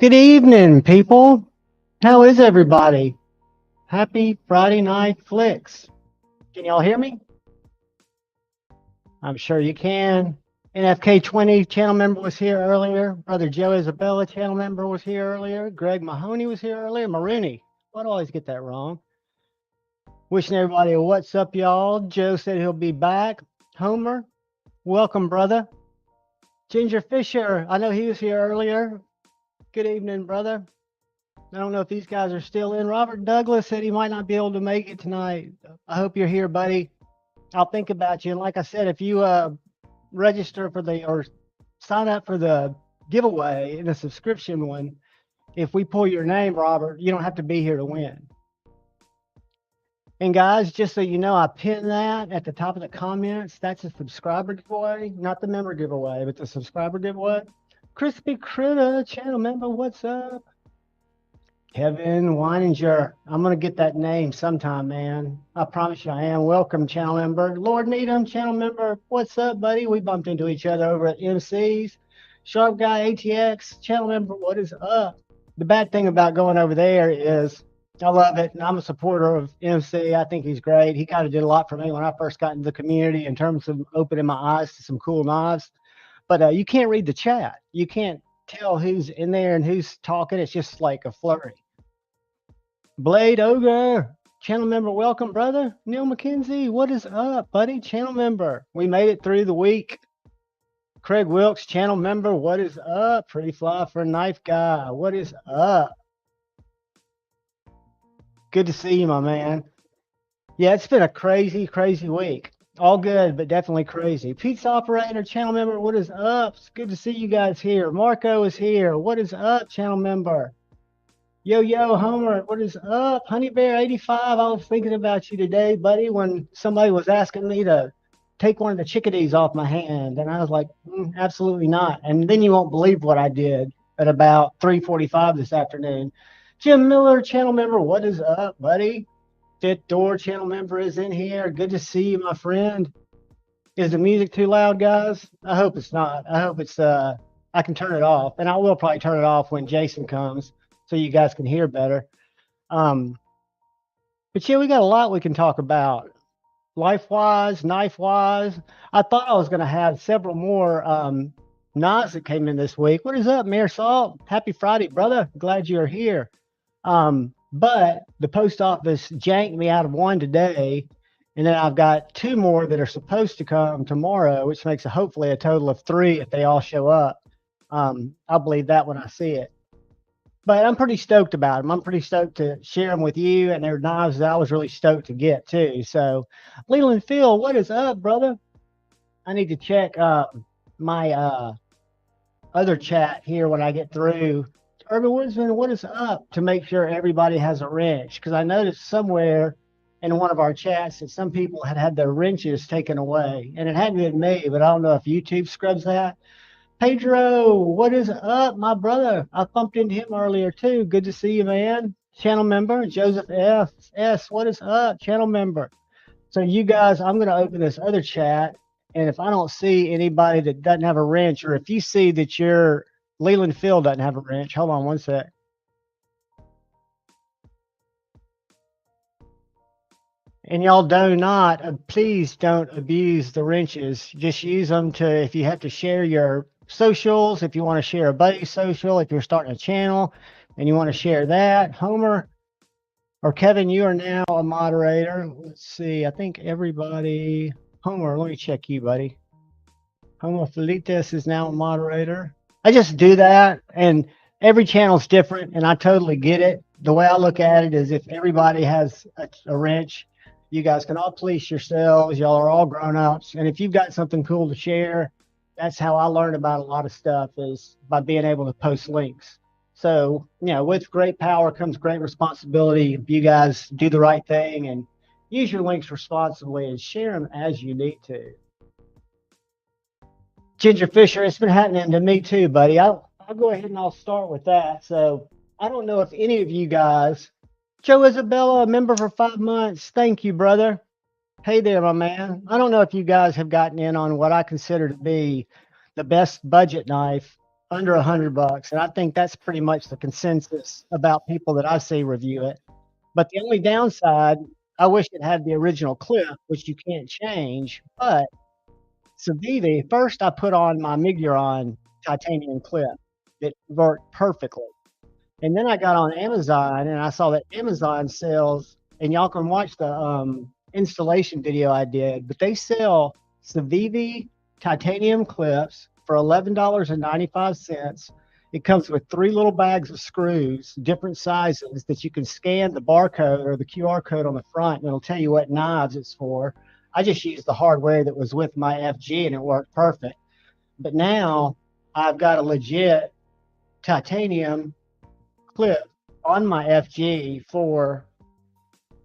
Good evening, people. How is everybody? Happy Friday night flicks. Can y'all hear me? I'm sure you can. NFK20 channel member was here earlier. Brother Joe Isabella channel member was here earlier. Greg Mahoney was here earlier. Marooney. Why do I always get that wrong? Wishing everybody a what's up, y'all. Joe said he'll be back. Homer, welcome, brother. Ginger Fisher, I know he was here earlier. Good evening, brother. I don't know if these guys are still in. Robert Douglas said he might not be able to make it tonight. I hope you're here, buddy. I'll think about you. And like I said, if you register for or sign up for the giveaway in the subscription one, if we pull your name, Robert, you don't have to be here to win. And guys, just so you know, I pinned that at the top of the comments. That's a subscriber giveaway, not the member giveaway, but the subscriber giveaway. Crispy Critter, channel member, what's up? Kevin Weininger. I'm going to get that name sometime, man. I promise you I am. Welcome, channel member. Lord Needham, channel member. What's up, buddy? We bumped into each other over at MC's. Sharp Guy ATX, channel member. What is up? The bad thing about going over there is I love it. And I'm a supporter of MC. I think he's great. He kind of did a lot for me when I first got into the community in terms of opening my eyes to some cool knives. But you can't read the chat. You can't tell who's in there and who's talking. It's just like a flurry. Blade Ogre, channel member, welcome, brother. Neil McKenzie, what is up, buddy? Channel member, we made it through the week. Craig Wilkes, channel member, what is up? Pretty fly for a knife guy, what is up? Good to see you, my man. Yeah, it's been a crazy, crazy week. All good, but definitely crazy. Pizza operator, channel member, what is up? It's good to see you guys here. Marco is here. What is up, channel member? Yo, Homer, what is up? Honey Bear 85, I was thinking about you today, buddy, when somebody was asking me to take one of the chickadees off my hand. And I was like, absolutely not. And then you won't believe what I did at about 3:45 this afternoon. Jim Miller, channel member, what is up, buddy? Fifth Door channel member is in here. Good to see you, my friend. Is the music too loud, guys? I hope it's not. I hope it's, I can turn it off. And I will probably turn it off when Jason comes, so you guys can hear better. But yeah, we got a lot we can talk about. Life-wise, knife-wise. I thought I was going to have several more knives that came in this week. What is up, Mayor Salt? Happy Friday, brother. Glad you're here. But the post office janked me out of one today, and then I've got two more that are supposed to come tomorrow, which makes hopefully a total of 3 if they all show up. I'll believe that when I see it. But I'm pretty stoked about them. I'm pretty stoked to share them with you, and they're knives that I was really stoked to get too. So, Leland Phil, what is up, brother? I need to check my other chat here when I get through. Urban Woodsman, what is up, to make sure everybody has a wrench? Because I noticed somewhere in one of our chats that some people had their wrenches taken away, and it hadn't been me, but I don't know if YouTube scrubs that. Pedro, what is up, my brother? I bumped into him earlier too. Good to see you, man. Channel member. Joseph S, what is up, channel member? So you guys, I'm going to open this other chat, and if I don't see anybody that doesn't have a wrench, or if you see that your Leland Phil doesn't have a wrench, hold on one sec. And y'all do not, please don't abuse the wrenches. Just use them to, if you have to share your socials, if you want to share a buddy social, if you're starting a channel and you want to share that. Homer or Kevin, you are now a moderator. Let's see, I think everybody, Homer, let me check you, buddy. Homer Felites is now a moderator. I just do that, and every channel's different, and I totally get it. The way I look at it is if everybody has a wrench, you guys can all police yourselves. Y'all are all grown-ups, and if you've got something cool to share, that's how I learned about a lot of stuff, is by being able to post links. So, you know, with great power comes great responsibility. If you guys do the right thing and use your links responsibly and share them as you need to. Ginger Fisher, it's been happening to me too, buddy. I'll go ahead and I'll start with that. So I don't know if any of you guys, Joe Isabella, a member for 5 months. Thank you, brother. Hey there, my man. I don't know if you guys have gotten in on what I consider to be the best budget knife under $100. And I think that's pretty much the consensus about people that I see review it. But the only downside, I wish it had the original clip, which you can't change. But Civivi, first I put on my Miguron titanium clip that worked perfectly. And then I got on Amazon and I saw that Amazon sells, and y'all can watch the installation video I did, but they sell Civivi titanium clips for $11.95. It comes with 3 little bags of screws, different sizes, that you can scan the barcode or the QR code on the front, and it'll tell you what knives it's for. I just used the hardware that was with my FG and it worked perfect. But now I've got a legit titanium clip on my FG for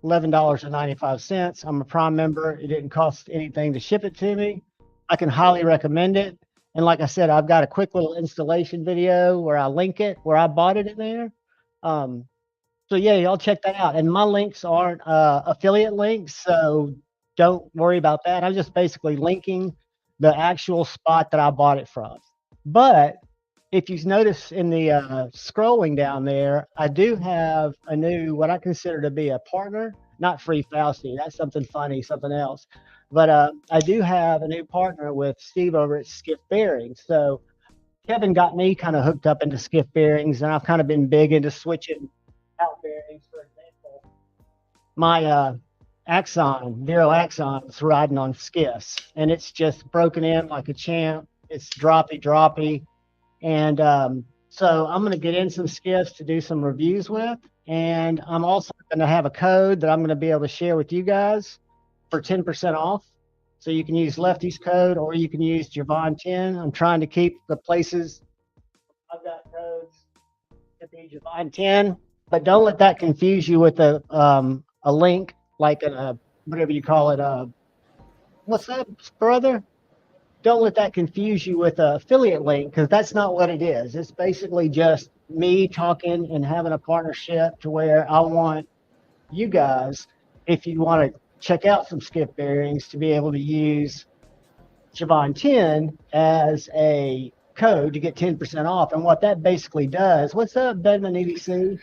$11.95. I'm a Prime member. It didn't cost anything to ship it to me. I can highly recommend it. And like I said, I've got a quick little installation video where I link it, where I bought it in there. So yeah, y'all check that out. And my links aren't affiliate links, so don't worry about that. I'm just basically linking the actual spot that I bought it from. But if you notice in the scrolling down there, I do have a new, what I consider to be a partner, not Free Fauci. That's something funny, something else. But I do have a new partner with Steve over at Skiff Bearings. So Kevin got me kind of hooked up into Skiff Bearings, and I've kind of been big into switching out bearings. For example, my Axon, Vero Axon, is riding on Skiffs, and it's just broken in like a champ. It's droppy. And so I'm going to get in some Skiffs to do some reviews with. And I'm also going to have a code that I'm going to be able to share with you guys for 10% off. So you can use Lefty's code or you can use Javon 10. I'm trying to keep the places I've got codes to be Javon 10, but don't let that confuse you with a link like a, whatever you call it. What's that, brother? Don't let that confuse you with an affiliate link, because that's not what it is. It's basically just me talking and having a partnership to where I want you guys, if you want to check out some Skiff bearings, to be able to use Javon 10 as a code to get 10% off. And what that basically does, what's up, Bedman EDC,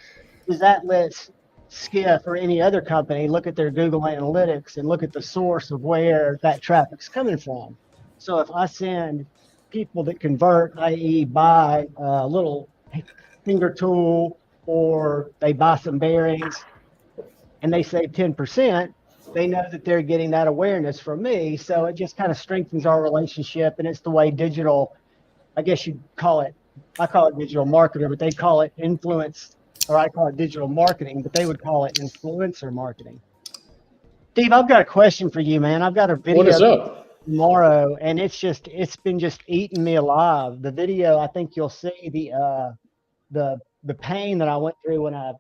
is that lets Skiff or any other company look at their Google Analytics and look at the source of where that traffic's coming from. So if I send people that convert, i.e. buy a little finger tool or they buy some bearings and they save 10%, they know that they're getting that awareness from me. So it just kind of strengthens our relationship. And it's the way digital, I guess you'd call it, I call it digital marketer, but they call it influence, or I call it digital marketing, but they would call it influencer marketing. Steve, I've got a question for you, man. I've got a video. What is up? Tomorrow, and it's been just eating me alive. The video, I think you'll see the pain that I went through when I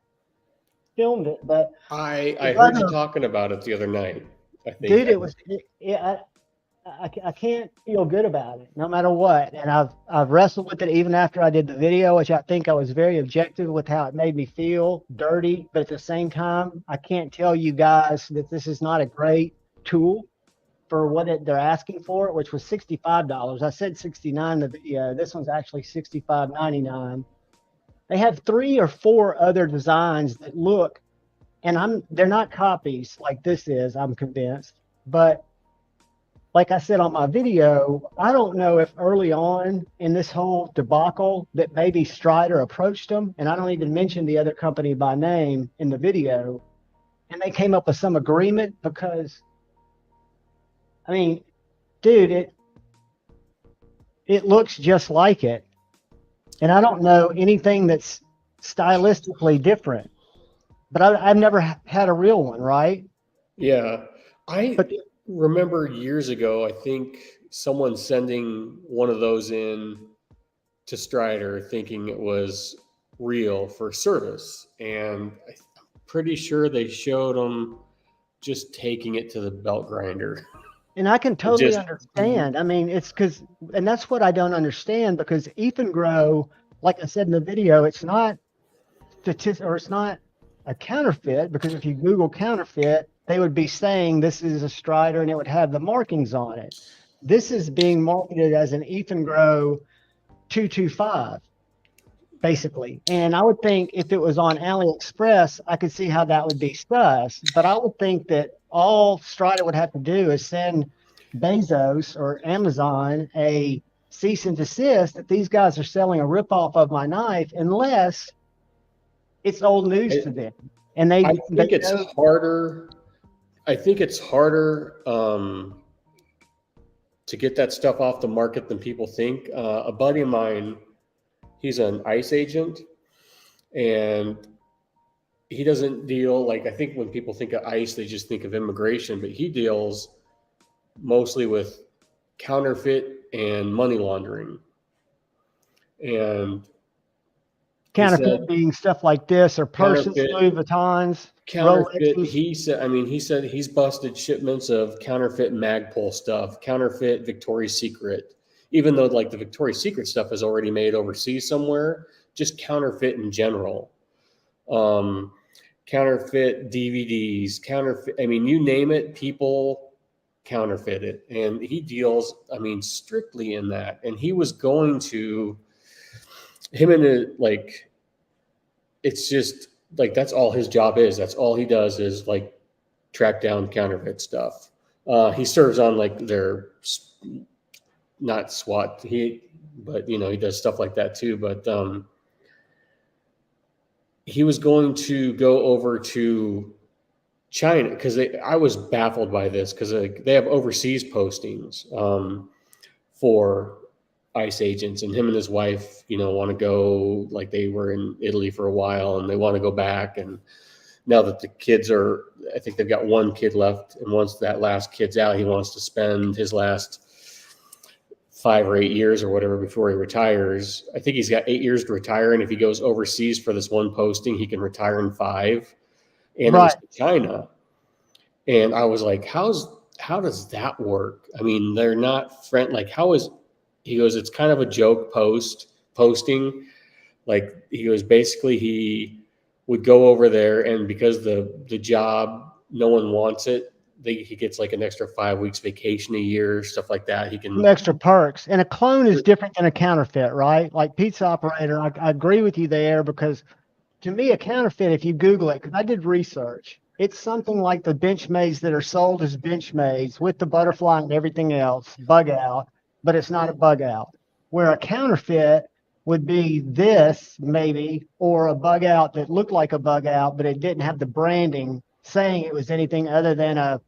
filmed it. But I heard you talking about it the other night. I think, dude, it was I can't feel good about it no matter what. And I've wrestled with it even after I did the video, which I think I was very objective with how it made me feel dirty. But at the same time, I can't tell you guys that this is not a great tool for what they're asking for it, which was $65. I said $69 in the video. This one's actually $65.99. They have 3 or 4 other designs that look, and they're not copies like this is, I'm convinced. But like I said on my video, I don't know if early on in this whole debacle that maybe Strider approached them, and I don't even mention the other company by name in the video, and they came up with some agreement, because I mean, dude, it looks just like it. And I don't know anything that's stylistically different. But I've never had a real one, right? Yeah. I remember years ago, I think someone sending one of those in to Strider thinking it was real for service. And I'm pretty sure they showed them just taking it to the belt grinder. And I can totally understand. I mean, it's because, and that's what I don't understand, because Ethan Grow, like I said in the video, it's not it's not a counterfeit, because if you Google counterfeit, they would be saying this is a Strider and it would have the markings on it. This is being marketed as an Ethan Grow 225, basically. And I would think if it was on AliExpress, I could see how that would be sus. But I would think that all Strider would have to do is send Bezos or Amazon a cease and desist that these guys are selling a ripoff of my knife, unless it's old news to them. And I think it's know. harder. I think it's harder to get that stuff off the market than people think. A buddy of mine, he's an ICE agent, and he doesn't deal, like, I think when people think of ICE, they just think of immigration, but he deals mostly with counterfeit and money laundering. And Counterfeit being stuff like this, or purses, Louis Vuittons, counterfeit. Rolexes. He said he's busted shipments of counterfeit Magpul stuff, counterfeit Victoria's Secret, even though like the Victoria's Secret stuff is already made overseas somewhere, just counterfeit in general. Counterfeit DVDs, counterfeit, I mean, you name it, people counterfeit it. And he deals, I mean, strictly in that. And he was going to, him and it, like, it's just like, that's all his job is. That's all he does is like track down counterfeit stuff. He serves on like their, not SWAT, but you know, he does stuff like that too. But he was going to go over to China because I was baffled by this because they have overseas postings for ICE agents, and him and his wife, you know, want to go, like they were in Italy for a while and they want to go back. And now that the kids are, I think they've got one kid left. And once that last kid's out, he wants to spend his last 5 or 8 years or whatever before he retires. I think he's got 8 years to retire. And if he goes overseas for this one posting, he can retire in 5. And right. It was to China. And I was like, how does that work? I mean, they're not like, he goes, it's kind of a joke posting. Like, he goes, basically he would go over there, and because the job, no one wants it, he gets like an extra 5 weeks vacation a year, stuff like that. He can extra perks. And a clone is different than a counterfeit, right? Like pizza operator, I agree with you there, because to me, a counterfeit, if you Google it, because I did research, it's something like the Benchmades that are sold as Benchmades with the butterfly and everything else, bug out, but it's not a bug out. Where a counterfeit would be this, maybe, or a bug out that looked like a bug out, but it didn't have the branding saying it was anything other than a,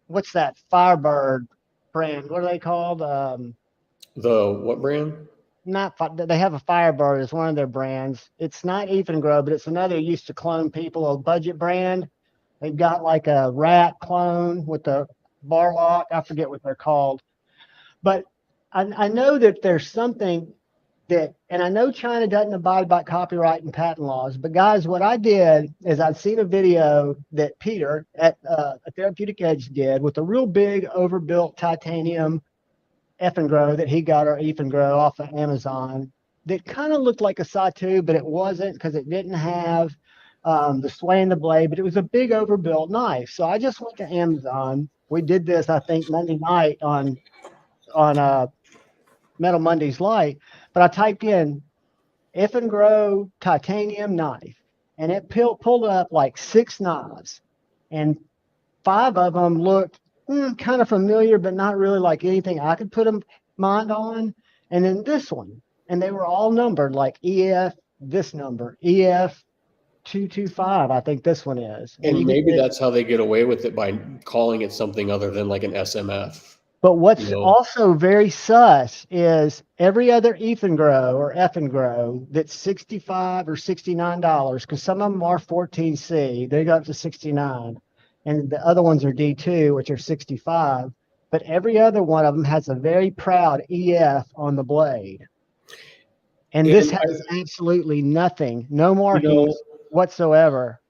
what's that Firebird brand? What are they called? The what brand? They have a Firebird as one of their brands. It's not Even Grow, but it's another used to clone people, a budget brand. They've got like a rat clone with the bar lock. I forget what they're called. But I know that there's something that, and I know China doesn't abide by copyright and patent laws, but guys, what I did is I'd seen a video that Peter at a Therapeutic Edge did with a real big overbuilt titanium Effin' Grow that he got, or Effin' Grow, off of Amazon, that kind of looked like a Sawtooth, but it wasn't, because it didn't have the sway in the blade, but it was a big overbuilt knife. So I just went to Amazon. We did this, I think, Monday night on Metal Mondays Light, but I typed in Effin' Grow titanium knife, and it pulled up like 6 knives, and 5 of them looked kind of familiar, but not really like anything I could put a mind on. And then this one, and they were all numbered like EF, this number, EF 225, I think this one is. And maybe that's how they get away with it, by calling it something other than like an SMF. But what's also very sus is every other Effin' Grow or Effin' Grow that's $65 or $69, because some of them are 14C, they go up to 69. And the other ones are D2, which are 65. But every other one of them has a very proud EF on the blade. And this has absolutely nothing, no markings whatsoever.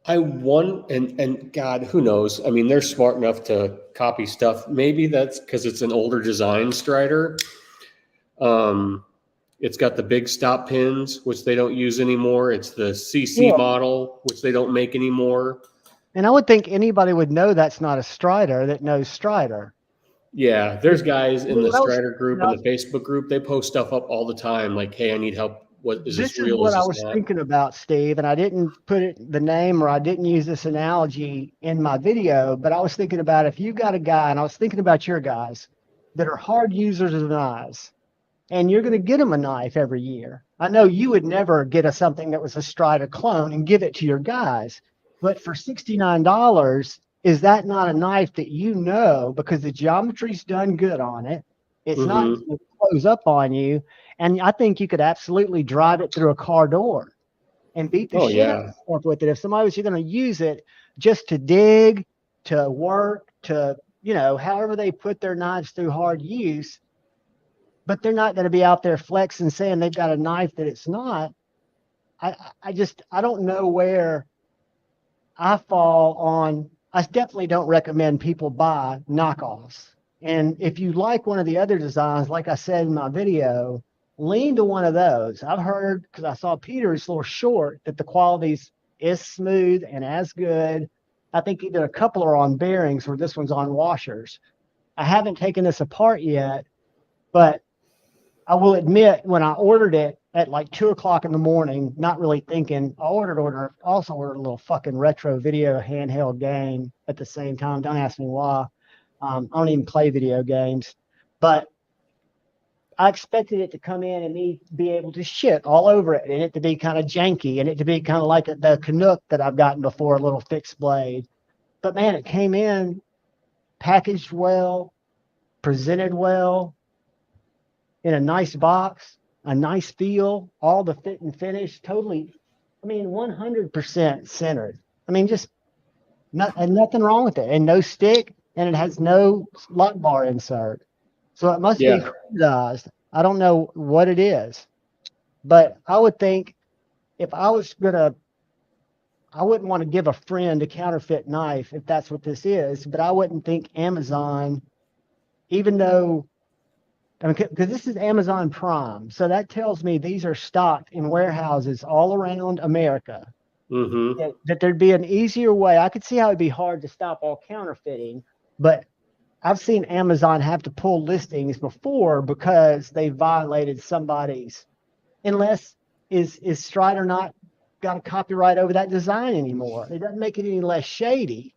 And God, who knows? I mean, they're smart enough to copy stuff. Maybe that's because it's an older design Strider. It's got the big stop pins, which they don't use anymore. It's the CC model, which they don't make anymore. And I would think anybody would know that's not a Strider that knows Strider. Yeah, there's guys in the What else? Strider group and the Facebook group. They post stuff up all the time, like, "Hey, I need help. What is this This is real? what Is I this was not?" thinking about, Steve, and I didn't put it the name or I didn't use this analogy in my video, but I was thinking about if you got a guy, and I was thinking about your guys that are hard users of knives, and you're going to get them a knife every year. I know you would never get a something that was a Strider clone and give it to your guys, but for $69, is that not a knife that you know because the geometry's done good on it? It's not Mm-hmm. going to close up on you, and I think you could absolutely drive it through a car door and beat the Oh shit out yeah, of stuff with it. If somebody was going to use it just to dig, to work, to, however they put their knives through hard use, but they're not going to be out there flexing saying they've got a knife that it's not. I don't know where I fall on. I definitely don't recommend people buy knockoffs. And if you like one of the other designs, like I said in my video, lean to one of those. I've heard, because I saw Peter's little short, that the quality's is smooth and as good. I think he did a couple are on bearings where this one's on washers. I haven't taken this apart yet, but I will admit when I ordered it at like 2 o'clock in the morning, not really thinking, I also ordered a little fucking retro video handheld game at the same time. Don't ask me why. I don't even play video games, but I expected it to come in and me be able to shit all over it and it to be kind of janky and it to be kind of like the Canuck that I've gotten before, a little fixed blade. But man, it came in packaged well, presented well, in a nice box, a nice feel, all the fit and finish, totally, 100% centered. Just nothing wrong with it, and no stick, and it has no lock bar insert. So it must be yeah, crudized. I don't know what it is, but I would think if I was gonna, I wouldn't want to give a friend a counterfeit knife if that's what this is, but I wouldn't think Amazon, even though because this is Amazon Prime. So that tells me these are stocked in warehouses all around America. mm-hmm. That there'd be an easier way. I could see how it'd be hard to stop all counterfeiting, but I've seen Amazon have to pull listings before because they violated somebody's, unless is Strider not got a copyright over that design anymore. It doesn't make it any less shady.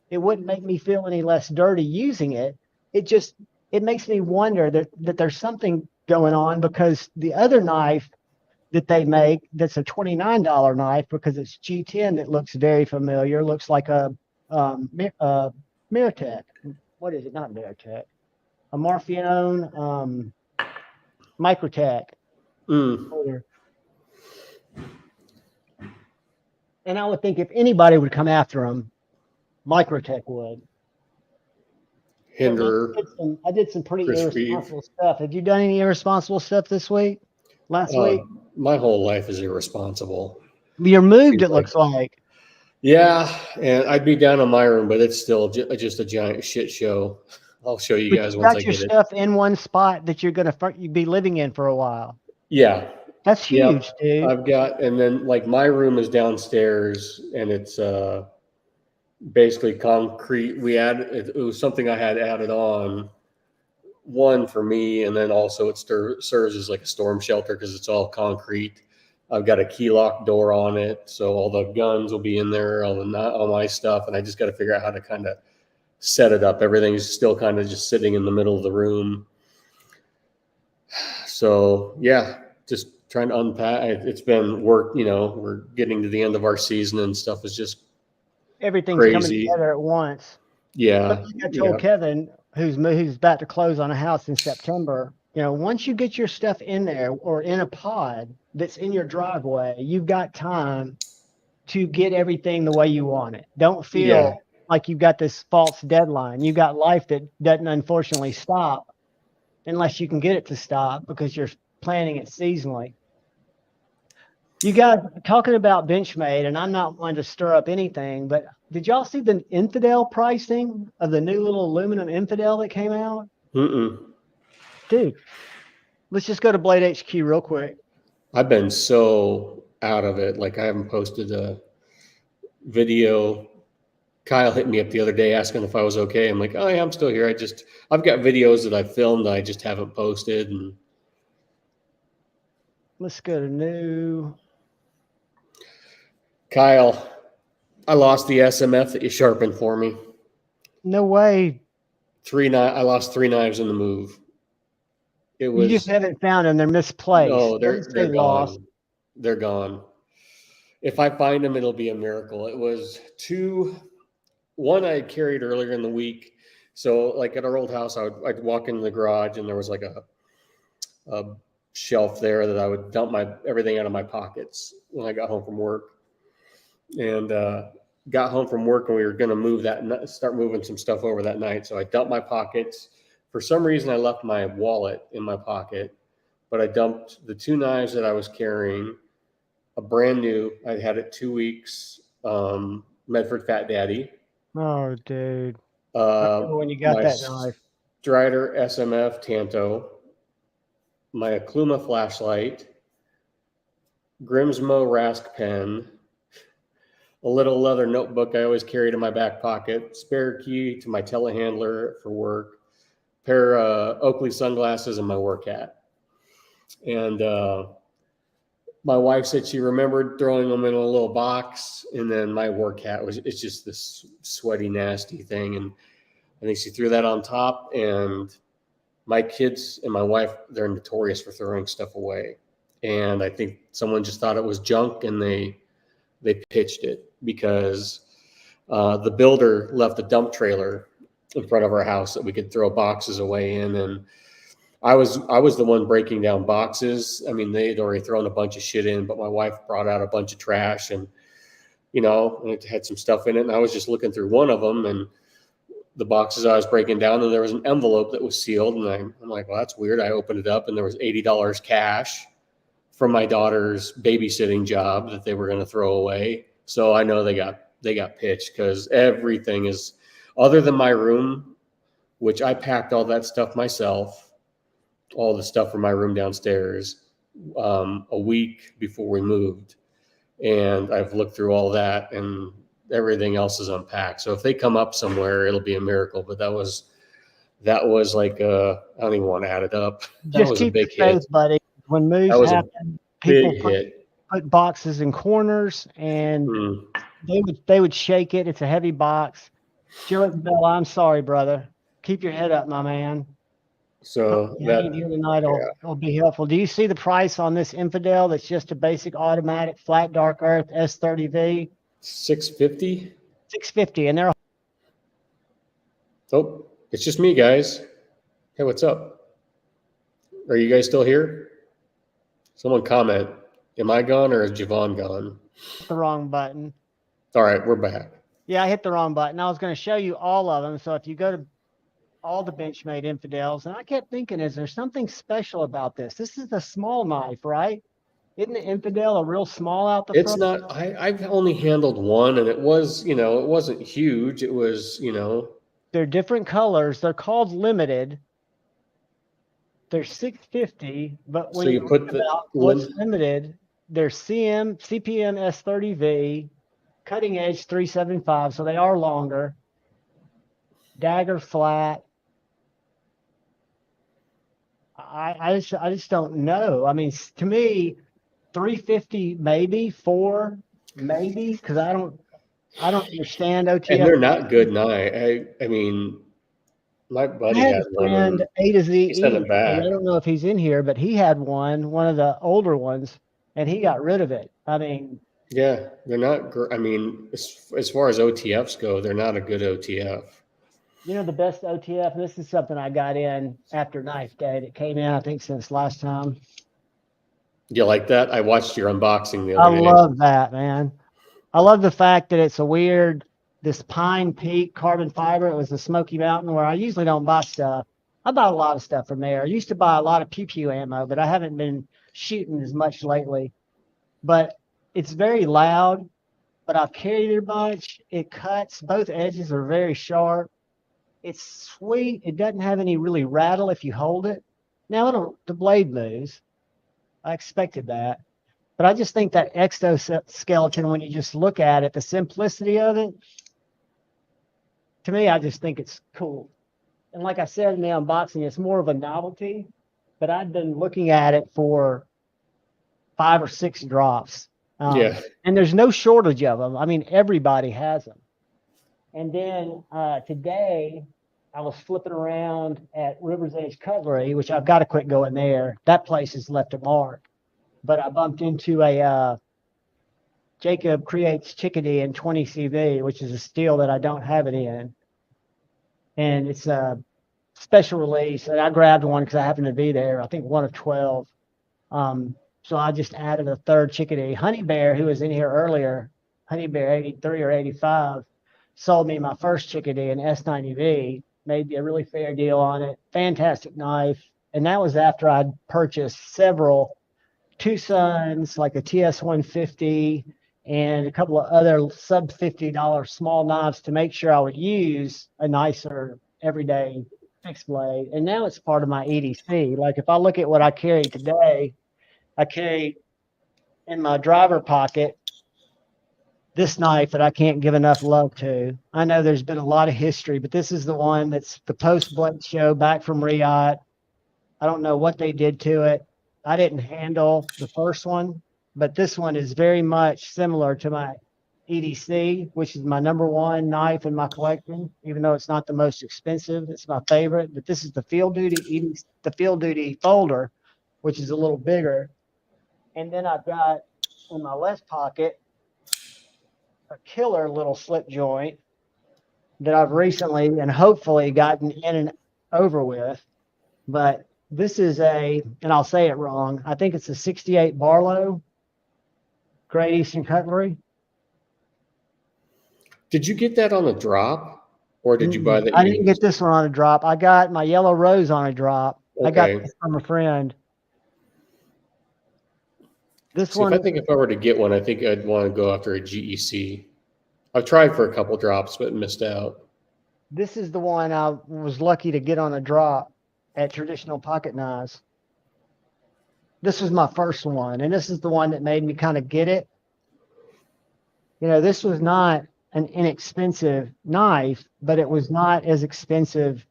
It wouldn't make me feel any less dirty using it. It makes me wonder that there's something going on because the other knife that they make that's a $29 knife because it's G10 that looks very familiar, looks like a Miratech. What is it? Not Miratech. A Marfione Microtech. Mm. And I would think if anybody would come after them, Microtech would. But man, Hinderer, I did some pretty Chris Reeve. irresponsible stuff. Have you done any irresponsible stuff this week? Last week? My whole life is irresponsible. You're moved, Seems it looks like. Yeah, and I'd be down in my room, but it's still just a giant shit show. I'll show you But guys you once I got your get it. stuff in one spot that you're gonna be living in for a while. Yeah, That's yep. huge, dude. I've got, and then like my room is downstairs, and it's basically concrete. It was something I had added on, one for me, and then also it serves as like a storm shelter because it's all concrete. I've got a key lock door on it, so all the guns will be in there, all my stuff, and I just got to figure out how to kind of set it up. Everything's still kind of just sitting in the middle of the room. So yeah, just trying to unpack. It's been work. We're getting to the end of our season, and stuff is just Everything's coming crazy. together at once. Yeah, But like I told Kevin, who's about to close on a house in September, once you get your stuff in there or in a pod that's in your driveway, you've got time to get everything the way you want it. Don't feel like you've got this false deadline. You got life that doesn't unfortunately stop unless you can get it to stop because you're planning it seasonally. You guys talking about Benchmade, and I'm not one to stir up anything, but did y'all see the Infidel pricing of the new little aluminum Infidel that came out? Dude, let's just go to Blade HQ real quick. I've been so out of it. Like I haven't posted a video Kyle hit me up the other day asking if I was okay. I'm like, oh yeah, I'm still here. I've got videos that I filmed that I just haven't posted. And let's go to new. Kyle, I lost the SMF that you sharpened for me. No way. I lost 3 knives in the move. It was. You just haven't found them. They're misplaced. No, they're gone. Lost. They're gone. If I find them, it'll be a miracle. It was 2. One I carried earlier in the week. So like at our old house, I'd walk into the garage and there was like a shelf there that I would dump everything out of my pockets when I got home from work. And got home from work and we were going to start moving some stuff over that night. So I dumped my pockets. For some reason, I left my wallet in my pocket, but I dumped the 2 knives that I was carrying, a brand new, I had it 2 weeks, Medford Fat Daddy. Oh, dude. When you got that knife. Strider SMF Tanto, my Akluma flashlight, Grimsmo Rask pen, a little leather notebook I always carried in my back pocket, spare key to my telehandler for work, pair of Oakley sunglasses, and my work hat. And my wife said she remembered throwing them in a little box, and then my work hat it's just this sweaty, nasty thing. And I think she threw that on top, and my kids and my wife, they're notorious for throwing stuff away. And I think someone just thought it was junk and they pitched it because the builder left a dump trailer in front of our house that we could throw boxes away in. And I was the one breaking down boxes. I mean, they'd already thrown a bunch of shit in, but my wife brought out a bunch of trash and, it had some stuff in it. And I was just looking through one of them and the boxes I was breaking down, and there was an envelope that was sealed. And I'm like, well, that's weird. I opened it up and there was $80 cash from my daughter's babysitting job that they were going to throw away. So I know they got pitched because everything is, other than my room, which I packed all that stuff myself, all the stuff from my room downstairs, a week before we moved. And I've looked through all that and everything else is unpacked. So if they come up somewhere, it'll be a miracle. But that was like, I don't even want to add it up. That was a big hit, buddy. When moves happen, people put boxes in corners and they would shake it. It's a heavy box. Joe Bell, I'm sorry, brother. Keep your head up, my man. So that here tonight will be helpful. Do you see the price on this Infidel? That's just a basic automatic flat dark earth S30V. $650. $650, and they're. Oh, it's just me, guys. Hey, what's up? Are you guys still here? Someone comment. Am I gone or is Javon gone? The wrong button. All right, we're back. Yeah, I hit the wrong button. I was going to show you all of them. So if you go to all the Benchmade Infidels, and I kept thinking, is there something special about this? This is the small knife, right? Isn't the Infidel a real small out the front? It's not. I've only handled one, and it was, it wasn't huge. It was, They're different colors. They're called limited. They're $650, but when you put what's limited, they're CPM S30V, cutting edge 375, so they are longer. Dagger flat. I just don't know. I mean, to me, 350 maybe, 4 maybe, because I don't understand OTF. And they're not good knives. I mean, my buddy had one. A to Z. He sent it back. I don't know if he's in here, but he had one of the older ones, and he got rid of it. I mean, yeah, they're not. I mean, as far as OTFs go, they're not a good OTF. The best OTF. This is something I got in after Knife Day. That came in, I think, since last time. You like that? I watched your unboxing the other day. I love that, man. I love the fact that it's this Pine Peak carbon fiber. It was the Smoky Mountain where I usually don't buy stuff. I buy a lot of stuff from there. I used to buy a lot of pew ammo, but I haven't been shooting as much lately. But it's very loud, but I've carried it a bunch. It cuts. Both edges are very sharp. It's sweet. It doesn't have any really rattle if you hold it. Now the blade moves. I expected that. But I just think that exoskeleton, when you just look at it, the simplicity of it, to me, I just think it's cool. And like I said in the unboxing, it's more of a novelty, but I've been looking at it for 5 or 6 drops. Yeah. And there's no shortage of them. I mean, everybody has them. And then today, I was flipping around at River's Edge Cutlery, which I've got to quit going there. That place has left a mark. But I bumped into a Jacob Creates Chickadee in 20 CV, which is a steel that I don't have it in. And it's a special release. And I grabbed one because I happened to be there. I think one of 12. So I just added a third chickadee. Honey Bear, who was in here earlier, Honey Bear 83 or 85, sold me my first chickadee, an S90V, made me a really fair deal on it. Fantastic knife. And that was after I'd purchased several Tucson's, like a TS150, and a couple of other sub $50 small knives to make sure I would use a nicer everyday fixed blade. And now it's part of my EDC. Like if I look at what I carry today, I carry in my driver pocket this knife that I can't give enough love to. I know there's been a lot of history, but this is the one that's the post-blade show back from Riyadh. I don't know what they did to it. I didn't handle the first one, but this one is very much similar to my EDC, which is my #1 knife in my collection. Even though it's not the most expensive, it's my favorite. But this is the field duty EDC, the field duty folder, which is a little bigger. And then I've got in my left pocket a killer little slip joint that I've recently and hopefully gotten in and over with. But this is and I'll say it wrong, I think it's a 68 Barlow, Great Eastern Cutlery. Did you get that on a drop, or did you buy that? I didn't get this one on a drop. I got my Yellow Rose on a drop. Okay. I got this from a friend. This one. I think if I were to get one, I think I'd want to go after a GEC. I've tried for a couple drops, but missed out. This is the one I was lucky to get on a drop at Traditional Pocket Knives. This was my first one, and this is the one that made me kind of get it. You know, this was not an inexpensive knife, but it was not as expensive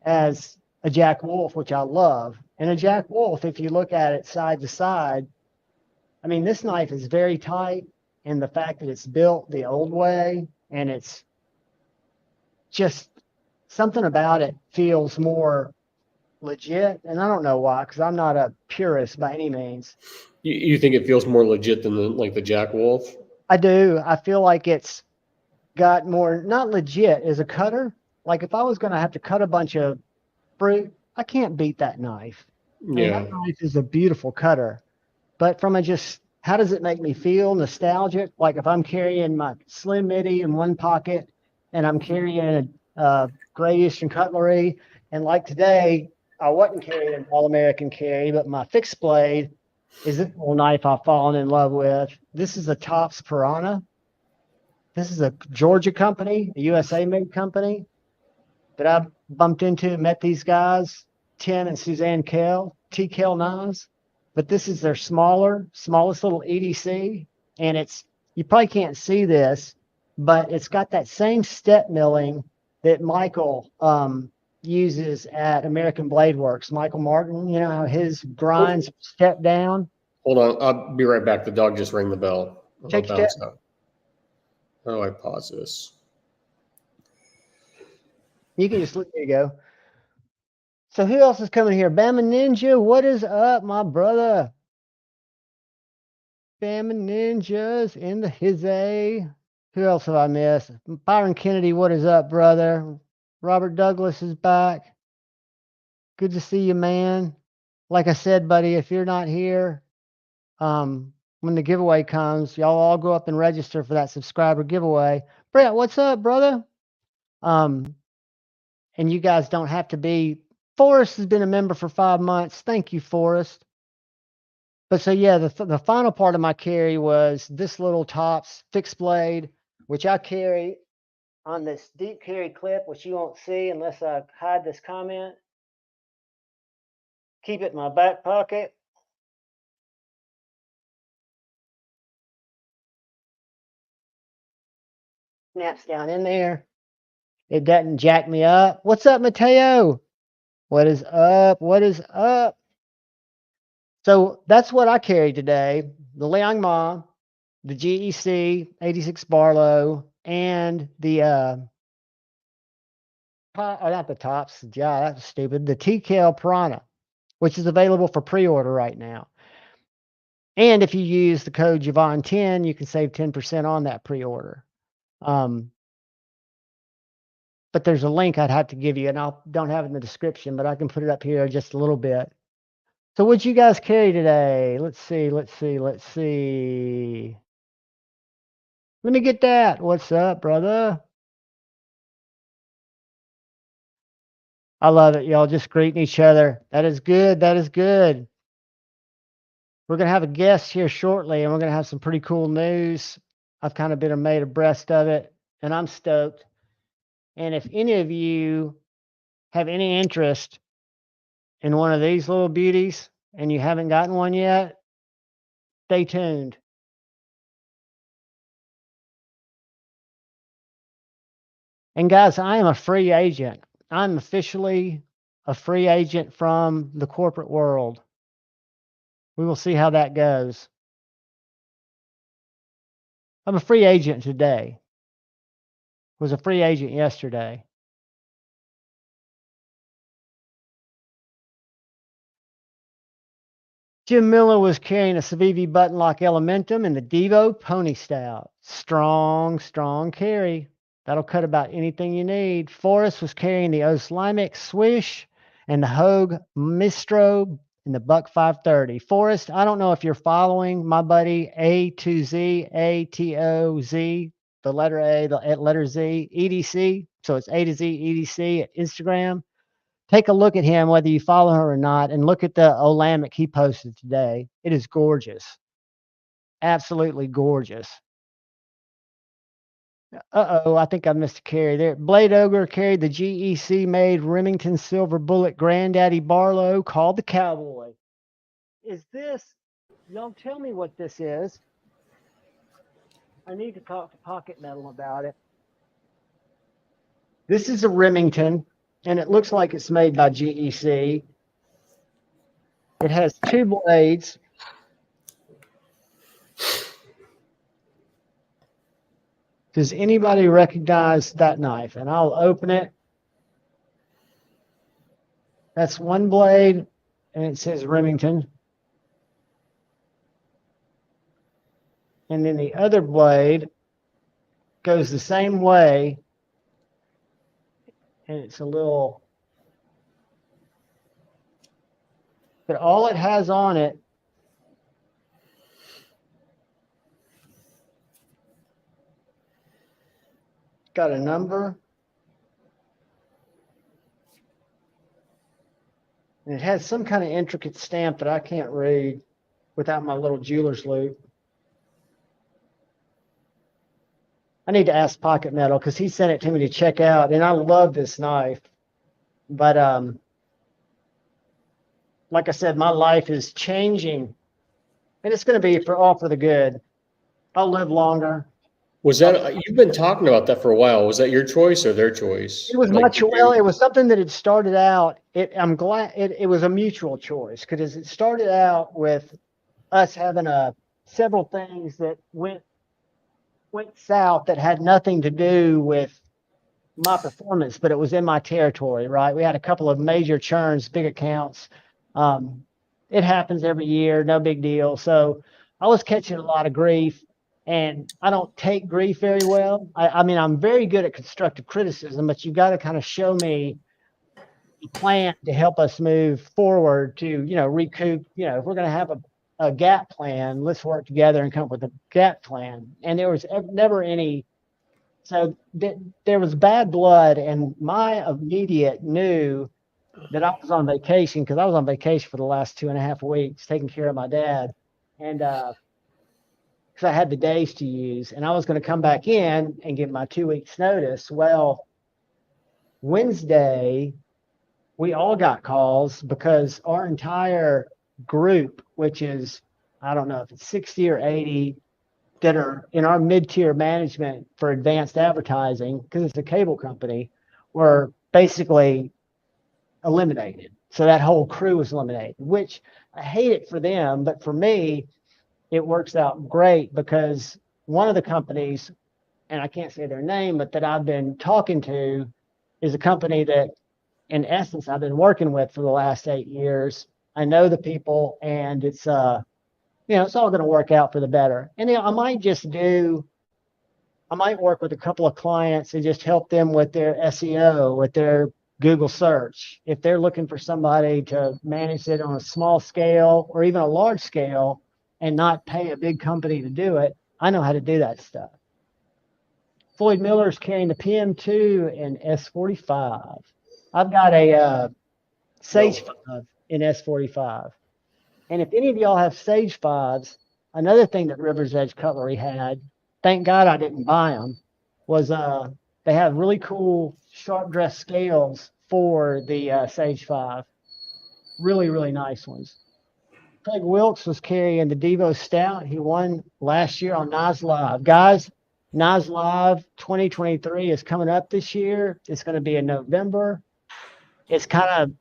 as a Jack Wolf, which I love. And a Jack Wolf, if you look at it side to side, I mean, this knife is very tight, and the fact that it's built the old way, and it's just something about it feels more legit. And I don't know why, because I'm not a purist by any means. You think it feels more legit than the Jack Wolf? I do. I feel like it's got more, not legit as a cutter. Like if I was going to have to cut a bunch of fruit, I can't beat that knife. Yeah. I mean, that knife is a beautiful cutter. But from a just, how does it make me feel nostalgic? Like if I'm carrying my Slim Midi in one pocket and I'm carrying a Great Eastern Cutlery, and like today, I wasn't carrying an All-American carry, but my fixed blade is this little knife I've fallen in love with. This is a Tops Piranha. This is a Georgia company, a USA-made company that I bumped into, met these guys, Tim and Suzanne Kell, T-Kell knives. But this is their smallest little EDC. And it's, you probably can't see this, but it's got that same step milling that Michael uses at American Blade Works. Michael Martin, you know how his grinds step down? Hold on, I'll be right back. The dog just rang the bell. Take your step. Out. How do I pause this? You can just, there you go. So who else is coming here? Bama Ninja, what is up, my brother? Bama Ninjas in the hizzy. Who else have I missed? Byron Kennedy, what is up, brother? Robert Douglas is back. Good to see you, man. Like I said, buddy, if you're not here, when the giveaway comes, y'all all go up and register for that subscriber giveaway. Brett, what's up, brother? And you guys don't have to be. Forrest has been a member for 5 months. Thank you, Forrest. But so, yeah, the final part of my carry was this little Tops fixed blade, which I carry on this deep carry clip, which you won't see unless I hide this comment. Keep it in my back pocket. Snaps down in there. It doesn't jack me up. What's up, Mateo? What is up? What is up? So that's what I carried today. The Liang Ma, the GEC 86 Barlow, and the not the tops. Yeah, that's stupid. The TKL Prana, which is available for pre-order right now. And if you use the code Javon10, you can save 10% on that pre-order. But there's a link I'd have to give you, and I don't have it in the description, but I can put it up here just a little bit. So what'd you guys carry today? Let's see. Let me get that. What's up, brother? I love it, y'all. Just greeting each other. That is good. That is good. We're going to have a guest here shortly, and we're going to have some pretty cool news. I've kind of been made abreast of it, and I'm stoked. And if any of you have any interest in one of these little beauties and you haven't gotten one yet, stay tuned. And guys, I am a free agent. I'm officially a free agent from the corporate world. We will see how that goes. I'm a free agent today. Was a free agent yesterday. Jim Miller was carrying a Civivi button lock Elementum and the Devo Pony Stout. Strong carry. That'll cut about anything you need. Forrest was carrying the Oslimic Swish and the Hogue Mistro and the Buck 530. Forrest, I don't know if you're following my buddy A2Z, ATOZ, the letter A, the letter Z, EDC. So it's A to Z EDC at Instagram. Take a look at him, whether you follow him or not, and look at the Olamic he posted today. It is gorgeous. Absolutely gorgeous. Uh-oh, I think I missed a carry there. Blade Ogre carried the GEC made Remington Silver Bullet Granddaddy Barlow called the Cowboy. Is this, y'all tell me what this is. I need to talk to Pocket Metal about it. This is a Remington, and it looks like it's made by GEC. It has two blades. Does anybody recognize that knife? And I'll open it. That's one blade, and it says Remington. And then the other blade goes the same way, and it's a little, but all it has on it got a number, and it has some kind of intricate stamp that I can't read without my little jeweler's loop. I need to ask Pocket Metal because he sent it to me to check out, and I love this knife. But like I said, my life is changing, and it's going to be for the good. I'll live longer. Was that, you've been talking about that for a while. Was that your choice or their choice? It was well, it was something that had started out. I'm glad it was a mutual choice because it started out with us having several things that went south that had nothing to do with my performance, but it was in my territory, right? We had a couple of major churns, big accounts. It happens every year, no big deal. So I was catching a lot of grief. And I don't take grief very well. I mean, I'm very good at constructive criticism, but you've got to kind of show me a plan to help us move forward to, recoup. If we're going to have a gap plan, let's work together and come up with a gap plan. And there was never any. So there was bad blood, and my immediate knew that I was on vacation because I was on vacation for the last 2.5 weeks taking care of my dad. And, because I had the days to use, and I was going to come back in and give my 2 weeks notice. Well, Wednesday, we all got calls because our entire group, which is, I don't know if it's 60 or 80 that are in our mid-tier management for advanced advertising, because it's a cable company, were basically eliminated. So that whole crew was eliminated, which I hate it for them, but for me, it works out great because one of the companies, and I can't say their name, but that I've been talking to is a company that, in essence, I've been working with for the last 8 years. I know the people, and it's it's all going to work out for the better. And I might work with a couple of clients and just help them with their SEO, with their Google search. If they're looking for somebody to manage it on a small scale or even a large scale and not pay a big company to do it, I know how to do that stuff. Floyd Miller's carrying the PM2 and S45. I've got a Sage 5 in S45. And if any of y'all have Sage 5s, another thing that River's Edge Cutlery had, thank God I didn't buy them, was they have really cool sharp dress scales for the Sage 5. Really, really nice ones. Craig Wilkes was carrying the Devo Stout. He won last year on Nas Live. Guys, Nas Live 2023 is coming up this year. It's going to be in November. It's going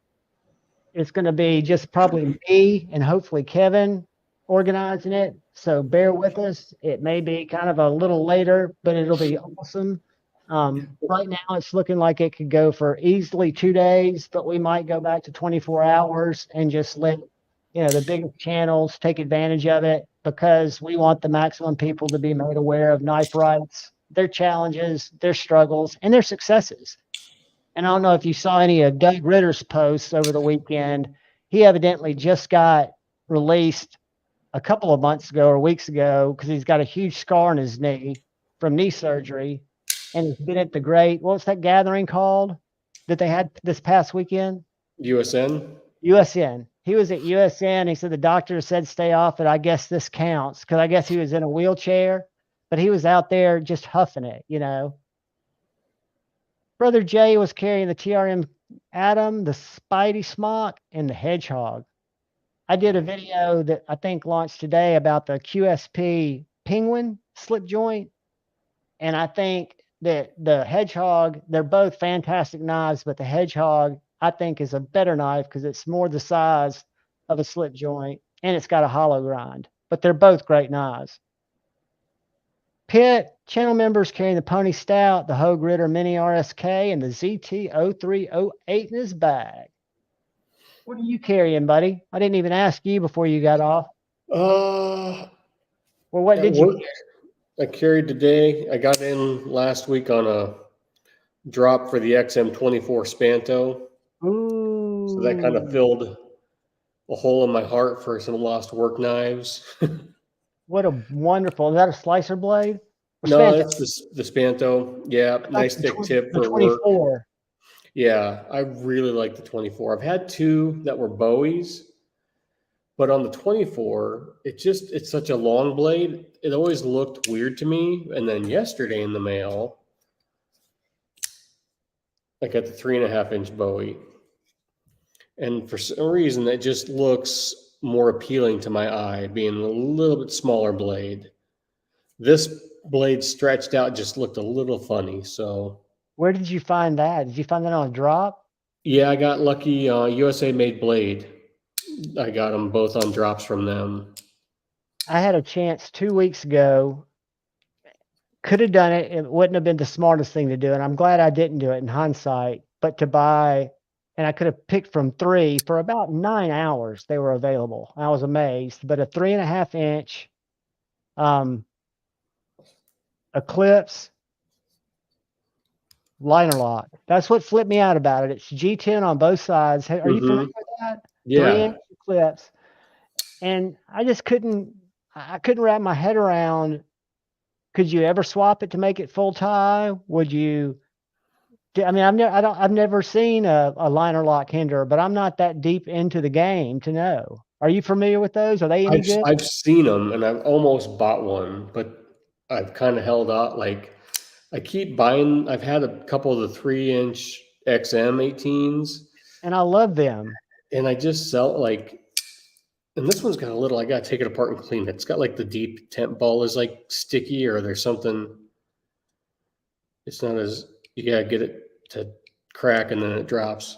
to be just probably me and hopefully Kevin organizing it. So bear with us. It may be kind of a little later, but it'll be awesome. Right now, it's looking like it could go for easily 2 days, but we might go back to 24 hours and just let the biggest channels take advantage of it because we want the maximum people to be made aware of knife rights, their challenges, their struggles, and their successes. And I don't know if you saw any of Doug Ritter's posts over the weekend. He evidently just got released a couple of months ago or weeks ago because he's got a huge scar on his knee from knee surgery. And he's been at the what's that gathering called that they had this past weekend? USN? USN. He was at USN. He said the doctor said stay off it. I guess this counts because I guess he was in a wheelchair, but he was out there just huffing it, Brother Jay was carrying the TRM Atom, the Spidey Smock, and the Hedgehog. I did a video that I think launched today about the QSP Penguin slip joint. And I think that the Hedgehog, they're both fantastic knives, but the Hedgehog, I think, is a better knife because it's more the size of a slip joint and it's got a hollow grind. But they're both great knives. Pitt, channel members carrying the Pony Stout, the Hogue Ritter Mini RSK, and the ZT0308 in his bag. What are you carrying, buddy? I didn't even ask you before you got off. Well, what did you carry? I carried today. I got in last week on a drop for the XM-24 Spanto. Ooh. So that kind of filled a hole in my heart for some lost work knives. What a wonderful, is that a slicer blade? No, it's the Spanto. Yeah, nice thick tip for 24. Work. Yeah, I really like the 24. I've had two that were Bowies, but on the 24, it's such a long blade. It always looked weird to me. And then yesterday in the mail, I got the 3.5-inch Bowie. And for some reason, it just looks more appealing to my eye, being a little bit smaller blade. This blade stretched out just looked a little funny. So where did you find that? Did you find that on a drop? Yeah, I got lucky. USA Made Blade. I got them both on drops from them. I had a chance 2 weeks ago. Could have done it. It wouldn't have been the smartest thing to do. And I'm glad I didn't do it in hindsight. But to buy, and I could have picked from 3 for about 9 hours. They were available. I was amazed. But a 3.5-inch Eclipse liner lock. That's what flipped me out about it. It's G10 on both sides. Are you familiar with that? Yeah. 3-inch Eclipse. And I just couldn't wrap my head around. Could you ever swap it to make it full tie? Would you? I mean, I've never seen a liner lock Hinderer, but I'm not that deep into the game to know. Are you familiar with those? Are they any good? I've seen them, and I've almost bought one, but I've kind of held out. Like I keep buying. I've had a couple of the 3-inch XM-18s, and I love them. And I just sell and this one's got a little. I got to take it apart and clean it. It's got like the deep temp ball is like sticky, or there's something. It's not as you gotta get it to crack and then it drops.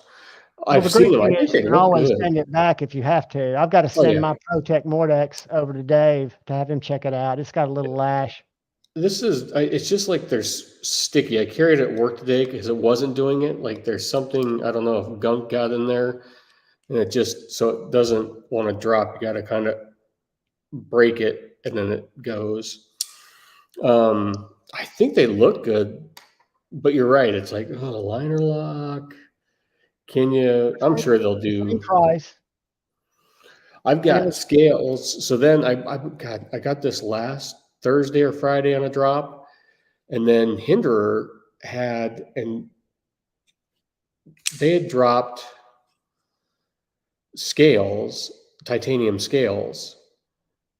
Well, I've the seen great them. I thing think is you they can look always good. send it back if you have to. I've got to Oh send yeah. my Protect Mortex over to Dave to have him check it out. It's got a little lash. This is, it's just like there's sticky. I carried it at work today because it wasn't doing it. Like there's something, I don't know if gunk got in there and it just, so it doesn't want to drop. You got to kind of break it and then it goes. I think they look good, but you're right. It's like, oh, liner lock. Can you, I'm sure they'll Same do. price. I've And it got was, scales. So then I got this last Thursday or Friday on a drop. And then Hinderer had, and they had dropped scales, titanium scales.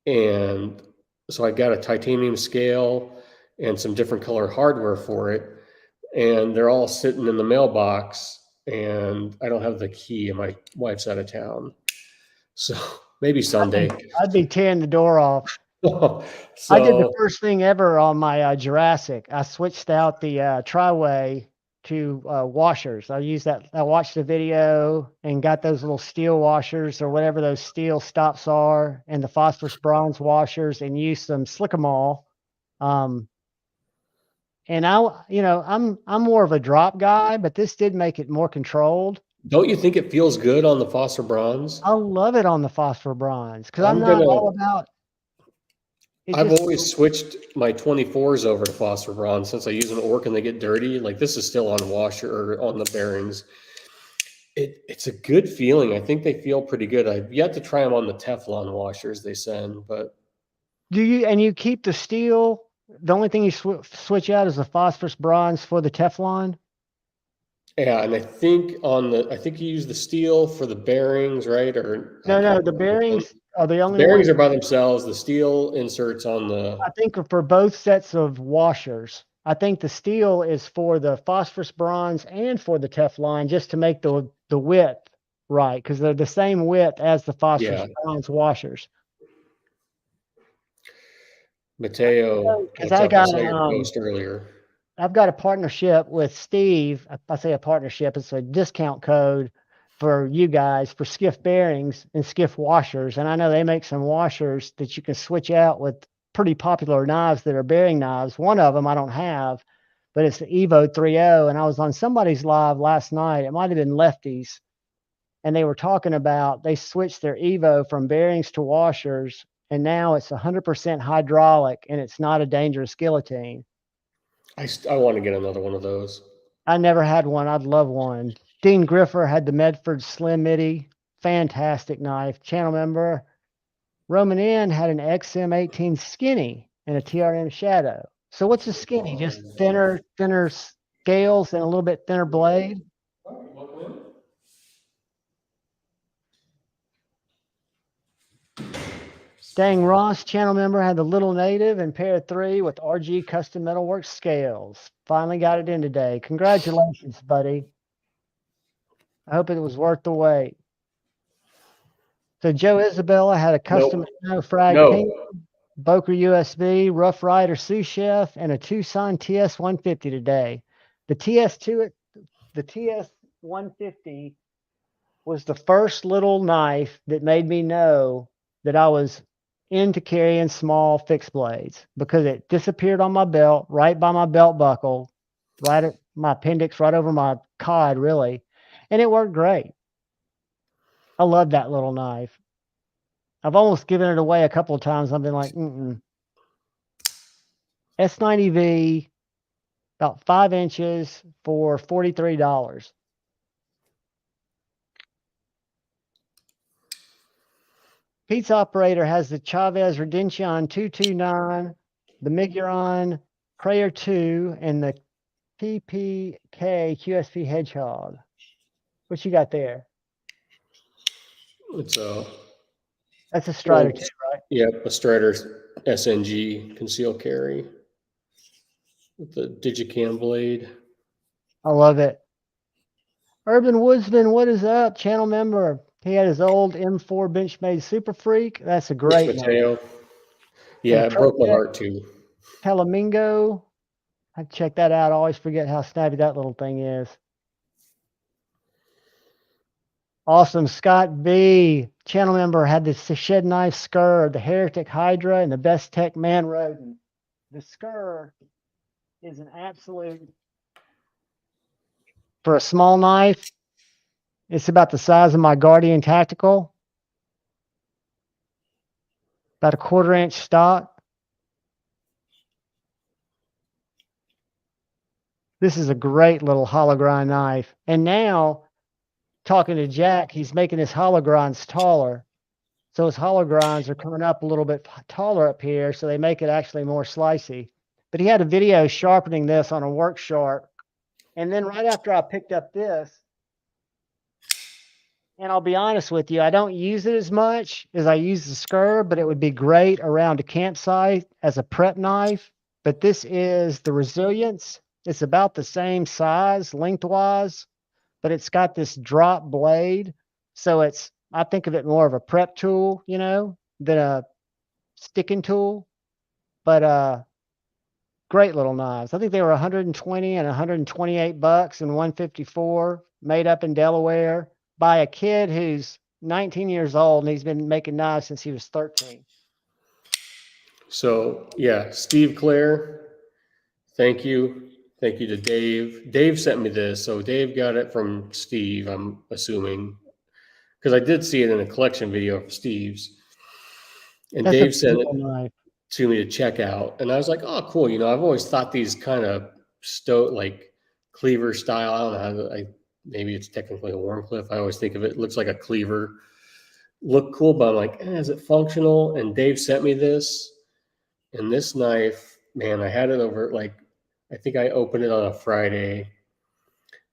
And so I got a titanium scale and some different color hardware for it. And they're all sitting in the mailbox. And I don't have the key, and my wife's out of town. So maybe Sunday. I'd be tearing the door off. I did the So first thing ever on my Jurassic. I switched out the tri-way to washers. I used that. I watched the video and got those little steel washers or whatever those steel stops are, and the phosphorus bronze washers, and used some Slickamall. And I'm more of a drop guy, but this did make it more controlled. don't you think it feels good on the phosphor bronze? I love it on the phosphor bronze because I'm I'm not gonna all about it. I've Just always switched my 24s over to phosphor bronze since I use them at work and they get dirty. Like this is still on washer or on the bearings. It's a good feeling. I think they feel pretty good. I've yet to try them on the Teflon washers they send, but you keep the steel. The only thing you switch out is the phosphorus bronze for the Teflon. yeah, and I think you use the steel for the bearings, right? Or I No, can't the remember. bearings are the The only bearings ones are by themselves. The steel inserts on the I think are for both sets of washers. I think the steel is for the phosphorus bronze and for the Teflon just to make the width right because they're the same width as the phosphorus yeah. bronze washers. Mateo, Because what's up? I saw your post earlier. I've got a partnership with Steve. I say a partnership, it's a discount code for you guys for Skiff bearings and Skiff washers. And I know they make some washers that you can switch out with pretty popular knives that are bearing knives. One of them I don't have, but it's the Evo 3.0. And I was on somebody's live last night. It might have been Lefties. And they were talking about they switched their Evo from bearings to washers. And now it's 100% hydraulic and it's not a dangerous guillotine. I want to get another one of those. I never had one. I'd love one. Dean Griffer had the Medford Slim Midi. Fantastic knife. Channel member. Roman N had an XM-18 Skinny and a TRM Shadow. So what's a Skinny? Just thinner scales and a little bit thinner blade? Dang Ross, channel member, had the Little Native and pair 3 with RG Custom Metalworks scales. Finally got it in today. Congratulations, buddy. I hope it was worth the wait. So Joe Isabella had a custom Nope. frag No. pink, Boker USB, Rough Rider Sous Chef, and a Tucson TS-150 today. The TS-150 was the first little knife that made me know that I was into carrying small fixed blades because it disappeared on my belt, right by my belt buckle, right at my appendix, right over my cod, really. And it worked great. I love that little knife. I've almost given it away a couple of times. I've been like, S90V, about 5 inches for $43. Pizza Operator has the Chavez Redemption 229, the Miguron Prayer 2, and the PPK QSP Hedgehog. What you got there? It's That's a Strider 2, right? Yep, a Strider SNG conceal carry with the Digicam blade. I love it. Urban Woodsman, what is up? Channel member. He had his old M4 Benchmade Super Freak. That's a great Mateo. Yeah, and it broke my heart too. Pelamingo. I check that out. I always forget how snappy that little thing is. Awesome. Scott B, channel member, had the shed knife Skur, the Heretic Hydra, and the Best Tech Man Rodent. The Skur is an absolute, for a small knife, it's about the size of my Guardian Tactical. About a 1/4 inch stock. This is a great little hollow grind knife. And now, talking to Jack, he's making his hollow grinds taller. So his hollow grinds are coming up a little bit taller up here, so they make it actually more slicey. But he had a video sharpening this on a work sharp. And then right after I picked up this, and I'll be honest with you, I don't use it as much as I use the Skur, but it would be great around a campsite as a prep knife. But this is the Resilience. It's about the same size lengthwise, but it's got this drop blade. So I think of it more of a prep tool, you know, than a sticking tool. But great little knives. I think they were 120 and 128 bucks and 154, made up in Delaware by a kid who's 19 years old, and he's been making knives since he was 13. So yeah, Steve Clare, thank you. Thank you to Dave. Dave sent me this. So Dave got it from Steve, I'm assuming, because I did see it in a collection video of Steve's. And That's Dave a sent it beautiful knife. to me to check out. And I was like, oh, cool. You know, I've always thought these kind of like cleaver style. I don't know how maybe it's technically a Warncliffe. I always think of it looks like a cleaver. Look cool, but I'm like, is it functional? And Dave sent me this. And this knife, man, I had it over like, I think I opened it on a Friday.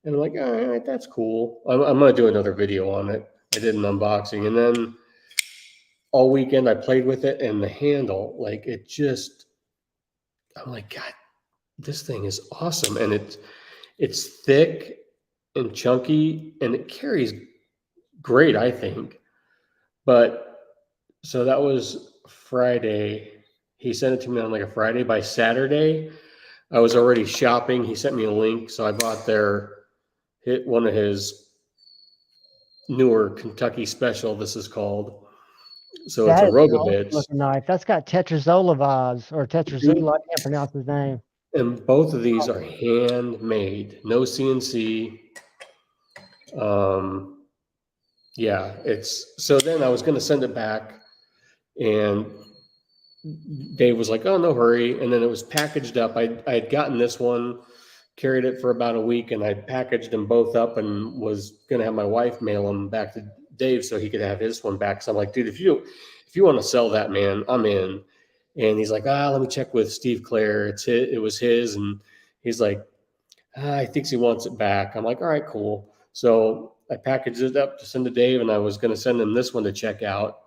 And I'm like, all right, that's cool. I'm going to do another video on it. I did an unboxing. And then all weekend I played with it, and the handle, like it just, I'm like, God, this thing is awesome. And it's thick and chunky, and it carries great, I think. But so that was Friday. He sent it to me on like a Friday. By Saturday, I was already shopping. He sent me a link. So I bought one of his newer Kentucky Special, this is called. So it's a Rogowitz. Looking knife. That's got Tetrazola vibes, or Tetrazola. I can't pronounce his name. And both of these are handmade, no CNC. Yeah, so then I was going to send it back, and Dave was like, oh, no hurry. And then it was packaged up. I had gotten this one, carried it for about a week, and I packaged them both up and was going to have my wife mail them back to Dave so he could have his one back. So I'm like, dude, if you want to sell that, man, I'm in. And he's like, let me check with Steve Clare. It was his. And he's like, he thinks he wants it back. I'm like, all right, cool. So I packaged it up to send to Dave, and I was going to send him this one to check out.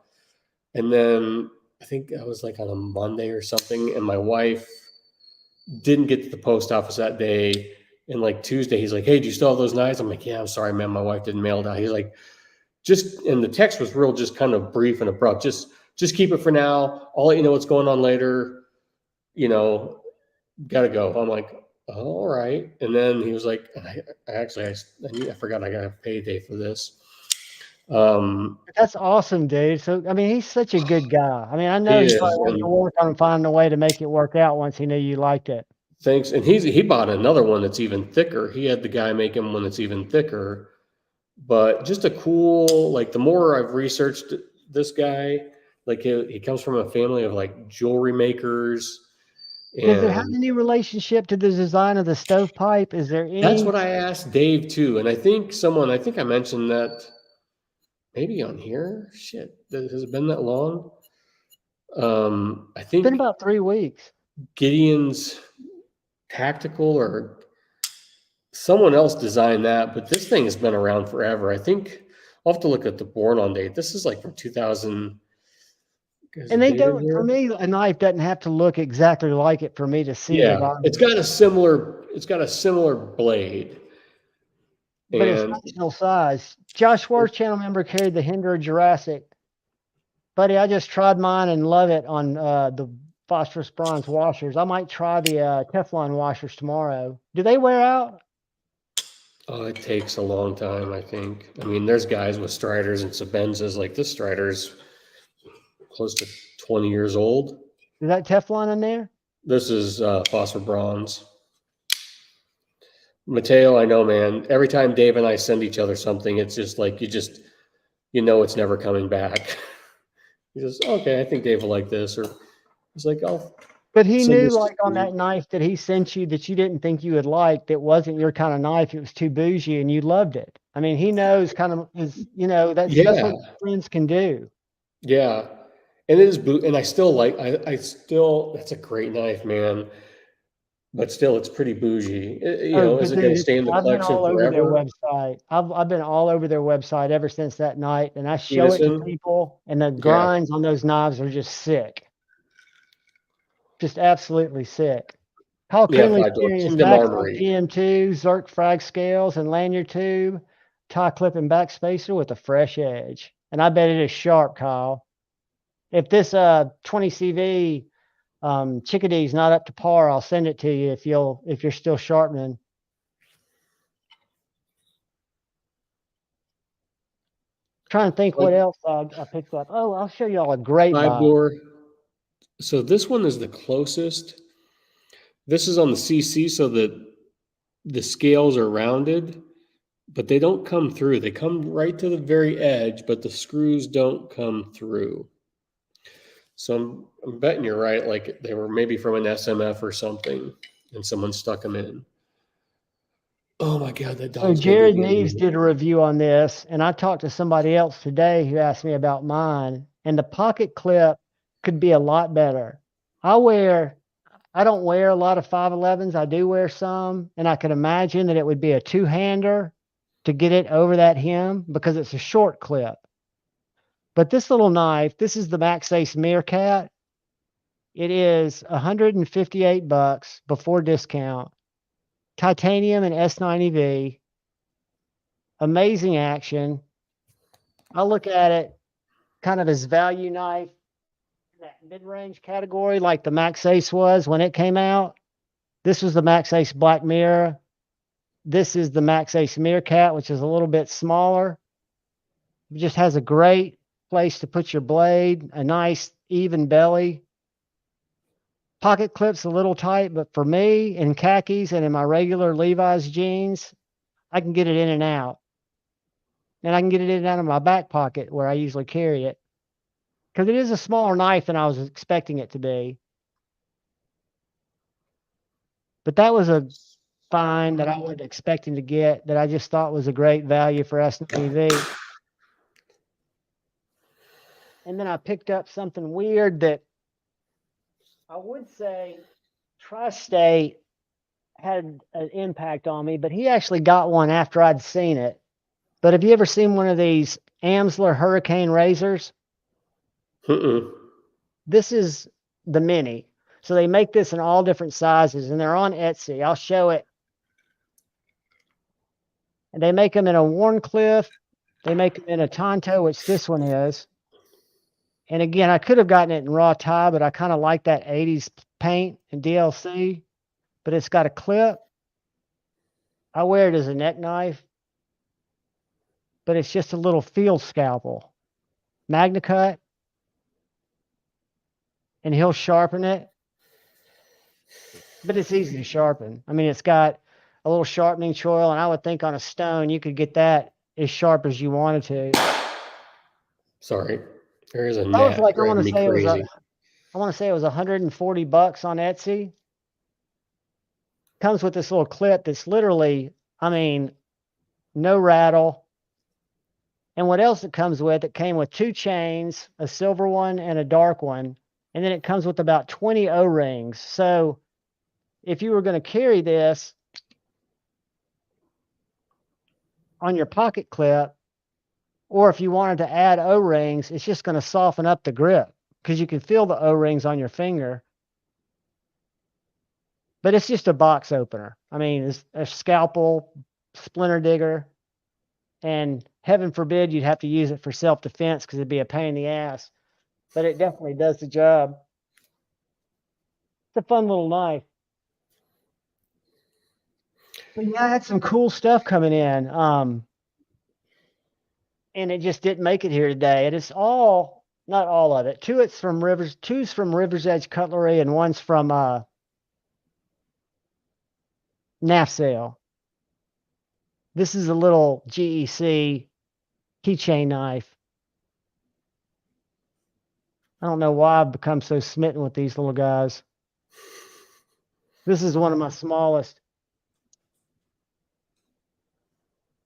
And then I think I was like on a Monday or something, and my wife didn't get to the post office that day. And like Tuesday, he's like, hey, do you still have those knives? I'm like, yeah, I'm sorry, man. My wife didn't mail it out. He's like, and the text was real, just kind of brief and abrupt. Just keep it for now. I'll let you know what's going on later. You know, got to go. I'm like, oh, all right. And then he was like, I forgot I got a payday for this. That's awesome, dude. So, I mean, he's such a good guy. I mean, I know he probably went to work on finding a way to make it work out once he knew you liked it. Thanks. And he bought another one that's even thicker. He had the guy make him one that's even thicker. But just a cool, like the more I've researched this guy, like he comes from a family of like jewelry makers. Does it have any relationship to the design of the stovepipe? Is there any? That's what I asked Dave too. And I think I mentioned that maybe on here. Shit, has it been that long? I think it's been about 3 weeks. Gideon's Tactical or someone else designed that, but this thing has been around forever. I think I'll have to look at the born on date. This is like from 2000. And they don't, for me, a knife doesn't have to look exactly like it for me to see it. It's got a similar blade. But it's functional size. Josh Schwartz, channel member, carried the Hinderer Jurassic. Buddy, I just tried mine and love it on the phosphorus bronze washers. I might try the Teflon washers tomorrow. Do they wear out? Oh, it takes a long time, I think. I mean, there's guys with Striders and Sabenzas, like this Strider's close to 20 years old. Is that Teflon in there? This is phosphor bronze. Mateo, I know, man. Every time Dave and I send each other something, it's just like you know it's never coming back. He says, okay, I think Dave will like this. Or he's like, I'll But he send knew, this to like, on you. that knife that he sent you that you didn't think you would like, that wasn't your kind of knife. It was too bougie and you loved it. I mean, he knows kind of is, that's Yeah, what friends can do. yeah. And it is and I still like I still that's a great knife, man. But still it's pretty bougie. Oh, Is but it gonna dude, stay in the I've been collection all over their forever? website. I've been all over their website ever since that night, and I show it to Unison? people, and the Yeah. grinds on those knives are just sick, just absolutely sick. Paul Yeah, Coonley's $5. carrying his Kingdom backside Armory. GM2, Zerk frag scales, and lanyard tube, tie clip and backspacer with a fresh edge. And I bet it is sharp, Kyle. If this 20 CV chickadee's not up to par, I'll send it to you if you're still sharpening. Trying to think Like what else I picked up. Oh, I'll show y'all a great five buy. door. So this one is the closest. This is on the CC so that the scales are rounded, but they don't come through. They come right to the very edge, but the screws don't come through. So I'm betting you're right. Like they were maybe from an SMF or something, and someone stuck them in. Oh my God, that So dog's gonna be Jared Neves angry. did a review on this, and I talked to somebody else today who asked me about mine, and the pocket clip could be a lot better. I don't wear a lot of 511s. I do wear some, and I could imagine that it would be a two-hander to get it over that hem because it's a short clip. But this little knife, this is the Max Ace Meerkat. It is $158 before discount. Titanium and S90V. Amazing action. I look at it kind of as value knife, that mid-range category, like the Max Ace was when it came out. This was the Max Ace Black Mirror. This is the Max Ace Meerkat, which is a little bit smaller. It just has a great place to put your blade, a nice even belly. Pocket clip's a little tight, but for me in khakis and in my regular Levi's jeans, I can get it in and out. And I can get it in and out of my back pocket where I usually carry it. Because it is a smaller knife than I was expecting it to be. But that was a find that I wasn't expecting to get that I just thought was a great value for S90V. And then I picked up something weird that I would say Tri-State had an impact on me, but he actually got one after I'd seen it. But have you ever seen one of these Amsler Hurricane razors? Mm-mm. This is the mini. So they make this in all different sizes, and they're on Etsy. I'll show it. And they make them in a Warncliffe. They make them in a Tonto, which this one is. And again, I could have gotten it in raw tie, but I kind of like that 80s paint and DLC. But it's got a clip. I wear it as a neck knife, but it's just a little field scalpel. Magna cut, and he'll sharpen it. But it's easy to sharpen. I mean, it's got a little sharpening choil, and I would think on a stone you could get that as sharp as you wanted to. Sorry. There is a That was gnat like I want driving to me say it was crazy. $140 on Etsy. Comes with this little clip that's literally, I mean, no rattle. And what else it comes with? It came with 2 chains, a silver one and a dark one. And then it comes with about 20 O-rings. So if you were going to carry this on your pocket clip, or if you wanted to add O-rings, it's just going to soften up the grip because you can feel the O-rings on your finger. But it's just a box opener. I mean, it's a scalpel, splinter digger, and heaven forbid you'd have to use it for self-defense because it'd be a pain in the ass. But it definitely does the job. It's a fun little knife. But yeah, I had some cool stuff coming in. And it just didn't make it here today. And it's all, not all of it. Two's from River's Edge Cutlery, and one's from Nafsale. This is a little GEC keychain knife. I don't know why I've become so smitten with these little guys. This is one of my smallest.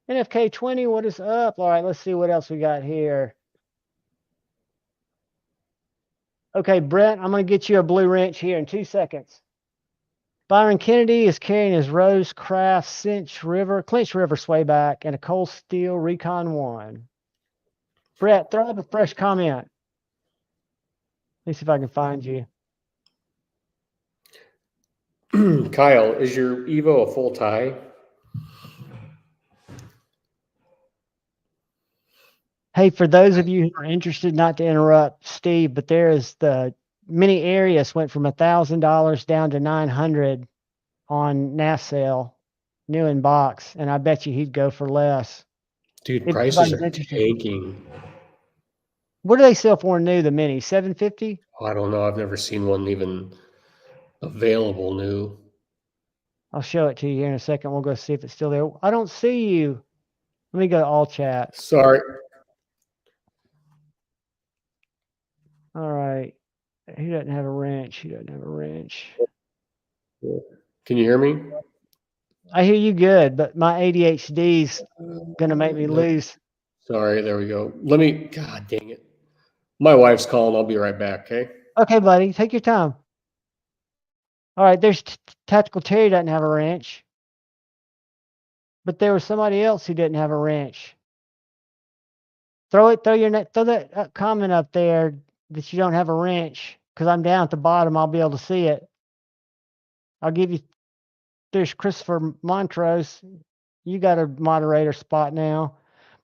NFK20, what is up? All right, let's see what else we got here. Okay, Brett, I'm going to get you a blue wrench here in 2 seconds. Byron Kennedy is carrying his Rose Craft Clinch River swayback and a Cold Steel Recon 1. Brett, throw up a fresh comment. Let me see if I can find you. Kyle, is your Evo a full tie? Hey, for those of you who are interested, not to interrupt Steve, but there is the mini Arius went from $1,000 down to $900 on NAS sale, new in box, and I bet you he'd go for less. Dude, If prices anybody's are interested. tanking. What do they sell for new, the mini? $750? Oh, I don't know. I've never seen one even available new. I'll show it to you here in a second. We'll go see if it's still there. I don't see you. Let me go to all chat. Sorry. All right. He doesn't have a wrench. He doesn't have a wrench. Can you hear me? I hear you good, but my ADHD's going to make me lose. Sorry, there we go. God dang it. My wife's calling. I'll be right back, okay? Okay, buddy. Take your time. All right, there's Tactical Terry doesn't have a wrench. But there was somebody else who didn't have a wrench. Throw that comment up there that you don't have a wrench, because I'm down at the bottom. I'll be able to see it. I'll give you. There's Christopher Montrose. You got a moderator spot now,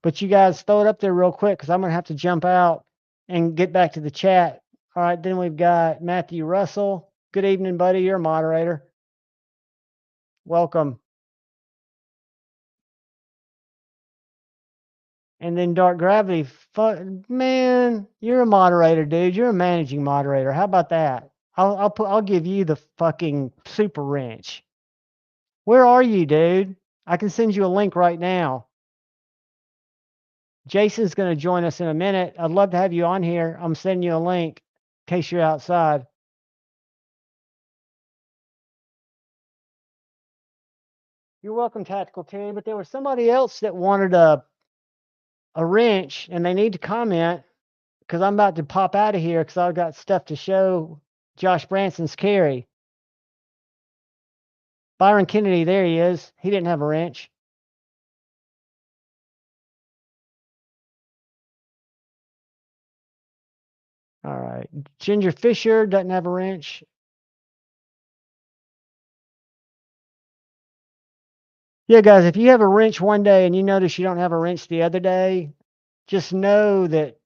but you guys throw it up there real quick, because I'm gonna have to jump out and get back to the chat. All right, then we've got Matthew Russell. Good evening, buddy. You're a moderator. Welcome. And then Dark Gravity, man, you're a moderator, dude. You're a managing moderator. How about that? I'll give you the fucking super wrench. Where are you, dude? I can send you a link right now. Jason's going to join us in a minute. I'd love to have you on here. I'm sending you a link in case you're outside. You're welcome, Tactical Terry. But there was somebody else that wanted a wrench, and they need to comment, because I'm about to pop out of here because I've got stuff to show Josh Branson's carry. Byron Kennedy, there he is. He didn't have a wrench. All right. Ginger Fisher doesn't have a wrench. Yeah, guys, if you have a wrench one day and you notice you don't have a wrench the other day, just know that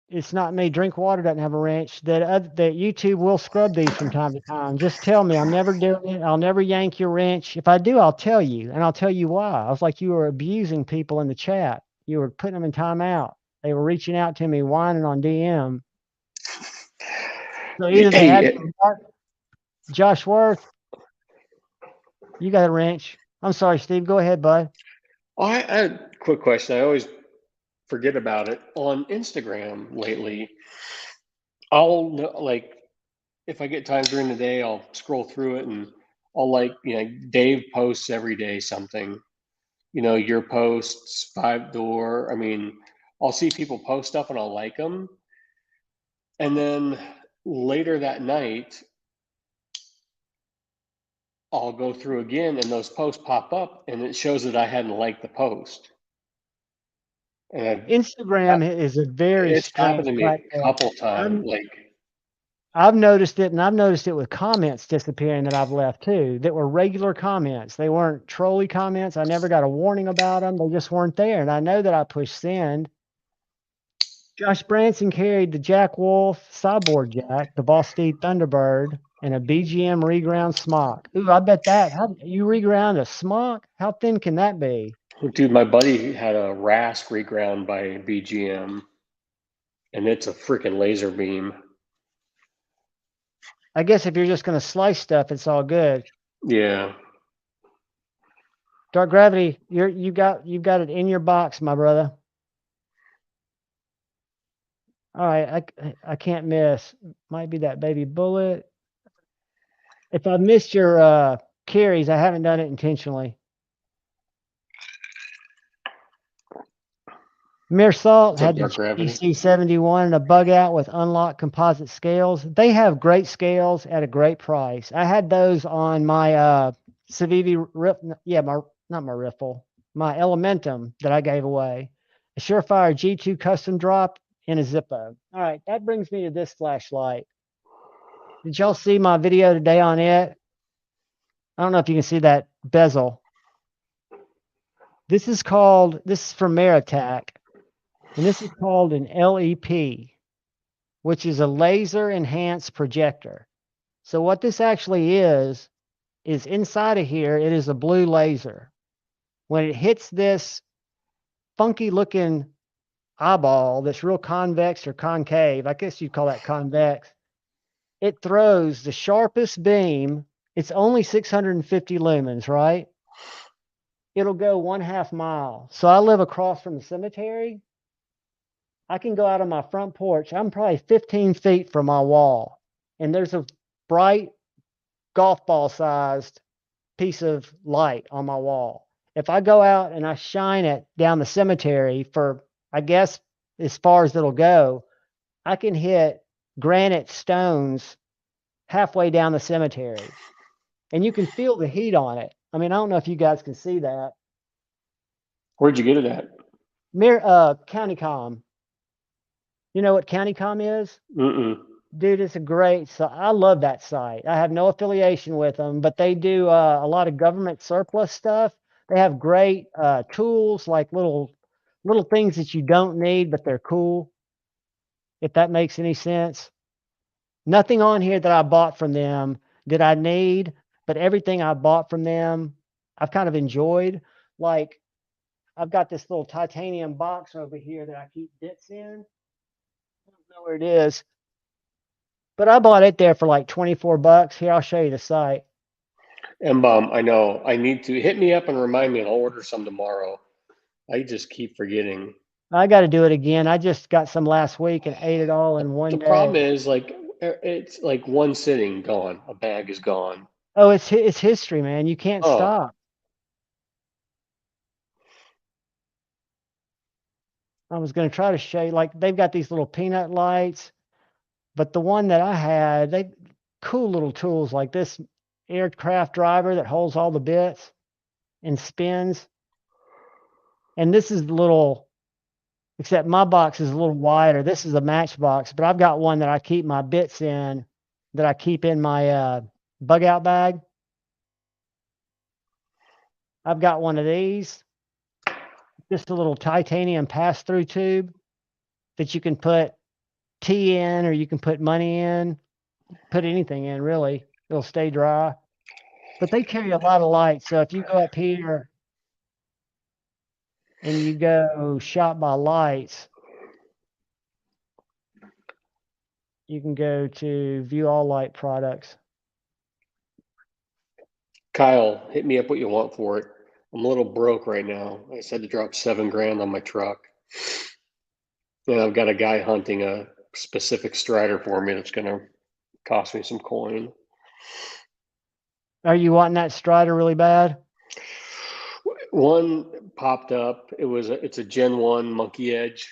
it's not me. Drinkwater doesn't have a wrench. That YouTube will scrub these from time to time. Just tell me. I'm never doing it. I'll never yank your wrench. If I do, I'll tell you, and I'll tell you why. I was like, you were abusing people in the chat. You were putting them in timeout. They were reaching out to me, whining on DM. So either they had Josh Worth, you got a wrench. I'm sorry, Steve. Go ahead, bud. Oh, I had a quick question. I always forget about it. On Instagram lately, if I get time during the day, I'll scroll through it and I'll Dave posts every day something. Your posts, 5-door. I mean, I'll see people post stuff and I'll like them. And then later that night, I'll go through again and those posts pop up and it shows that I hadn't liked the post. And Instagram is a very it's happened strange to me platform. a couple times. I've noticed it, and I've noticed it with comments disappearing that I've left too, that were regular comments. They weren't trolly comments. I never got a warning about them. They just weren't there. And I know that I pushed send. Josh Branson carried the Jack Wolf Cyborg Jack, the Ball Steed Thunderbird. and a BGM reground smock. Ooh, I bet that. How you reground a smock? How thin can that be? Dude, my buddy had a Rask reground by BGM, and it's a freaking laser beam. I guess if you're just going to slice stuff, it's all good. Yeah. Dark Gravity, you've got it in your box, my brother. All right, I can't miss. Might be that baby bullet. If I missed your carries, I haven't done it intentionally. Mere Salt had the GC71 and a bug out with unlocked composite scales. They have great scales at a great price. I had those on my Civivi not my Riffle, my Elementum that I gave away. A Surefire G2 custom drop in a Zippo. All right, that brings me to this flashlight. Did y'all see my video today on it? I don't know if you can see that bezel. This is from Meritac. And this is called an LEP, which is a laser enhanced projector. So what this actually is inside of here, it is a blue laser. When it hits this funky looking eyeball that's real convex or concave, I guess you'd call that convex, it throws the sharpest beam. It's only 650 lumens, right? It'll go 1/2 mile. So I live across from the cemetery. I can go out on my front porch. I'm probably 15 feet from my wall, and there's a bright golf ball sized piece of light on my wall. If I go out and I shine it down the cemetery for, I guess, as far as it'll go, I can hit granite stones halfway down the cemetery, and you can feel the heat on it. I mean, I don't know if you guys can see that. Where'd you get it at? County Comm. You know what County Comm is? Mm-mm. Dude, it's a great site. I love that site. I have no affiliation with them, but they do a lot of government surplus stuff. They have great tools, like little things that you don't need, but they're cool, if that makes any sense. Nothing on here that I bought from them did I need, but everything I bought from them, I've kind of enjoyed. Like, I've got this little titanium box over here that I keep bits in. I don't know where it is, but I bought it there for like 24 bucks. Here, I'll show you the site. M-Bomb, I know. I need to hit me up and remind me, and I'll order some tomorrow. I just keep forgetting. I got to do it again. I just got some last week and ate it all in one day. The problem is, like, it's like one sitting gone. A bag is gone. Oh, it's history, man. You can't stop. I was going to try to show you, like, they've got these little peanut lights, but the one that I had, they cool little tools like this aircraft driver that holds all the bits and spins. And this is the little, except my box is a little wider. This is a matchbox, but I've got one that I keep my bits in, that I keep in my bug out bag. I've got one of these, just a little titanium pass-through tube that you can put tea in, or you can put money in, put anything in, really. It'll stay dry. But they carry a lot of light. So if you go up here and you go shop by lights, you can go to view all light products. Kyle, hit me up what you want for it. I'm a little broke right now. I just had to drop $7 grand on my truck. And I've got a guy hunting a specific strider for me that's going to cost me some coin. Are you wanting that strider really bad? One popped up. It's a Gen 1 Monkey Edge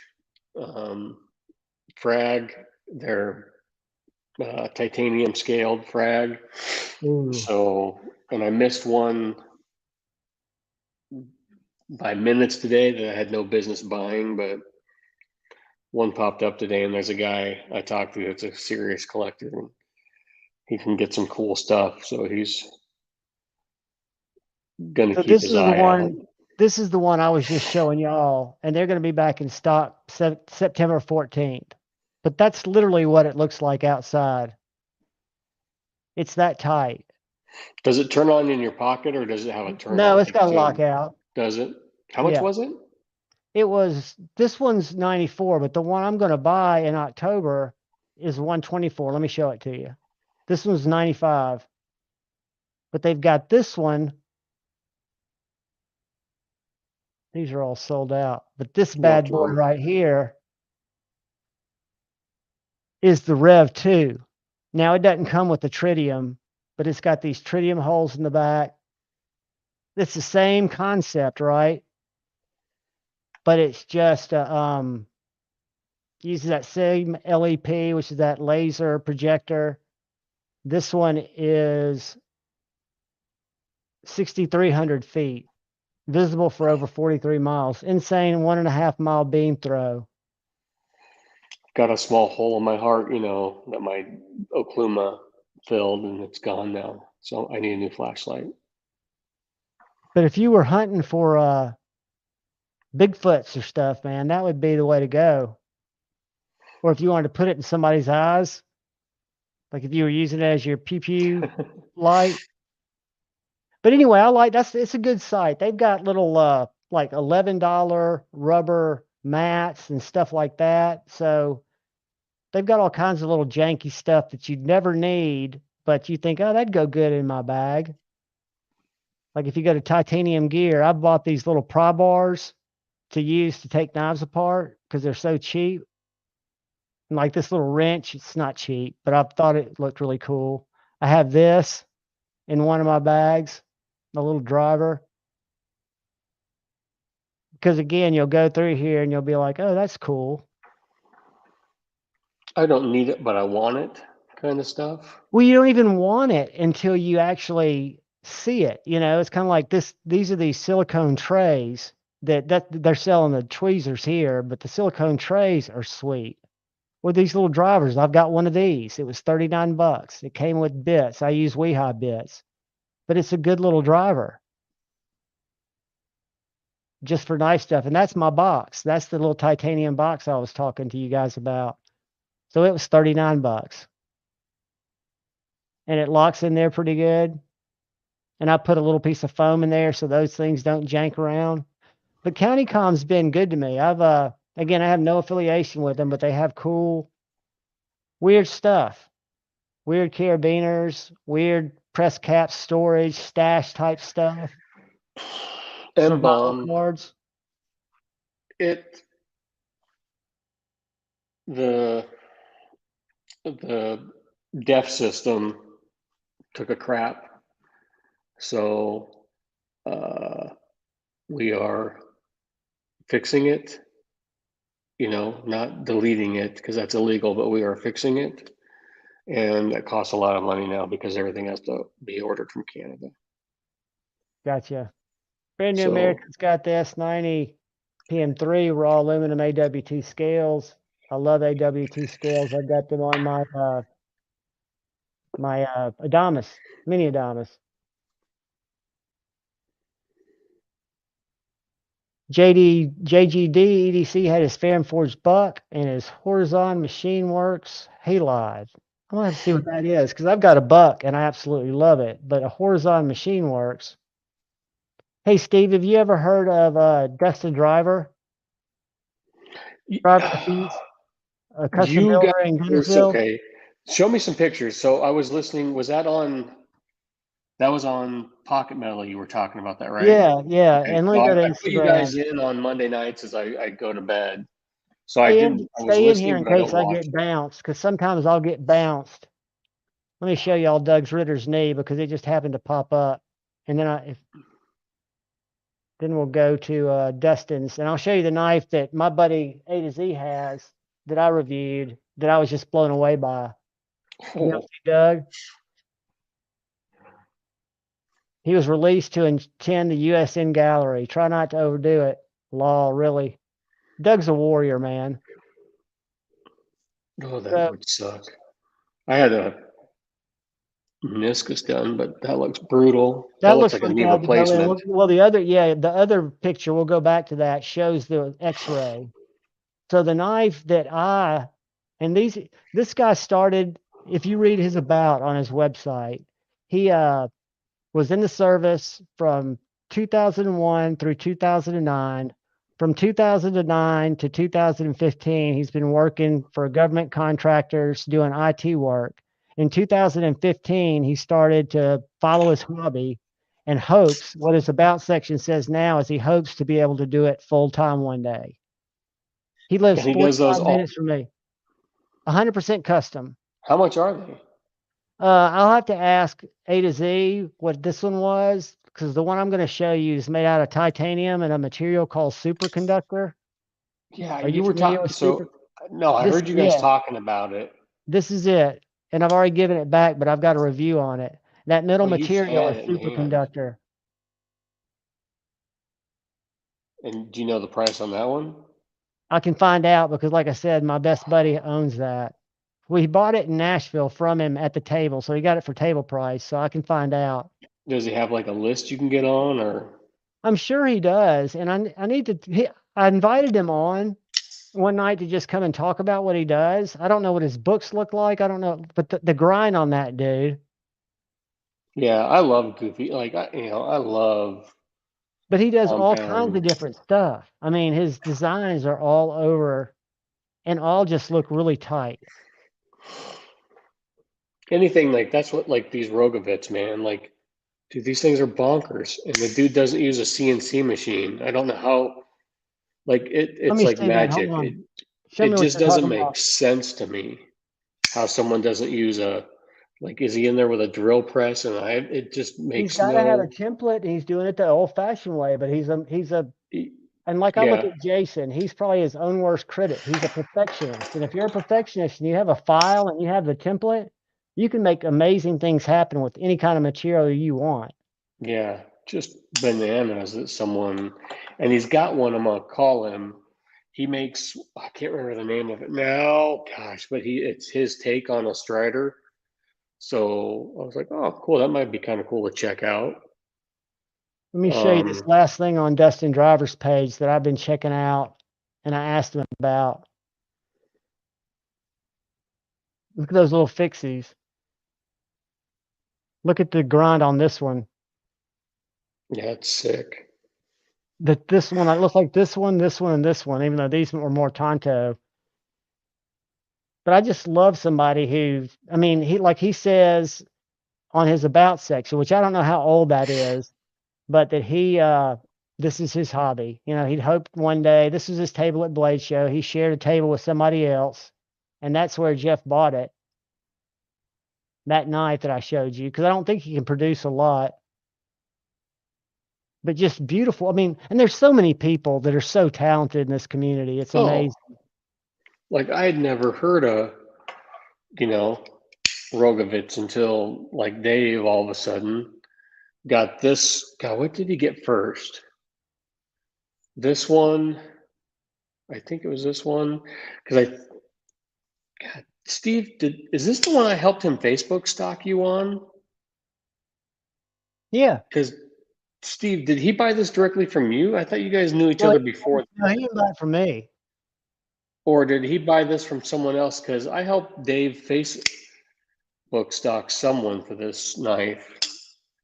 frag. They're titanium scaled frag. Ooh. So, and I missed one by minutes today that I had no business buying, but one popped up today, and there's a guy I talked to that's a serious collector, and he can get some cool stuff. So he's going to keep his eye out. This is the one I was just showing y'all, and they're going to be back in stock September 14th. But that's literally what it looks like outside. It's that tight. Does it turn on in your pocket or does it have a turn No, on? it's got a lockout. Does it? How much Yeah. was it? This one's 94, but the one I'm going to buy in October is 124. Let me show it to you. This one's 95, but they've got this one. These are all sold out, but this bad boy right here is the Rev 2. Now it doesn't come with the tritium, but it's got these tritium holes in the back. It's the same concept, right? But it's just uses that same LEP, which is that laser projector. This one is 6,300 feet, visible for over 43 miles. Insane 1.5 mile beam throw. Got a small hole in my heart, you know, that my Okluma filled and it's gone now. So I need a new flashlight. But if you were hunting for Bigfoots or stuff, man, that would be the way to go. Or if you wanted to put it in somebody's eyes, like if you were using it as your pew light. But anyway, it's a good site. They've got little like $11 rubber mats and stuff like that. So they've got all kinds of little janky stuff that you'd never need, but you think, oh, that'd go good in my bag. Like if you go to Titanium Gear, I bought these little pry bars to use to take knives apart because they're so cheap. And like this little wrench, it's not cheap, but I thought it looked really cool. I have this in one of my bags, a little driver. Because again, you'll go through here and you'll be like, oh, that's cool. I don't need it, but I want it kind of stuff. Well, you don't even want it until you actually see it. You know, it's kind of like this. These are these silicone trays that they're selling the tweezers here, but the silicone trays are sweet. With these little drivers, I've got one of these. It was $39. It came with bits. I use Weehaw bits, but it's a good little driver just for nice stuff. And that's my box. That's the little titanium box I was talking to you guys about. So it was $39. And it locks in there pretty good. And I put a little piece of foam in there so those things don't jank around. But County Comm's been good to me. Again, I have no affiliation with them, but they have cool, weird stuff. Weird carabiners, weird press cap storage, stash type stuff. Survival cards. The DEF system took a crap. So we are fixing it, you know, not deleting it because that's illegal, but we are fixing it. And that costs a lot of money now because everything has to be ordered from Canada. Gotcha. Brand New American's got the S90 PM3 raw aluminum AWT scales. I love AWT scales. I've got them on my Adamas, mini Adamas. JGD EDC had his Fan Forged buck and his Horizon Machine Works Halide. I'm gonna have to see what that is because I've got a buck and I absolutely love it. But a Horizon Machine Works. Hey Steve, have you ever heard of Destin Driver? Driver Feeds, a custom builder in Guntersville. Okay, show me some pictures. So I was listening. Was that on? That was on Pocket Metal. You were talking about that, right? Yeah, yeah. Okay. And let me go to I Instagram. put you guys in on Monday nights as I go to bed. So I was listening, in here in case I get bounced, because sometimes I'll get bounced. Let me show y'all Doug's Ritter's knee because it just happened to pop up. And then then we'll go to Dustin's, and I'll show you the knife that my buddy A to Z has that I reviewed that I was just blown away by. You know, Doug? He was released to attend the USN Gallery. Try not to overdo it. Law, really. Doug's a warrior, man. Oh, that would suck. I had a meniscus done, but that looks brutal. That looks like a knee replacement. Well, the other picture, we'll go back to that, shows the X-ray. So the knife that this guy started if you read his about on his website, he was in the service from 2001 through 2009. From 2009 to 2015, he's been working for government contractors doing IT work. In 2015, he started to follow his hobby and hopes, what his about section says now is he hopes to be able to do it full time one day. He lives And he does 45 those all. minutes from me. 100% custom. How much are they? I'll have to ask A to Z what this one was, because the one I'm going to show you is made out of titanium and a material called superconductor. Yeah, Are you you were familiar talking. with super? So no, I This heard is you guys it. talking about it. This is it. And I've already given it back, but I've got a review on it. That middle Well, you material had is it in hand. superconductor. And do you know the price on that one? I can find out because, like I said, my best buddy owns that. We bought it in Nashville from him at the table, so he got it for table price. So I can find out. Does he have like a list you can get on, or? I'm sure he does, and I need to. I invited him on one night to just come and talk about what he does. I don't know what his books look like. I don't know, but the grind on that dude. Yeah, I love goofy. Like I love But he does all kinds of compound. different stuff. I mean, his designs are all over and all just look really tight. Anything like that's what like these Rogovits, man. Like, dude, these things are bonkers. And the dude doesn't use a CNC machine. I don't know how. Like Let it's me like see that. Hold magic. on. Show It me what just you're doesn't talking make about. sense to me how someone doesn't use a like. Is he in there with a drill press? And it just He's makes got to have a no. template. And he's doing it the old-fashioned way, but and like I look Yeah, at Jason, he's probably his own worst critic. He's a perfectionist. And if you're a perfectionist and you have a file and you have the template, you can make amazing things happen with any kind of material you want. yeah, just bananas that someone, and he's got one. I'm gonna call him. He makes, I can't remember the name of it now. Gosh, but it's his take on a Strider. So I was like, oh, cool. That might be kind of cool to check out. Let me show you this Um, last thing on Destin Driver's page that I've been checking out and I asked him about. Look at those little fixies. Look at the grind on this one. yeah, it's sick. This one, it looks like this one, and this one, even though these were more Tonto. But I just love somebody who, I mean, he says on his about section, which I don't know how old that is, but that this is his hobby. You know, he'd hoped one day, this was his table at Blade Show. He shared a table with somebody else, and that's where Jeff bought it that night that I showed you, because I don't think he can produce a lot. But just beautiful. I mean, and there's so many people that are so talented in this community. It's Oh, amazing. like I had never heard of, you know, Rogovitz until like Dave all of a sudden got this. God, what did he get first? This one, I think it was this one, because God, Steve, is this the one I helped him Facebook stalk you on? Yeah. Because Steve, did he buy this directly from you? I thought you guys knew each Well, other before, no, he didn't buy it from me. or did he buy this from someone else? Because I helped Dave Facebook stalk someone for this knife.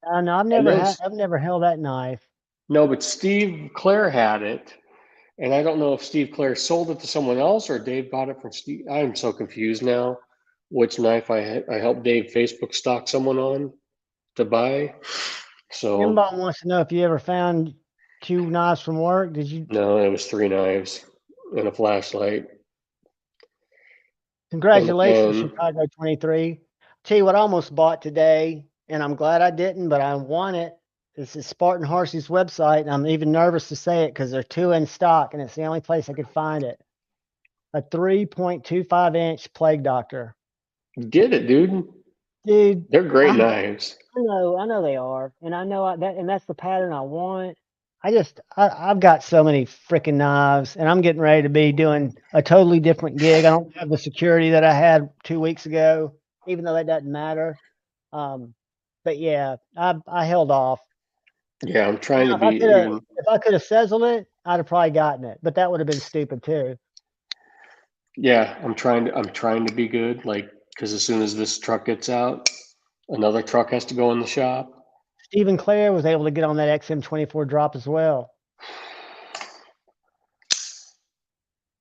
No, And then I've never held that knife. no, but Steve Claire had it, and I don't know if Steve Claire sold it to someone else or Dave bought it from Steve. I'm so confused now. Which knife I helped Dave Facebook stalk someone on to buy. So Inbound wants to know if you ever found two knives from work. Did you? no, it was 3 knives and a flashlight and a Congratulations, pen. Chicago 23. Tell you what I almost bought today, and I'm glad I didn't, but I want it. This is Spartan Harsey's website, and I'm even nervous to say it because there are two in stock, and it's the only place I could find it. A 3.25-inch Plague Doctor. Get it, dude. Dude, They're great knives. I know they are, and I know and that's the pattern I want. I've got so many freaking knives, and I'm getting ready to be doing a totally different gig. I don't have the security that I had 2 weeks ago, even though that doesn't matter. But yeah, I held off. Yeah, I'm trying to Now, be even. if I could have sizzled it, I'd have probably gotten it, but that would have been stupid too. Yeah, I'm trying to be good. Like Because as soon as this truck gets out, another truck has to go in the shop. Stephen Clare was able to get on that XM-24 drop as well.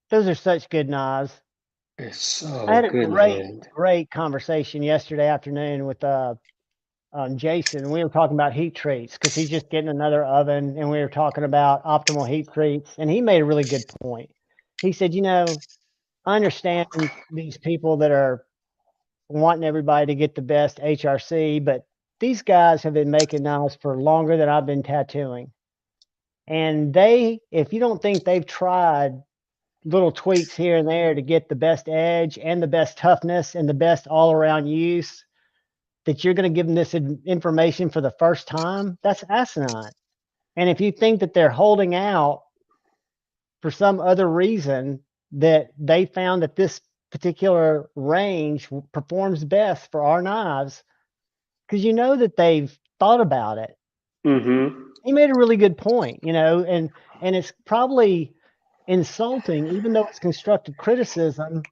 Those are such good knives. It's so I had a good in hand. great conversation yesterday afternoon with Jason. We were talking about heat treats because he's just getting another oven, and we were talking about optimal heat treats. And he made a really good point. He said, you know, I understand these people that are wanting everybody to get the best HRC, but these guys have been making knives for longer than I've been tattooing. And if you don't think they've tried little tweaks here and there to get the best edge and the best toughness and the best all around use, that you're going to give them this information for the first time, that's asinine. And if you think that they're holding out for some other reason that they found that this particular range performs best for our knives, because you know that they've thought about it. Mm-hmm. He made a really good point, you know, and it's probably insulting, even though it's constructive criticism,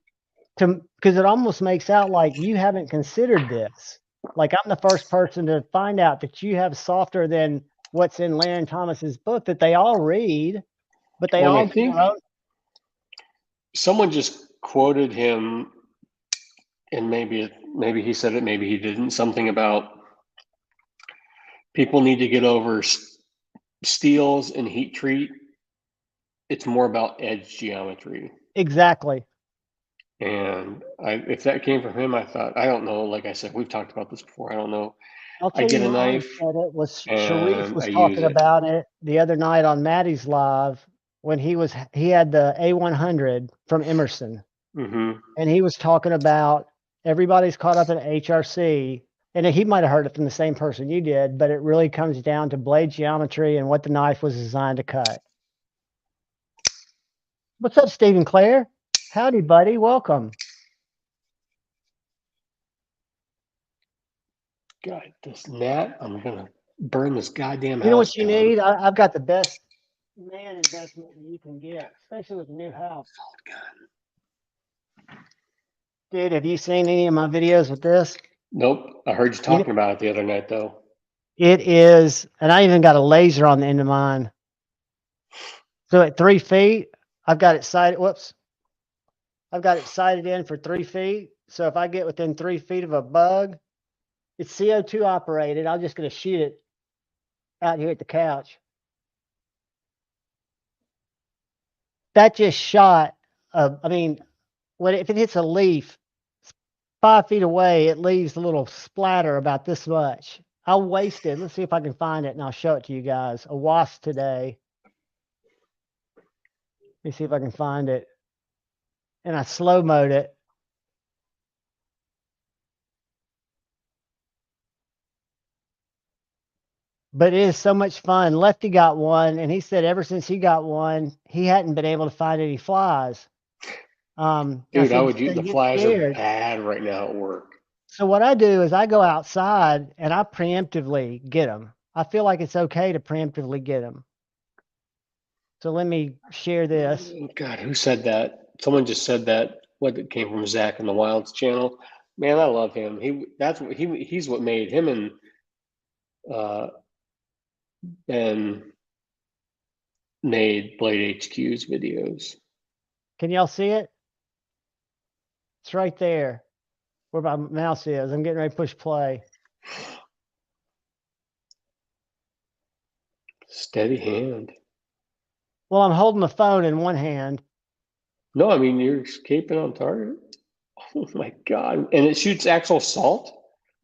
because it almost makes out like you haven't considered this. Like I'm the first person to find out that you have softer than what's in Larry Thomas's book that they all read, but they Well, all I do think their own. someone just quoted him, and maybe he said it, maybe he didn't. Something about people need to get over steels and heat treat. It's more about edge geometry. Exactly. And if that came from him, I thought, I don't know. Like I said, we've talked about this before. I don't know. I'll I tell you get a who always knife said it was Sharif and I was use talking it. about it the other night on Maddie's live when he had the A100 from Emerson. Mm-hmm. And he was talking about everybody's caught up in HRC, and he might have heard it from the same person you did, but it really comes down to blade geometry and what the knife was designed to cut. What's up, Stephen Clare? Howdy, buddy. Welcome. God, this gnat, I'm gonna burn this goddamn house. You know what you down. need? I've got the best man investment that you can get, especially with a new house. Dude, have you seen any of my videos with this? Nope. I heard you talking about it the other night, though. It is, and I even got a laser on the end of mine. So at 3 feet, I've got it sighted. Whoops. I've got it sighted in for 3 feet. So if I get within 3 feet of a bug, it's CO2 operated. I'm just going to shoot it out here at the couch. That just shot. I mean, if it hits a leaf 5 feet away, it leaves a little splatter about this much. I wasted. Let's see if I can find it, and I'll show it to you guys. A wasp today. Let me see if I can find it. And I slow mode it. But it is so much fun. Lefty got one, and he said ever since he got one, he hadn't been able to find any flies. Dude, I would use the get flies are scared. bad right now at work. So what I do is I go outside and I preemptively get them. I feel like it's okay to preemptively get them. So let me share this. God, who said that? Someone just said that. What it came from Zach in the Wilds channel. Man, I love him. He's what made him and Ben made Blade HQ's videos. Can y'all see it? It's right there where my mouse is. I'm getting ready to push play. Steady hand. Well, I'm holding the phone in one hand. No, I mean, you're escaping on target. Oh my God. And it shoots actual salt?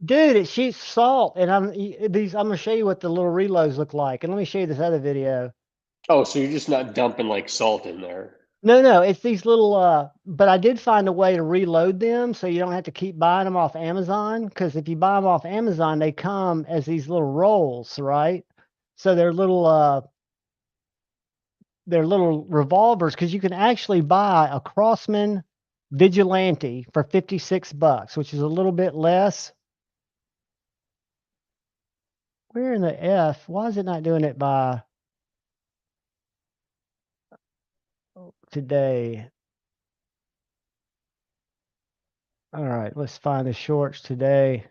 Dude, it shoots salt. And I'm going to show you what the little reloads look like. And let me show you this other video. Oh, so you're just not dumping like salt in there. No, it's these little, but I did find a way to reload them so you don't have to keep buying them off Amazon. Because if you buy them off Amazon, they come as these little rolls, right? So they're little revolvers, because you can actually buy a Crossman Vigilante for $56, which is a little bit less. Where in the F? Why is it not doing it by today? All right, let's find the shorts today.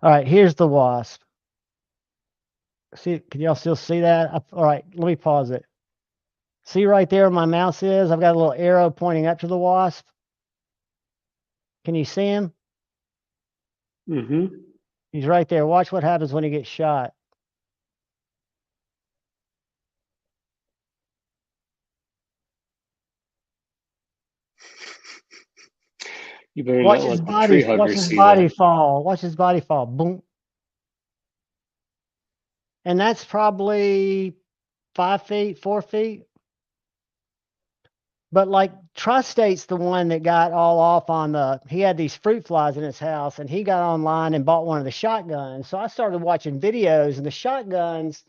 All right, here's the wasp. See, can y'all still see that? All right, let me pause it. See right there where my mouse is? I've got a little arrow pointing up to the wasp. Can you see him? Mm-hmm. He's right there. Watch what happens when he gets shot. You better Watch not his let the tree body. Watch huggers his see body that. fall. Watch his body fall. Boom. And that's probably 5 feet, 4 feet. But like Tri-State's the one that got all off on he had these fruit flies in his house and he got online and bought one of the shotguns. So I started watching videos and the shotguns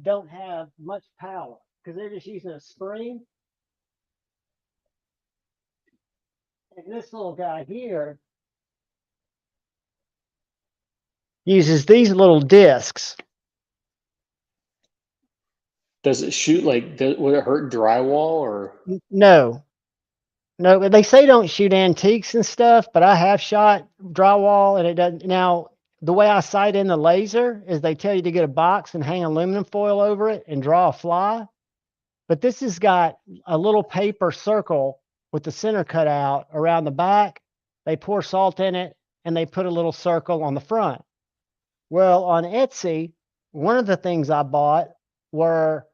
don't have much power because they're just using a spring. And this little guy here uses these little discs. Does it shoot like, would it hurt drywall or? No, no, they say don't shoot antiques and stuff, but I have shot drywall and it doesn't. Now, the way I sight in the laser is they tell you to get a box and hang aluminum foil over it and draw a fly. But this has got a little paper circle with the center cut out around the back. They pour salt in it and they put a little circle on the front. Well, on Etsy, one of the things I bought were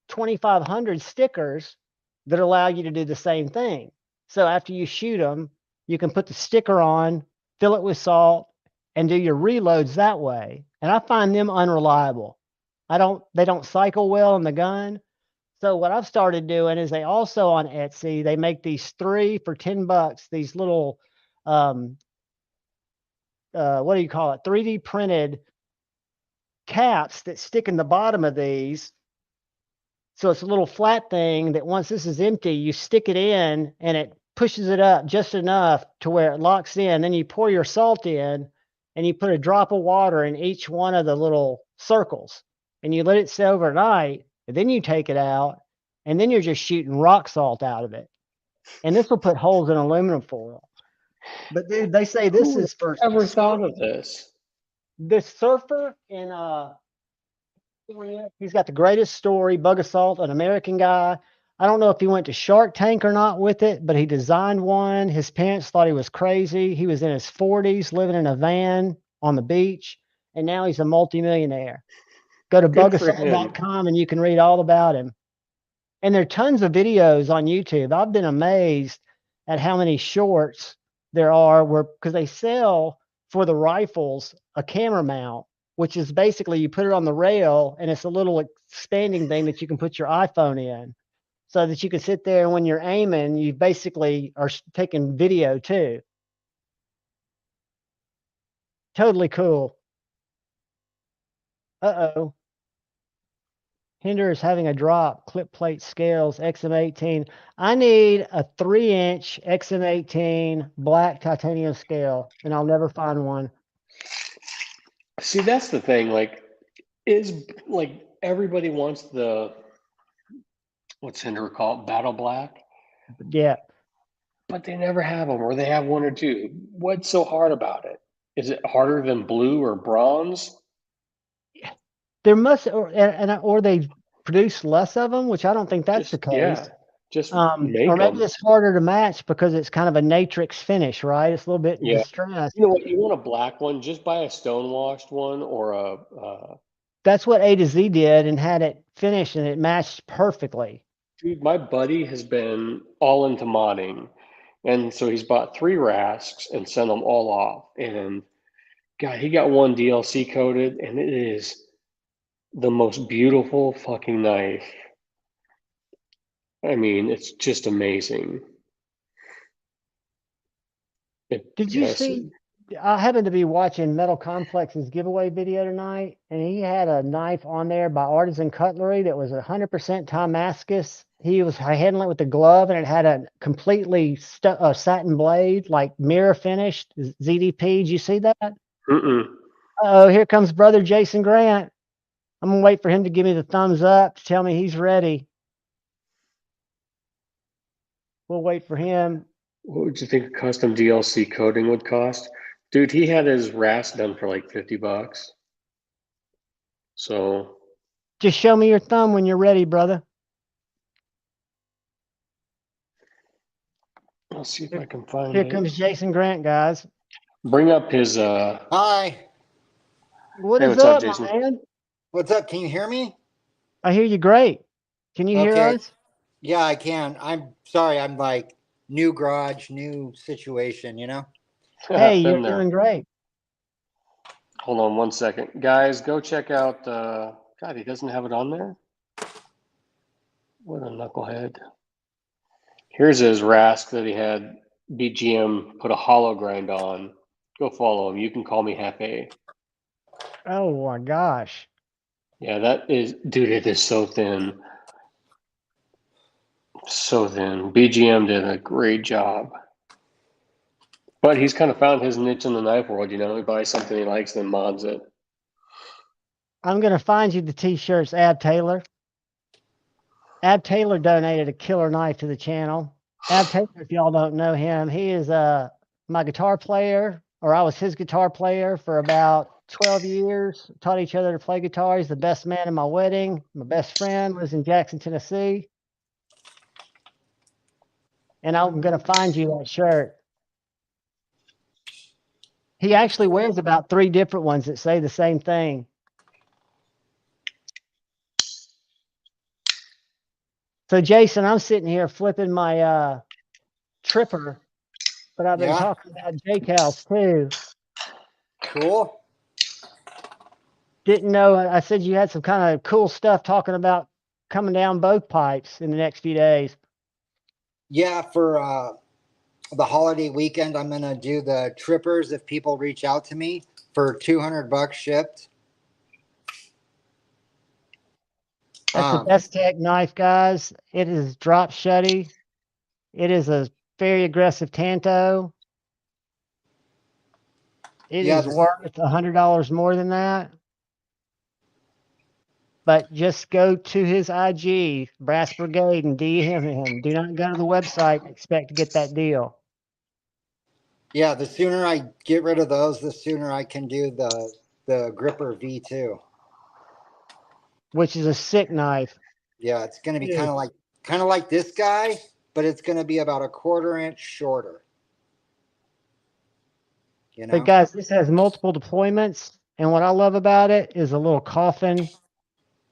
2,500 stickers that allow you to do the same thing. So after you shoot them, you can put the sticker on, fill it with salt, and do your reloads that way. And I find them unreliable. They don't cycle well in the gun. So what I've started doing is they also on Etsy, they make these 3 for $10, these little, what do you call it? 3D printed caps that stick in the bottom of these. So it's a little flat thing that once this is empty, you stick it in and it pushes it up just enough to where it locks in. Then you pour your salt in and you put a drop of water in each one of the little circles and you let it sit overnight. And then you take it out and then you're just shooting rock salt out of it. And this will put holes in aluminum foil. But dude, they say this Who is for ever thought of this? this surfer in he's got the greatest story, Bug Assault, an American guy. I don't know if he went to Shark Tank or not with it, but he designed one. His parents thought he was crazy. He was in his 40s living in a van on the beach, and now he's a multimillionaire. Go to Good for him. bugassault.com and you can read all about him. And there are tons of videos on YouTube. I've been amazed at how many shorts there are where, because they sell for the rifles a camera mount, which is basically you put it on the rail and it's a little expanding thing that you can put your iPhone in so that you can sit there and when you're aiming, you basically are taking video too. Totally cool. Uh-oh. Hinderer is having a drop. Clip plate scales, XM-18. I need a 3-inch XM-18 black titanium scale, and I'll never find one. See, that's the thing. Like, is like everybody wants the, what's Hinderer called, battle black, Yeah. but they never have them, or they have one or two. What's so hard about it? Is it harder than blue or bronze? There must, or they produce less of them, which I don't think that's the case. Just make Or maybe them. it's harder to match because it's kind of a natrix finish, right? It's a little bit Yeah. distressed. You know what? You want a black one? Just buy a stonewashed one or a. That's what A to Z did and had it finished and it matched perfectly. Dude, my buddy has been all into modding, and so he's bought 3 rasks and sent them all off. And God, he got one DLC coated, and it is the most beautiful fucking knife. I mean, it's just amazing. Did you see? I happened to be watching Metal Complex's giveaway video tonight, and he had a knife on there by Artisan Cutlery that was 100% Damascus. He was handling it with the glove, and it had a completely satin blade, like mirror finished ZDP. Did you see that? Mm-mm. Oh, here comes brother Jason Grant. I'm gonna wait for him to give me the thumbs up to tell me he's ready. We'll wait for him. What would you think custom DLC coating would cost? Dude, he had his RAS done for like $50. So Just show me your thumb when you're ready, brother. I'll see if I can find Here it. comes Jason Grant, guys. Bring up his Hi. What Hey, is what's up, up, my Jason? man? What's up? Can you hear me? I hear you great. Can you hear Okay. us? Yeah, I can. I'm sorry. I'm like new garage, new situation, you know? Hey, you're Been there. doing great. Hold on one second. Guys, go check out God, he doesn't have it on there? What a knucklehead. Here's his Rask that he had BGM put a hollow grind on. Go follow him. You can call me Half A. Oh my gosh. Yeah, that is, dude, it is so thin. So thin. BGM did a great job. But he's kind of found his niche in the knife world, you know. He buys something he likes, then mods it. I'm going to find you the t-shirts, Ab Taylor. Ab Taylor donated a killer knife to the channel. Ab Taylor, if y'all don't know him, he is my guitar player, or I was his guitar player for about 12 years. Taught each other to play guitar. He's the best man in my wedding. My best friend lives in Jackson, Tennessee. And I'm going to find you that shirt. He actually wears about 3 different ones that say the same thing. So Jason, I'm sitting here flipping my tripper, but I've been Yeah. talking about J-Cals too. Cool. Didn't know, I said you had some kind of cool stuff talking about coming down both pipes in the next few days. Yeah, for the holiday weekend, I'm gonna do the trippers if people reach out to me for $200 shipped. That's the best tech knife, guys. It is drop shutty. It is a very aggressive Tanto. It is worth $100 more than that. But just go to his IG, Brass Brigade, and DM him. Do not go to the website and expect to get that deal. Yeah, the sooner I get rid of those, the sooner I can do the Gripper V2. Which is a sick knife. Yeah, it's gonna be kind of like this guy, but it's gonna be about a 1/4 inch shorter. You know? But guys, this has multiple deployments, and what I love about it is a little coffin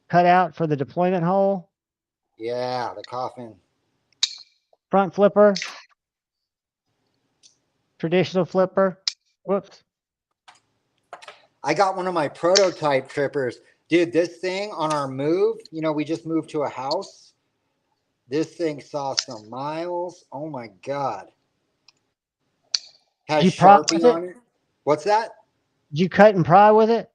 cut out for the deployment hole. Yeah, the coffin. Front flipper. Traditional flipper. Whoops. I got one of my prototype trippers. Dude, this thing on our move, you know, we just moved to a house. This thing saw some miles. Oh my God. Has Sharpie on it. What's that? Did you cut and pry with it?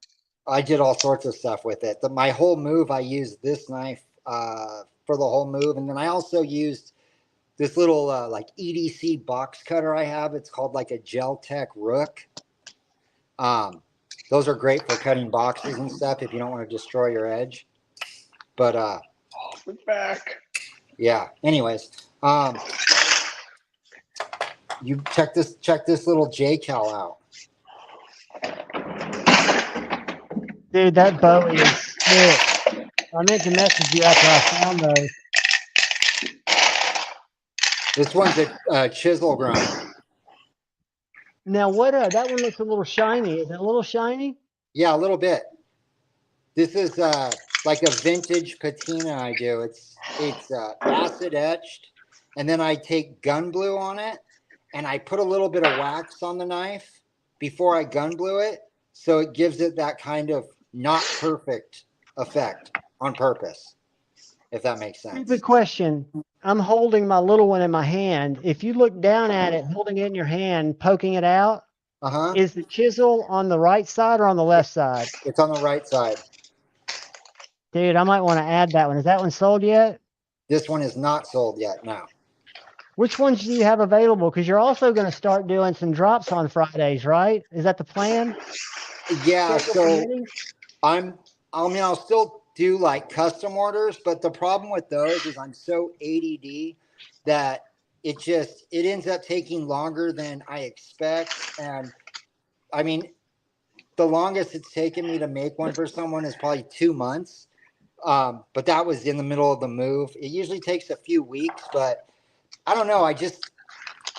I did all sorts of stuff with it. My whole move, I used this knife for the whole move. And then I also used this little like EDC box cutter I have. It's called like a Gel Tech Rook. Those are great for cutting boxes and stuff if you don't want to destroy your edge. But we're back. Yeah. Anyways, you check this little J-Cal out. Dude, that Bowie is sick. I meant to message you after I found those. This one's a chisel grind. Now, what? That one looks a little shiny. Is it a little shiny? Yeah, a little bit. This is like a vintage patina I do. It's acid etched, and then I take gun blue on it, and I put a little bit of wax on the knife before I gun blue it, so it gives it that kind of not perfect effect on purpose, if that makes sense. Stupid question. I'm holding my little one in my hand. If you look down at it, holding it in your hand, poking it out, is the chisel on the right side or on the left side? It's on the right side. Dude, I might want to add that one. Is that one sold yet? This one is not sold yet, no. Which ones do you have available? Because you're also going to start doing some drops on Fridays, right? Is that the plan? Yeah, so I'll still do like custom orders, but the problem with those is I'm so ADD that it ends up taking longer than I expect. And I mean, the longest it's taken me to make one for someone is probably 2 months. But that was in the middle of the move. It usually takes a few weeks, but I don't know.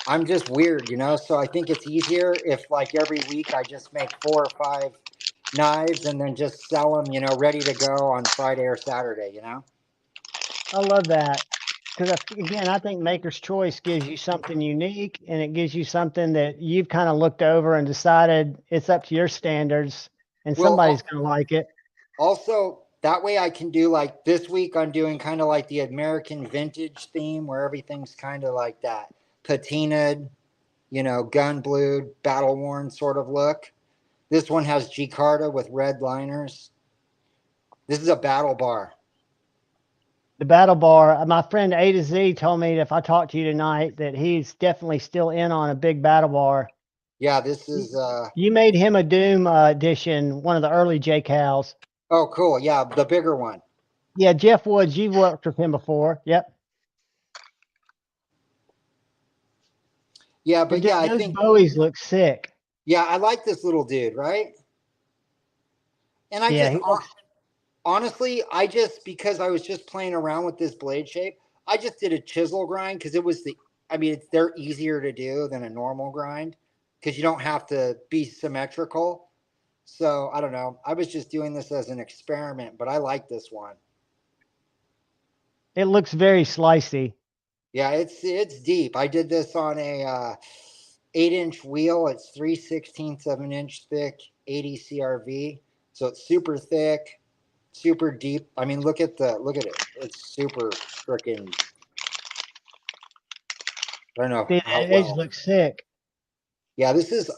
I'm just weird, you know? So I think it's easier if like every week I just make 4 or 5 knives and then just sell them, you know, ready to go on Friday or Saturday, you know? I love that. Because again, I think Maker's Choice gives you something unique, and it gives you something that you've kind of looked over and decided it's up to your standards, and somebody's Well, going to like it. also that way I can do like this week I'm doing kind of like the American vintage theme where everything's kind of like that patinaed, you know, gun blued, battle worn sort of look. This one has Gicarda with red liners. This is a battle bar. The battle bar. My friend A to Z told me that if I talk to you tonight, that he's definitely still in on a big battle bar. Yeah, this is You made him a Doom edition, one of the early J Cals. oh cool. Yeah, the bigger one. Yeah, Jeff Woods, you've worked with him before. Yep. Yeah, but Dude, yeah, I those think Bowies look sick. yeah, I like this little dude, right? And I Yeah, just he looks. honestly, I just because I was just playing around with this blade shape, I just did a chisel grind because it was I mean, they're easier to do than a normal grind because you don't have to be symmetrical. So I don't know. I was just doing this as an experiment, but I like this one. It looks very slicey. Yeah, it's deep. I did this on a 8-inch wheel. It's 3/16 of an inch thick, 80 CRV. So it's super thick, super deep. I mean, look at it. It's super freaking. I don't know Dude, how that edge well. looks sick. Yeah, this is.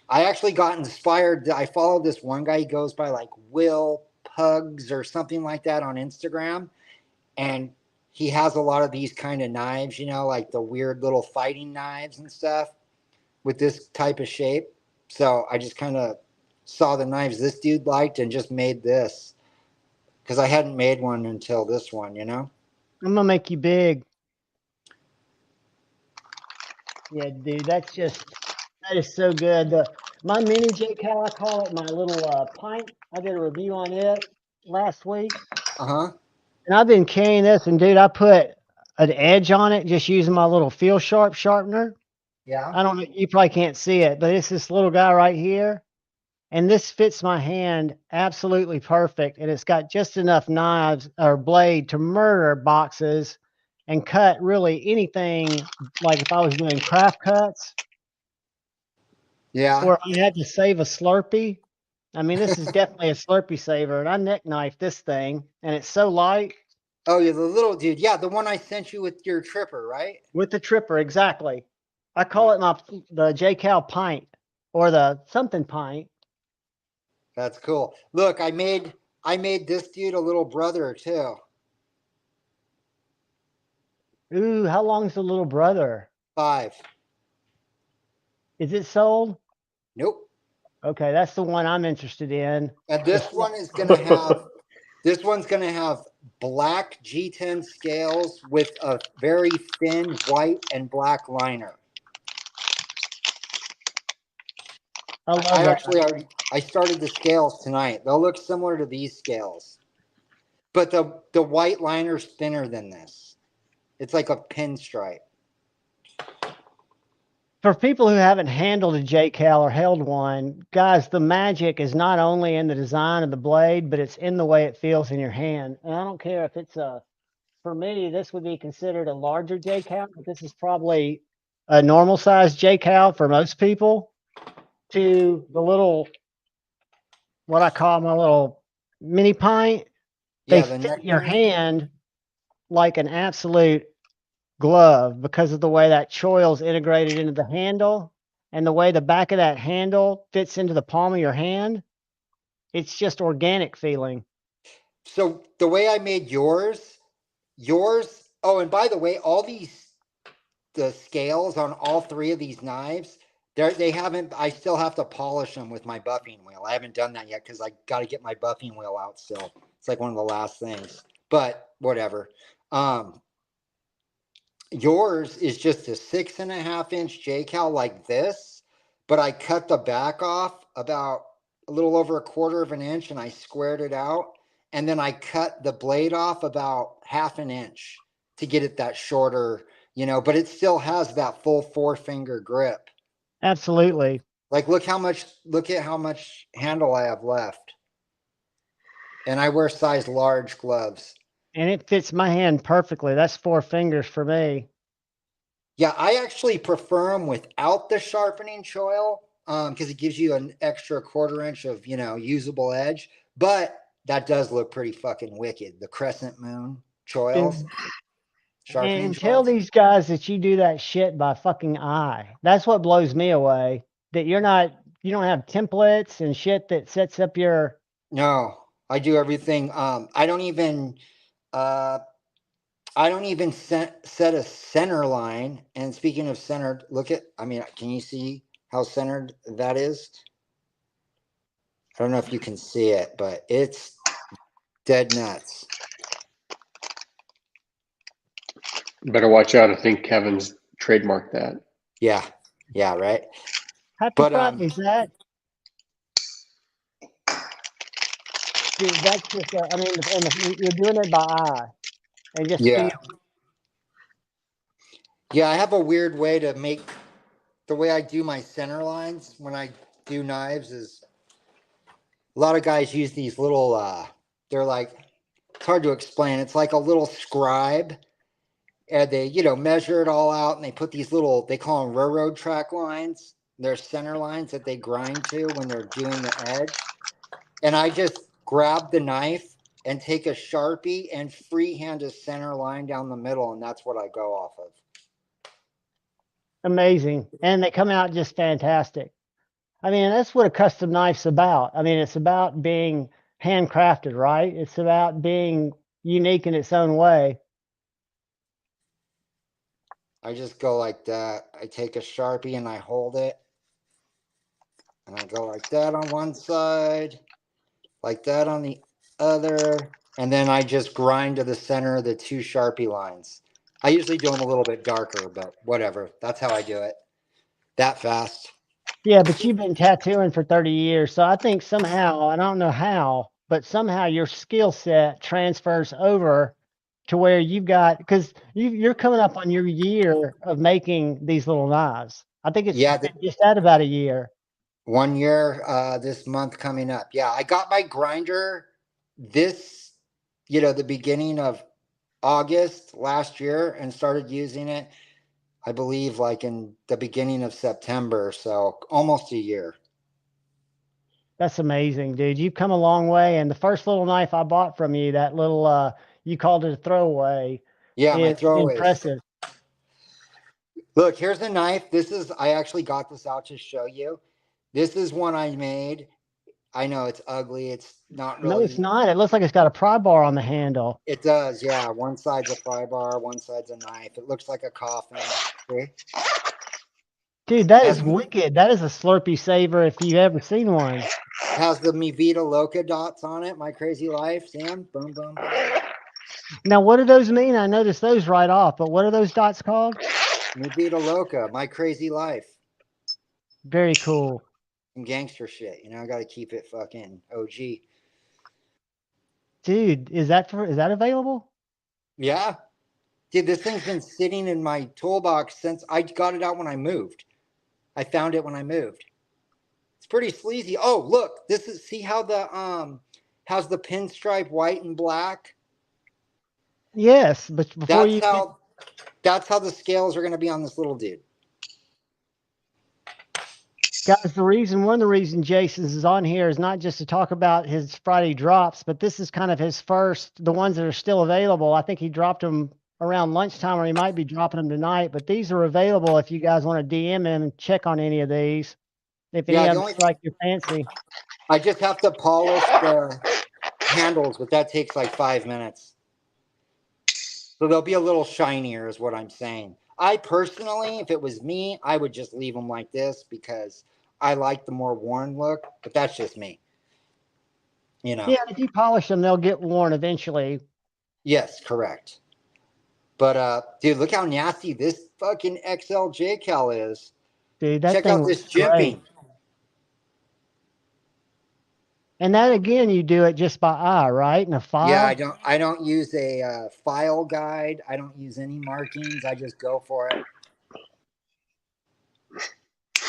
I actually got inspired. I followed this one guy. He goes by like Will Pugs or something like that on Instagram, and he has a lot of these kind of knives. You know, like the weird little fighting knives and stuff with this type of shape. So I just kind of saw the knives this dude liked and just made this because I hadn't made one until this one, you know? I'm gonna make you big. Yeah, dude, that is so good. My mini J Cal, I call it my little pint. I did a review on it last week, Uh huh. and I've been carrying this. And dude, I put an edge on it just using my little Feel Sharp sharpener. Yeah. I don't know, you probably can't see it, but it's this little guy right here. And this fits my hand absolutely perfect. And it's got just enough knives or blade to murder boxes and cut really anything. Like if I was doing craft cuts Yeah. or if I had to save a Slurpee. I mean, this is definitely a Slurpee saver. And I neck knife this thing and it's so light Oh, yeah. The little dude. Yeah. The one I sent you with your tripper, right? with the tripper. Exactly. I Yeah. call it the J Cal pint or the something pint. That's cool. Look, I made this dude a little brother too. Ooh, how long's the little brother? 5. Is it sold? Nope. Okay, that's the one I'm interested in. And This this one's gonna have black G10 scales with a very thin white and black liner. I love I that. actually already I started the scales tonight. They'll look similar to these scales, but the white liner's thinner than this. It's like a pinstripe. For people who haven't handled a J-Cal or held one, guys, the magic is not only in the design of the blade, but it's in the way it feels in your hand. And I don't care if it's for me, this would be considered a larger J-Cal, but this is probably a normal size J-Cal for most people, to the little, what I call my little mini pint. They Yeah, the fit neck your beard. hand like an absolute glove because of the way that choil's integrated into the handle and the way the back of that handle fits into the palm of your hand. It's just organic feeling. So the way I made yours. Oh, and by the way, the scales on all 3 of these knives, they haven't. I still have to polish them with my buffing wheel. I haven't done that yet because I got to get my buffing wheel out still. It's like one of the last things, but whatever. Um, yours is just a 6.5-inch J-cal like this, but I cut the back off about a little over 1/4 of an inch and I squared it out. And then I cut the blade off about 1/2 inch to get it that shorter, you know, but it still has that full 4-finger grip. Absolutely. Like, look at how much handle I have left. And I wear size large gloves. And it fits my hand perfectly. That's 4 fingers for me. Yeah, I actually prefer them without the sharpening choil because it gives you an extra 1/4 inch of, you know, usable edge. But that does look pretty fucking wicked. The crescent moon choils. Sharpening And tell choils. these guys that you do that shit by fucking eye. That's what blows me away. That you don't have templates and shit that sets up your. No, I do everything. I don't even set a center line. And speaking of centered, can you see how centered that is? I don't know if you can see it, but it's dead nuts. Better watch out. I think Kevin's trademarked that. Yeah. Yeah. Right. Happy Friday, Zach. Dude, that's just, you're doing it by eye. And just yeah. Yeah, I have a weird way to make the way I do my center lines when I do knives is a lot of guys use these little they're like, it's hard to explain. It's like a little scribe, and they, you know, measure it all out and they put these little, they call them railroad track lines. They're center lines that they grind to when they're doing the edge. And I just grab the knife and take a Sharpie and freehand a center line down the middle, and that's what I go off of. Amazing. And they come out just fantastic. I mean, that's what a custom knife's about. I mean, it's about being handcrafted, right? It's about being unique in its own way. I just go like that. I take a Sharpie and I hold it. And I go like that on one side, like that on the other. And then I just grind to the center of the 2 Sharpie lines. I usually do them a little bit darker, but whatever. That's how I do it. That fast. Yeah, but you've been tattooing for 30 years. So I think somehow, I don't know how, but somehow your skill set transfers over to where you've got, because you're coming up on your year of making these little knives. I think it's just at about a year. 1 year this month coming up. Yeah, I got my grinder this, the beginning of August last year and started using it, I believe, like in the beginning of September. So almost a year. That's amazing, dude. You've come a long way. And the first little knife I bought from you, that little, you called it a throwaway. Yeah, my throwaway. Impressive. Look, here's a knife. I actually got this out to show you. This is one I made. I know it's ugly. It's not really. No, it's not. It looks like it's got a pry bar on the handle. It does, yeah. One side's a pry bar, one side's a knife. It looks like a coffin. See? Dude, that is wicked. That is a Slurpee saver if you've ever seen one. Has the Mi Vida Loca dots on it. My crazy life. See them? Boom, boom, boom. Now, what do those mean? I noticed those right off, but what are those dots called? Mi Vida Loca. My crazy life. Very cool. Some gangster shit. I got to keep it fucking OG. Dude, is that available? Yeah. Dude, this thing's been sitting in my toolbox since I got it out when I moved. I found it when I moved. It's pretty sleazy. Oh, look, see how how's the pinstripe white and black? Yes, but that's how the scales are going to be on this little dude. Guys, one of the reasons Jason's is on here is not just to talk about his Friday drops, but this is kind of his first, the ones that are still available. I think he dropped them around lunchtime, or he might be dropping them tonight, but these are available if you guys want to DM him and check on any of these. If any of them strike your fancy. I just have to polish the handles, but that takes like 5 minutes. So they'll be a little shinier is what I'm saying. I personally, if it was me, I would just leave them like this because I like the more worn look, but that's just me. Yeah, if you polish them, they'll get worn eventually. Yes, correct. But dude, look how nasty this fucking XLJ cal is. Dude, that Check thing out this looks great. jimping. And that again, you do it just by eye, right? In a Yeah, file. I don't use a file guide. I don't use any markings. I just go for it.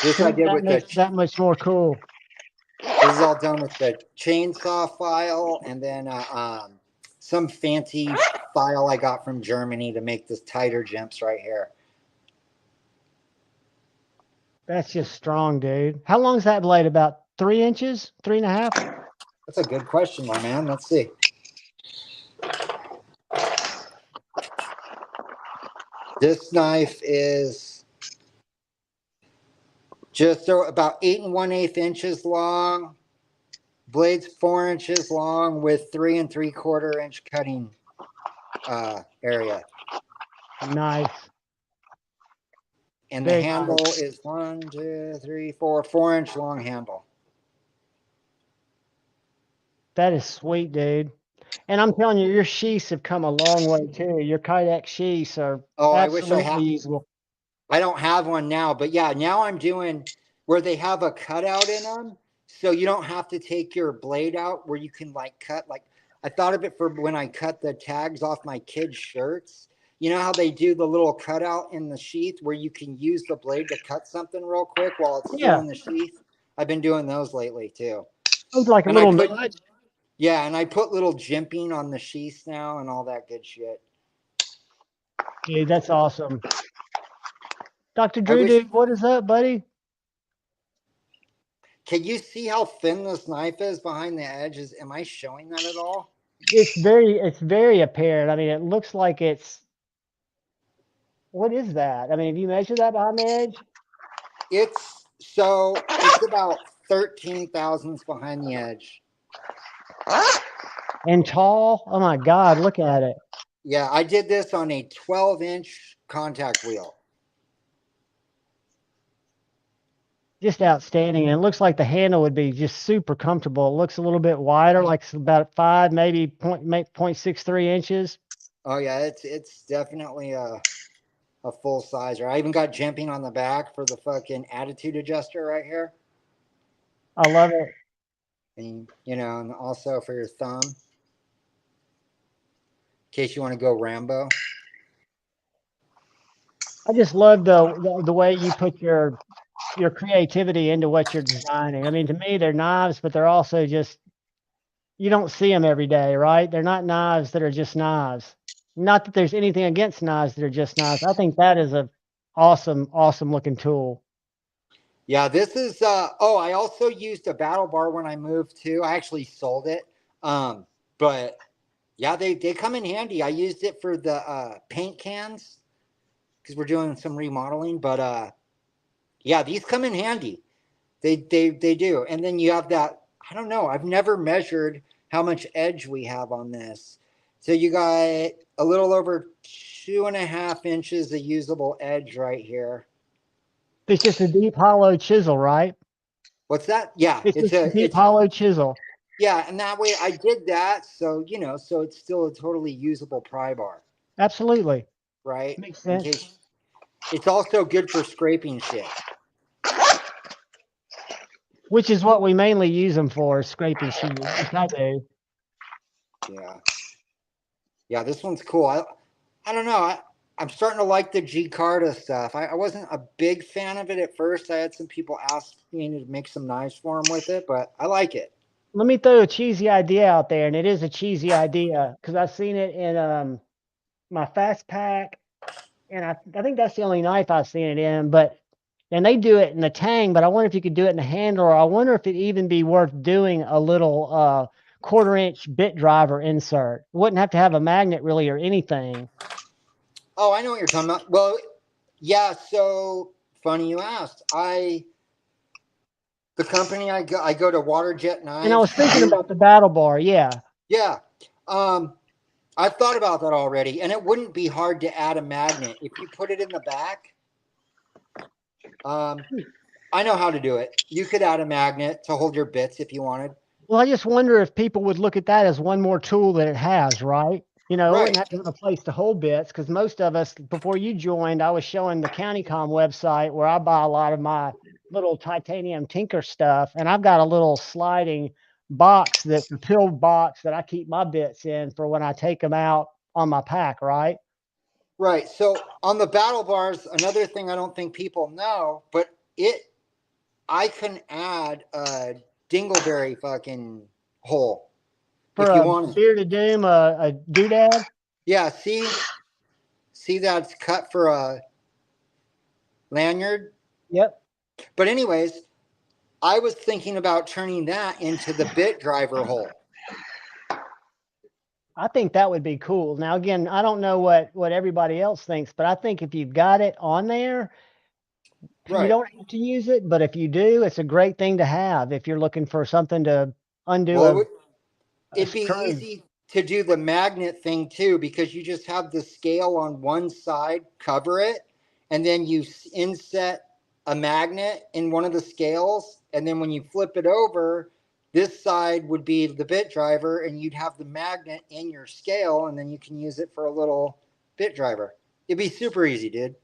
This I did That with makes that much more cool. This is all done with the chainsaw file, and then some fancy file I got from Germany to make this tighter jumps right here. That's just strong, dude. How long is that blade? About 3 inches, 3.5? That's a good question, my man. Let's see. This knife is just about 8 1/8 inches long. Blade's 4 inches long with 3 3/4 inch cutting area. Nice. And Very the handle nice. is 1, 2, 3, 4, 4-inch long handle. That is sweet, dude. And I'm telling you, your sheaths have come a long way too. Your Kydex sheaths are I wish I absolutely had. usable. I don't have one now, but yeah, now I'm doing where they have a cutout in them, so you don't have to take your blade out. Where you can like cut. Like I thought of it for when I cut the tags off my kids' shirts. You know how they do the little cutout in the sheath where you can use the blade to cut something real quick while it's still Yeah. in the sheath. I've been doing those lately too. Looks like a And little nudge. yeah, and I put little jimping on the sheaths now and all that good shit. Dude, that's awesome. Dr. I Drew, wish. dude, what is up, buddy? Can you see how thin this knife is behind the edges? Am I showing that at all? It's very apparent. I mean, it looks like what is that? I mean, have you measured that behind the edge? It's about 13 thousandths behind the edge. And tall? Oh my God, look at it. Yeah, I did this on a 12-inch contact wheel. Just outstanding. And it looks like the handle would be just super comfortable. It looks a little bit wider, like it's about 5, maybe 0.63 inches. Oh yeah, it's definitely a full sizer. I even got jimping on the back for the fucking attitude adjuster right here. I love it. And and also for your thumb. In case you want to go Rambo. I just love the way you put your creativity into what you're designing. I mean, to me, they're knives, but they're also just, you don't see them every day, right? They're not knives that are just knives. Not that there's anything against knives that are just knives. I think that is a awesome looking tool. Yeah, this is I also used a battle bar when I moved too. I actually sold it. But yeah, they come in handy. I used it for the paint cans because we're doing some remodeling, but yeah, these come in handy. They do. And then you have that, I don't know, I've never measured how much edge we have on this. So you got a little over 2.5 inches of usable edge right here. It's just a deep hollow chisel, right? What's that? Yeah, It's just a deep hollow chisel. Yeah, and that way I did that, so so it's still a totally usable pry bar. Absolutely. Right? Makes sense. It's also good for scraping shit. Which is what we mainly use them for, scraping shit. I do. Yeah. Yeah, this one's cool. I don't know. I'm starting to like the Gicarda stuff. I wasn't a big fan of it at first. I had some people ask me to make some knives for them with it, but I like it. Let me throw a cheesy idea out there, and it is a cheesy idea because I've seen it in my Fast Pack, and I think that's the only knife I've seen it in. And they do it in the tang, but I wonder if you could do it in the handle, or I wonder if it'd even be worth doing a little 1/4-inch bit driver insert. It wouldn't have to have a magnet really or anything. Oh, I know what you're talking about. Well, yeah. So funny you asked. The company I go to Waterjet Knives. And I was thinking about the battle bar. Yeah. Yeah. I've thought about that already, and it wouldn't be hard to add a magnet if you put it in the back. I know how to do it. You could add a magnet to hold your bits if you wanted. Well, I just wonder if people would look at that as one more tool that it has, right? You know, I Right. wouldn't have to have a place to hold bits because most of us, before you joined, I was showing the County Comm website where I buy a lot of my little titanium tinker stuff. And I've got a little sliding box that's a filled box that I keep my bits in for when I take them out on my pack, right? Right. So on the battle bars, another thing I don't think people know, but I can add a dingleberry fucking hole For if you a want it. bearded doom, a doodad. Yeah. See that's cut for a lanyard. Yep. But anyways, I was thinking about turning that into the bit driver hole. I think that would be cool. Now, again, I don't know what everybody else thinks, but I think if you've got it on there, you Right. don't have to use it. But if you do, it's a great thing to have if you're looking for something to undo Well, a it'd be screw. easy to do the magnet thing too, because you just have the scale on one side, cover it, and then you inset a magnet in one of the scales. And then when you flip it over, this side would be the bit driver, and you'd have the magnet in your scale, and then you can use it for a little bit driver. It'd be super easy, dude.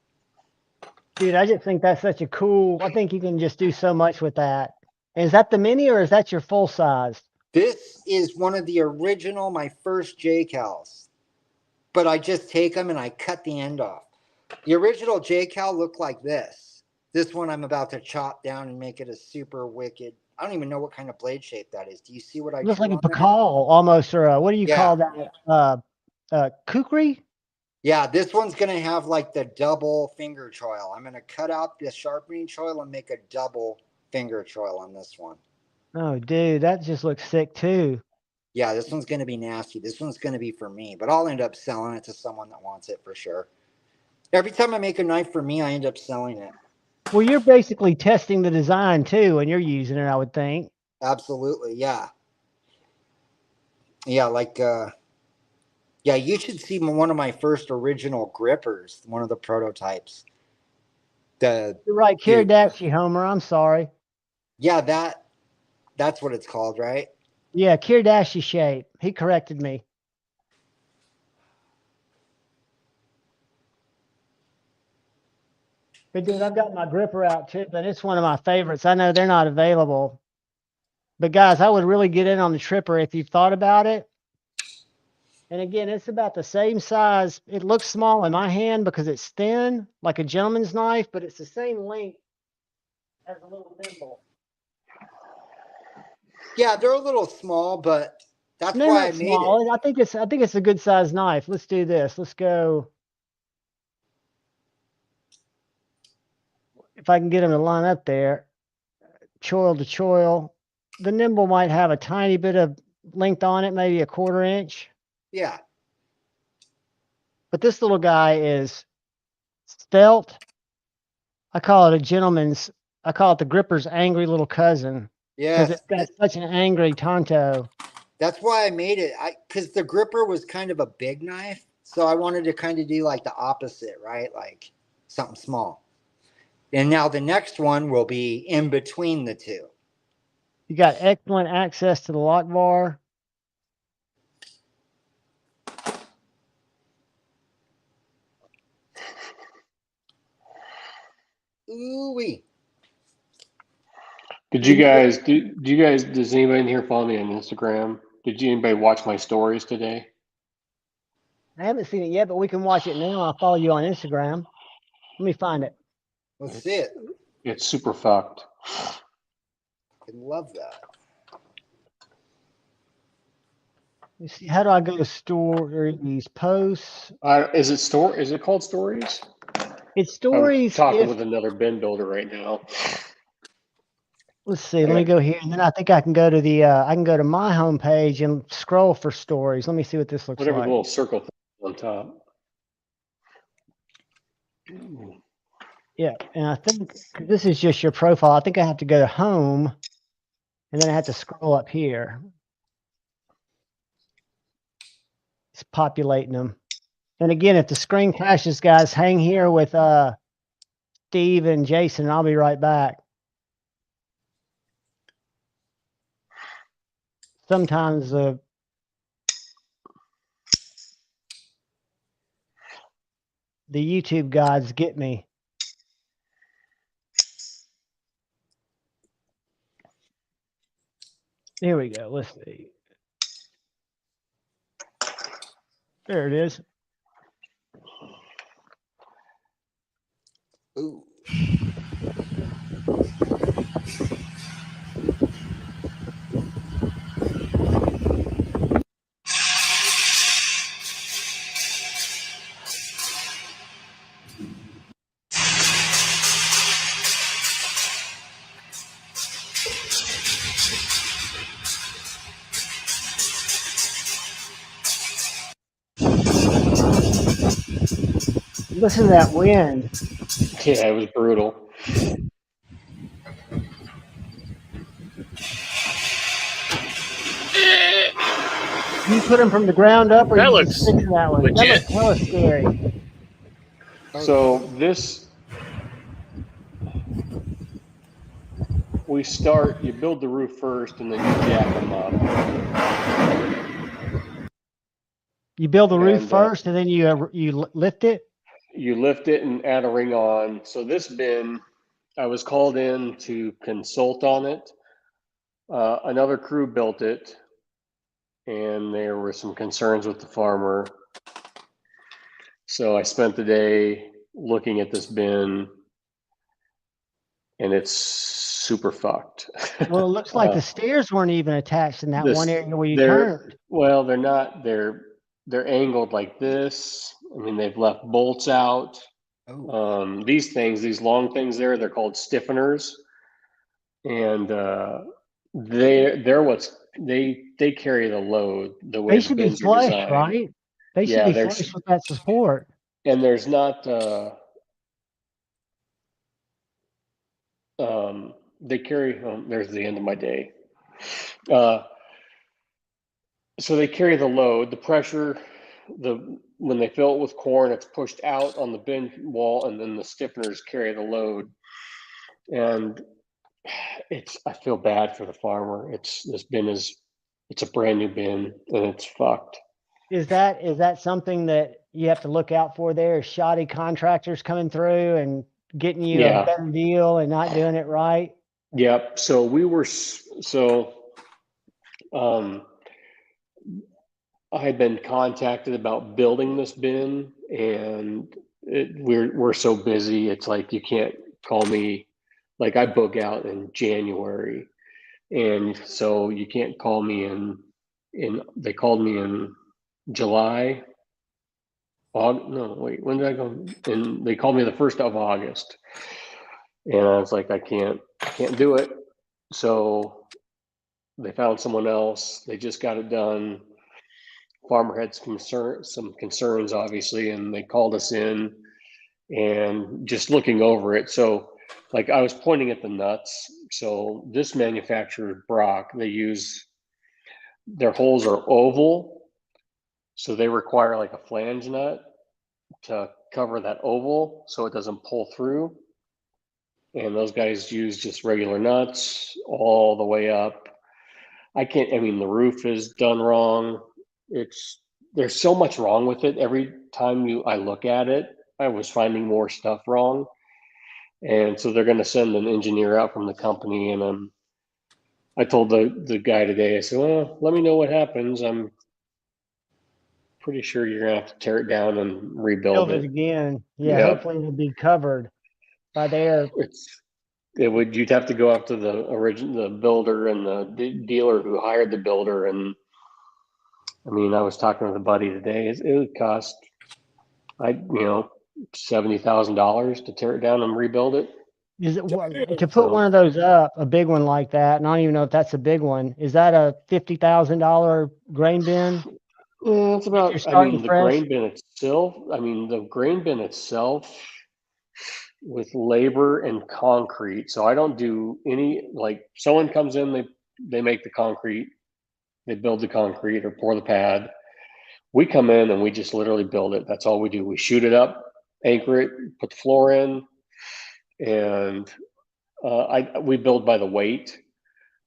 Dude, I just think that's such a cool. I think you can just do so much with that. Is that the mini or is that your full size? This is one of the original, my first J-Cals, but I just take them and I cut the end off. The original J-Cal looked like this. This one I'm about to chop down and make it a super wicked. I don't even know what kind of blade shape that is. Do you see what I It looks drew like a on there? Pakal almost, or what do you Yeah. call that? Kukri? Yeah, this one's going to have like the double finger choil. I'm going to cut out the sharpening choil and make a double finger choil on this one. Oh, dude, that just looks sick too. Yeah, this one's going to be nasty. This one's going to be for me, but I'll end up selling it to someone that wants it for sure. Every time I make a knife for me, I end up selling it. Well, you're basically testing the design too when you're using it, I would think. Absolutely, yeah. Yeah, like yeah, you should see one of my first original grippers, one of the prototypes. The You're right, dude, Kiridashi Homer. I'm sorry. yeah, that's what it's called, right? Yeah, Kiridashi shape. He corrected me. But dude, I've got my gripper out too, but it's one of my favorites. I know they're not available. But guys, I would really get in on the tripper if you've thought about it. And again, it's about the same size. It looks small in my hand because it's thin, like a gentleman's knife, but it's the same length as a little thimble. Yeah, they're a little small, but that's They're why I not made it. small. I think it's a good size knife. Let's do this. Let's go. If I can get them to line up there, choil to choil. The nimble might have a tiny bit of length on it, maybe a 1/4 inch. Yeah. But this little guy is stealth. I call it the gripper's angry little cousin because Yes. it's got such an angry tonto. That's why I made it. Because the gripper was kind of a big knife, so I wanted to kind of do like the opposite, right? Like something small. And now the next one will be in between the two. You got excellent access to the lock bar. Ooh-wee. Did you guys does anybody in here follow me on Instagram? Did anybody watch my stories today? I haven't seen it yet, but we can watch it now. I'll follow you on Instagram. Let me find it. Let's see it. It's super fucked. I love that. Let me see. How do I go to stories, posts? Is it called stories? It's I'm stories. talking with another bin builder right now. Let's see. Let me go here, and then I think I can go to I can go to my homepage and scroll for stories. Let me see what this looks Whatever like. the little circle thing on top. Yeah, and I think this is just your profile. I think I have to go to home, and then I have to scroll up here. It's populating them. And again, if the screen crashes, guys, hang here with Steve and Jason, and I'll be right back. Sometimes the YouTube gods get me. Here we go. Let's see. There it is. Ooh. Listen to that wind. Yeah, it was brutal. You put them from the ground up, or That you looks just fixing that one? That legit. looks hella scary. So this, we start, you build the roof first and then you jack them up. You build the roof And, first, and then you lift it. You lift it and add a ring on. So this bin, I was called in to consult on it. Another crew built it, and there were some concerns with the farmer. So I spent the day looking at this bin, and it's super fucked. Well, it looks like the stairs weren't even attached in that one area where you turned. Well, they're not. They're angled like this. I mean, they've left bolts out. Oh. These things, these long things there, they're called stiffeners, and they carry the load the way They the should be bins are flush, designed. right? They should be flush with that support. And there's not. They carry. There's the end of my day. So they carry the load, the pressure. When they fill it with corn, it's pushed out on the bin wall, and then the stiffeners carry the load. And I feel bad for the farmer. It's a brand new bin, and it's fucked. Is that something that you have to look out for there? Shoddy contractors coming through and getting you a better deal and not doing it right? Yep. So I had been contacted about building this bin, and we're so busy. It's like you can't call me. Like I book out in January, and so you can't call me they called me in July. No, wait, when did I go? And they called me the 1st of August, and I was like, I can't do it. So they found someone else. They just got it done. Farmer had some concerns, obviously, and they called us in and just looking over it. So, like, I was pointing at the nuts. So this manufacturer, Brock, their holes are oval, so they require like a flange nut to cover that oval so it doesn't pull through. And those guys use just regular nuts all the way up. I mean, the roof is done wrong. There's so much wrong with it. Every time I look at it, I was finding more stuff wrong. And so they're going to send an engineer out from the company. And I told the guy today, I said, well, let me know what happens. I'm pretty sure you're going to have to tear it down and rebuild Build it again. Yeah, Yep. hopefully it'll be covered by there. You'd have to go up to the builder and the dealer who hired the builder. And I mean, I was talking with a buddy today. It would cost, $70,000 to tear it down and rebuild it. Is it to put one of those up, a big one like that? And I don't even know if that's a big one. Is that a $50,000 grain bin? It's about. The grain bin itself. The grain bin itself, with labor and concrete. So I don't do any, like, someone comes in, they make the concrete, they build the concrete or pour the pad. We come in and we just literally build it. That's all we do. We shoot it up, anchor it, put the floor in, and we build by the weight.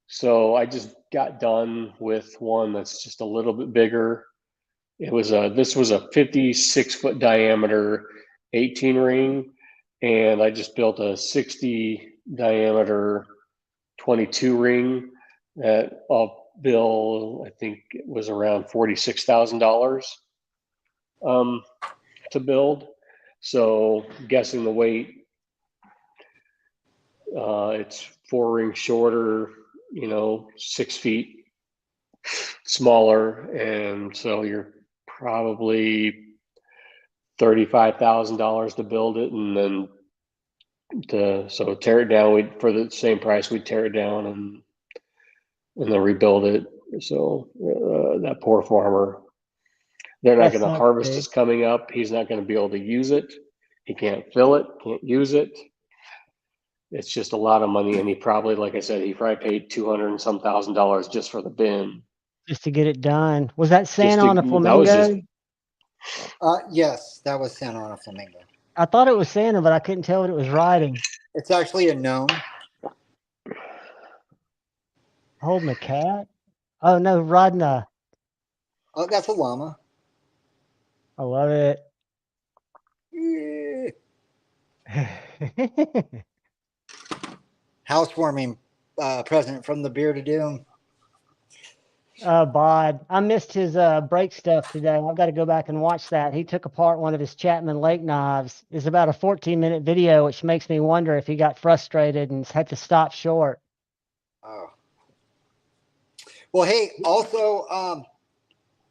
So I just got done with one that's just a little bit bigger. This was a 56-foot diameter, 18 ring, and I just built a 60 diameter 22 ring that I'll bill, I think it was around $46,000 to build. So guessing the weight, it's 4 rings shorter, 6 feet smaller, and so you're probably $35,000 to build it, and then so tear it down. For the same price, we'd tear it down and then rebuild it. So that poor farmer, they're not going to harvest is coming up. He's not going to be able to use it. He can't fill it, can't use it. It's just a lot of money, and he probably, like I said, he probably paid $200 and some thousand just for the bin. Just to get it done. Was that Santa on a flamingo? Yes, that was Santa on a flamingo. I thought it was Santa, but I couldn't tell what it was riding. It's actually a gnome. Holding a cat? Oh no, riding a. Oh, that's a llama. I love it. Yeah. Housewarming present from the Beard of Doom. Bod. I missed his brake stuff today. I've got to go back and watch that. He took apart one of his Chapman Lake knives. It's about a 14-minute video, which makes me wonder if he got frustrated and had to stop short. Oh. Well, hey, also,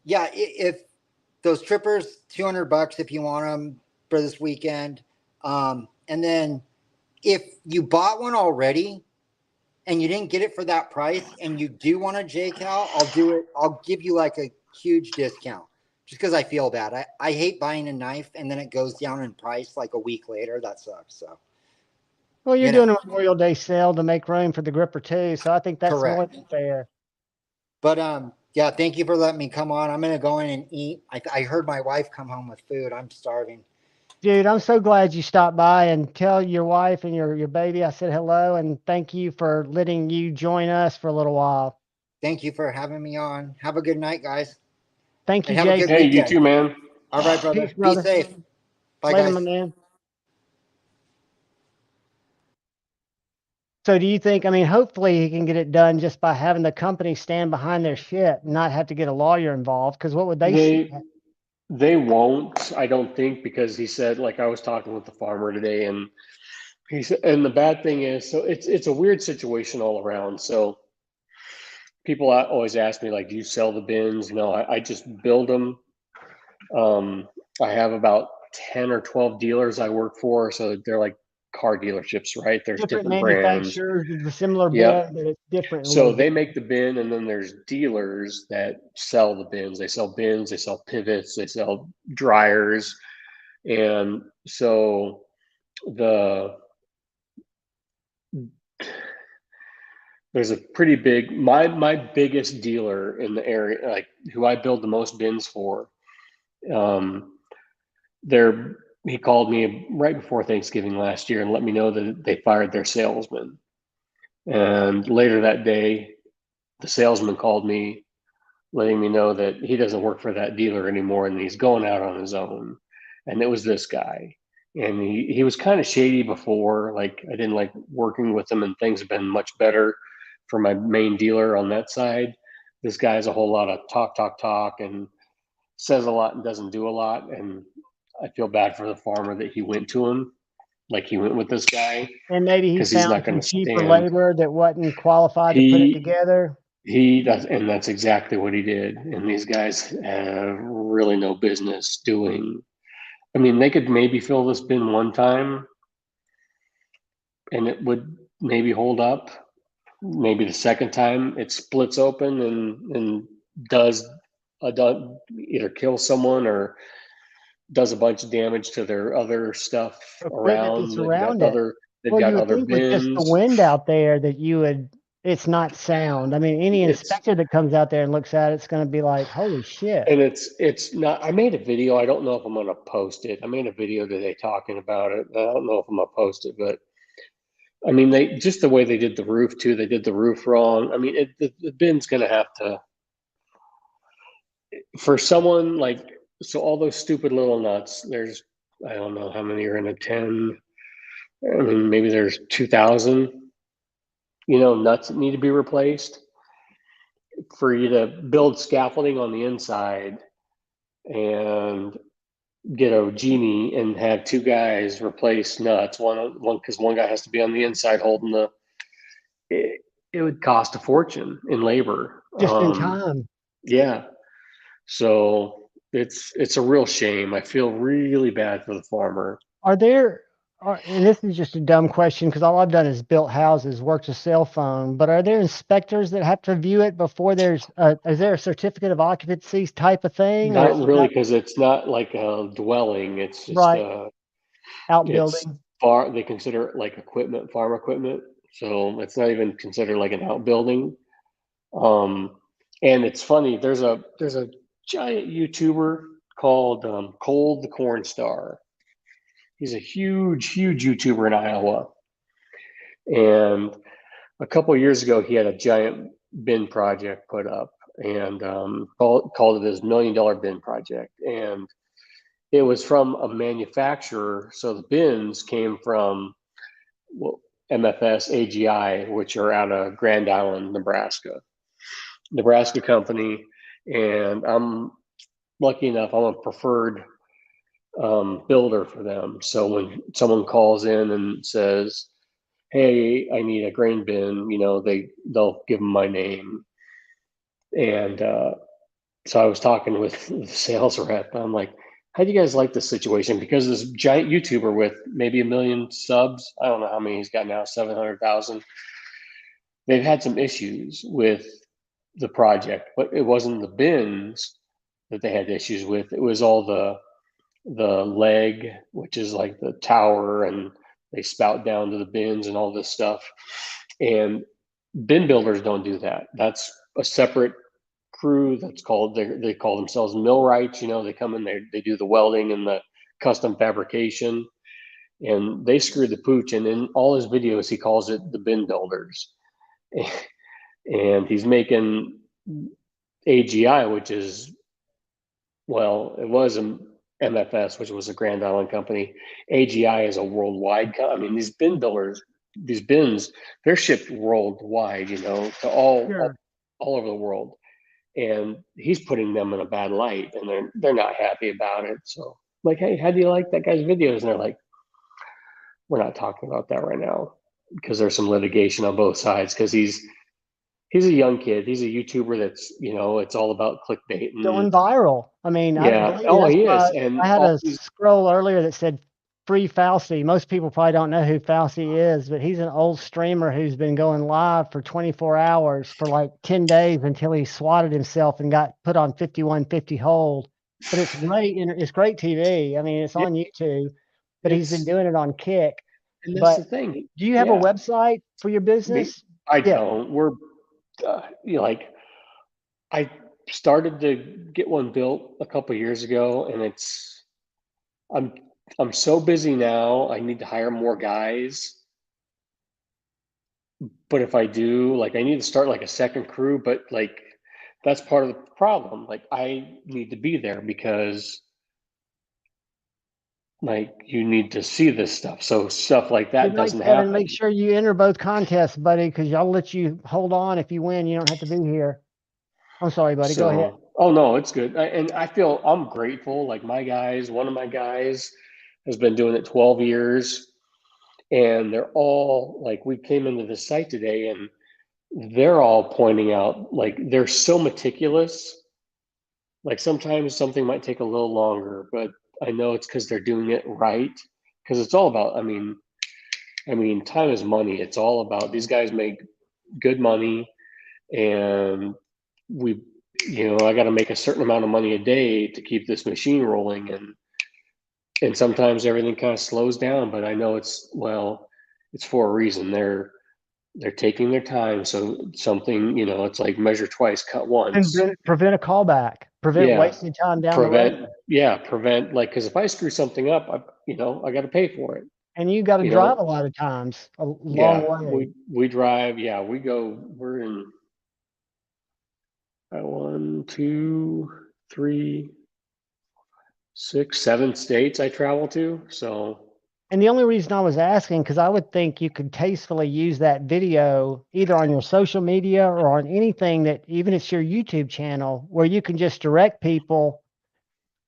yeah, if those trippers, $200 if you want them for this weekend. And then if you bought one already and you didn't get it for that price and you do want a J-Cal, I'll do it. I'll give you like a huge discount just because I feel bad. I hate buying a knife and then it goes down in price like a week later. That sucks. So. Well, you're doing a Memorial Day sale to make room for the gripper too. So I think that's more than fair. But, yeah, thank you for letting me come on. I'm going to go in and eat. I heard my wife come home with food. I'm starving. Dude, I'm so glad you stopped by, and tell your wife and your baby I said hello, and thank you for letting you join us for a little while. Thank you for having me on. Have a good night, guys. Thank you, Jake. Hey, you too, man. All right, brother. Peace, brother. Be safe. Bye, Later, guys. my man. So do you think, I mean, hopefully he can get it done just by having the company stand behind their shit and not have to get a lawyer involved? Because what would they won't, I don't think, because he said, like I was talking with the farmer today, and he said, and the bad thing is, so it's a weird situation all around. So people always ask me, like, do you sell the bins? No, I just build them. I have about 10 or 12 dealers I work for, so they're like car dealerships, right? There's different manufacturers of the similar bin, but it's different. So they make the bin, and then there's dealers that sell the bins. They sell bins, they sell pivots, they sell dryers. And so there's a pretty big, my biggest dealer in the area, like who I build the most bins for, he called me right before Thanksgiving last year and let me know that they fired their salesman. And later that day, the salesman called me, letting me know that he doesn't work for that dealer anymore and he's going out on his own. And it was this guy. And he was kind of shady before. Like, I didn't like working with him, and things have been much better for my main dealer on that side. This guy's a whole lot of talk, and says a lot and doesn't do a lot. And I feel bad for the farmer that he went to him, like he went with this guy. And maybe he's not going to cheaper labor that wasn't qualified to put it together. He does, and that's exactly what he did. And these guys have really no business doing. I mean, they could maybe fill this bin one time, and it would maybe hold up. Maybe the second time it splits open and does either kill someone or does a bunch of damage to their other stuff around. They've got other bins. Just the wind out there that it's not sound. I mean, any inspector that comes out there and looks at it's going to be like, holy shit. And it's not, I made a video. I don't know if I'm going to post it. I made a video today talking about it. I don't know if I'm going to post it, but I mean, just the way they did the roof too, they did the roof wrong. I mean, the bin's going to have to, for someone like, so all those stupid little nuts, there's I don't know how many are in a 10. I mean, maybe there's 2,000, nuts that need to be replaced. For you to build scaffolding on the inside and get a genie and have two guys replace nuts, one because one guy has to be on the inside holding it would cost a fortune in labor. Just in time. Yeah. So it's a real shame. I feel really bad for the farmer. And this is just a dumb question because all I've done is built houses, worked a cell phone, but are there inspectors that have to view it before is there a certificate of occupancy type of thing? Or Not really, because it's not like a dwelling. It's just right, it's outbuilding? they consider it like equipment, farm equipment. So it's not even considered like an outbuilding. And it's funny, there's a giant YouTuber called Cold the Corn Star. He's a huge YouTuber in Iowa. And a couple of years ago, he had a giant bin project put up and called it his $1 million bin project. And it was from a manufacturer. So the bins came from MFS AGI, which are out of Grand Island, Nebraska company. And I'm lucky enough, I'm a preferred builder for them. So when someone calls in and says, "Hey, I need a grain bin," they'll give them my name. And so I was talking with the sales rep. I'm like, "How do you guys like this situation?" Because this giant YouTuber with maybe 1 million subs, I don't know how many he's got now, 700,000. They've had some issues with the project, but it wasn't the bins that they had issues with. It was all the leg, which is like the tower, and they spout down to the bins and all this stuff. And bin builders don't do that. That's a separate crew. That's called, they call themselves millwrights. They come in there, they do the welding and the custom fabrication, and they screw the pooch. And in all his videos, he calls it the bin builders. And he's making AGI, which is, well, it was a MFS, which was a Grand Island company. AGI is a worldwide company. I mean, these bin builders, these bins, they're shipped worldwide, to Sure. all over the world. And he's putting them in a bad light, and they're not happy about it. So, like, hey, how do you like that guy's videos? And they're like, we're not talking about that right now because there's some litigation on both sides. Because he's a young kid. He's a YouTuber that's, it's all about clickbait and Going viral. I mean, I yeah. believe Oh, that's he why is. And I had all a these, scroll earlier that said free Fauci. Most people probably don't know who Fauci is, but he's an old streamer who's been going live for 24 hours for like 10 days until he swatted himself and got put on 5150 hold. But it's great. It's great TV. I mean, it's yeah, on YouTube, but he's been doing it on Kick. and that's But the thing. do you have a Yeah. website for your business? I Yeah. don't. We're, like, I started to get one built a couple years ago, and I'm, I'm so busy now. I need to hire more guys. But if I do, like, I need to start like a second crew, but like, that's part of the problem. Like, I need to be there because like you need to see this stuff. So stuff like Good that night, doesn't Kevin. Make happen. sure you enter both contests, buddy, because I'll let you hold on. If you win, you don't have to be here. I'm sorry, buddy. Go ahead. So, oh no, it's good. And I feel I'm grateful. Like one of my guys has been doing it 12 years, and they're all like, we came into the site today and they're all pointing out, like, they're so meticulous. Like sometimes something might take a little longer, but I know it's because they're doing it right. Because it's all about, time is money. It's all about, these guys make good money, and we, I got to make a certain amount of money a day to keep this machine rolling, and sometimes everything kind of slows down. But I know it's for a reason. They're taking their time. So something, it's like measure twice, cut And once. prevent a callback. Prevent Yeah, wasted time down the road. prevent, like, because if I screw something up, I got to pay for it. And you got to You drive a know, lot of times, a long yeah, way. we drive. Yeah, we're in 1, 2, 3, 6, 7 states I travel to. So, And the only reason I was asking, because I would think you could tastefully use that video either on your social media or on anything that, even it's your YouTube channel, where you can just direct people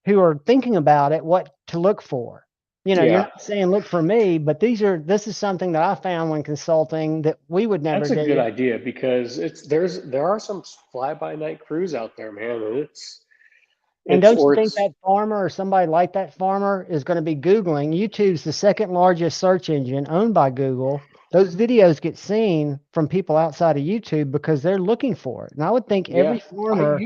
who are thinking about it what to look for. You know, you're yeah, not saying look for me, but this is something that I found when consulting that we would never that's a good do. idea because there are some fly by night crews out there, man, and And it's don't you or think it's that farmer or somebody like that farmer is going to be Googling? YouTube's the second largest search engine owned by Google. Those videos get seen from people outside of YouTube because they're looking for it. And I would think every yeah, farmer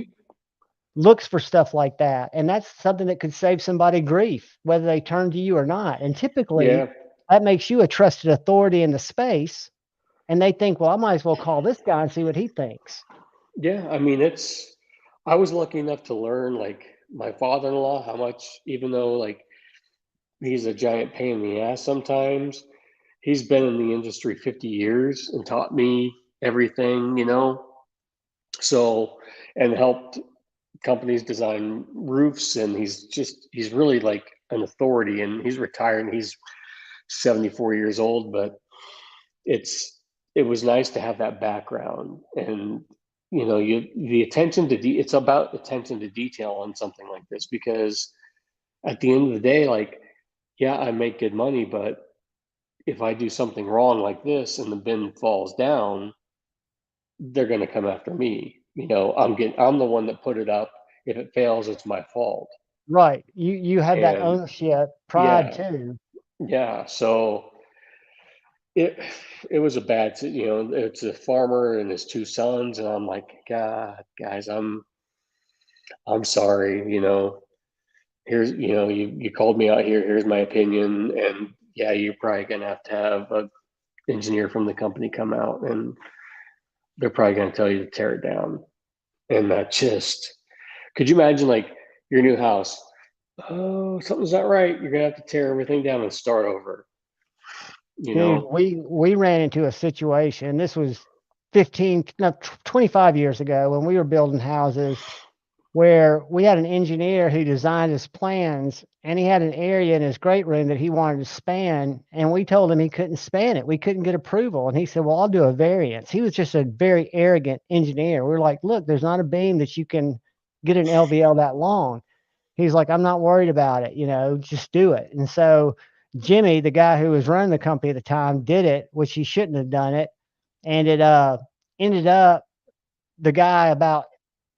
looks for stuff like that. And that's something that could save somebody grief, whether they turn to you or not. And typically, yeah, that makes you a trusted authority in the space. And they think, well, I might as well call this guy and see what he thinks. yeah. I mean, I was lucky enough to learn like my father-in-law how much, even though like he's a giant pain in the ass sometimes, he's been in the industry 50 years and taught me everything, you know. So, and helped companies design roofs, and he's really like an authority, and he's retired and he's 74 years old, but it was nice to have that background. And you know, the attention to it's about attention to detail on something like this, because at the end of the day, like, yeah, I make good money, but if I do something wrong like this and the bin falls down, they're going to come after me. You know, I'm the one that put it up. If it fails, it's my fault. Right. You have that And ownership, pride yeah, too. yeah. So it it was a bad, you know, it's a farmer and his two sons, and I'm like, God, guys, I'm sorry. You know, here's, you know, you called me out here. Here's my opinion, and yeah, you're probably gonna have a engineer from the company come out, and they're probably gonna tell you to tear it down. And that just, could you imagine like your new house? Oh, something's not right. You're gonna have to tear everything down and start over. You Dude, know? we ran into a situation. This was 15, no, 25 years ago when we were building houses where we had an engineer who designed his plans, and he had an area in his great room that he wanted to span, and we told him he couldn't span it. We couldn't get approval. And he said, well, I'll do a variance. He was just a very arrogant engineer. We are like, look, there's not a beam that you can get an LVL that long. He's like, I'm not worried about it, you know, just do it. And so Jimmy, the guy who was running the company at the time, did it, which he shouldn't have done it. And it ended up, the guy about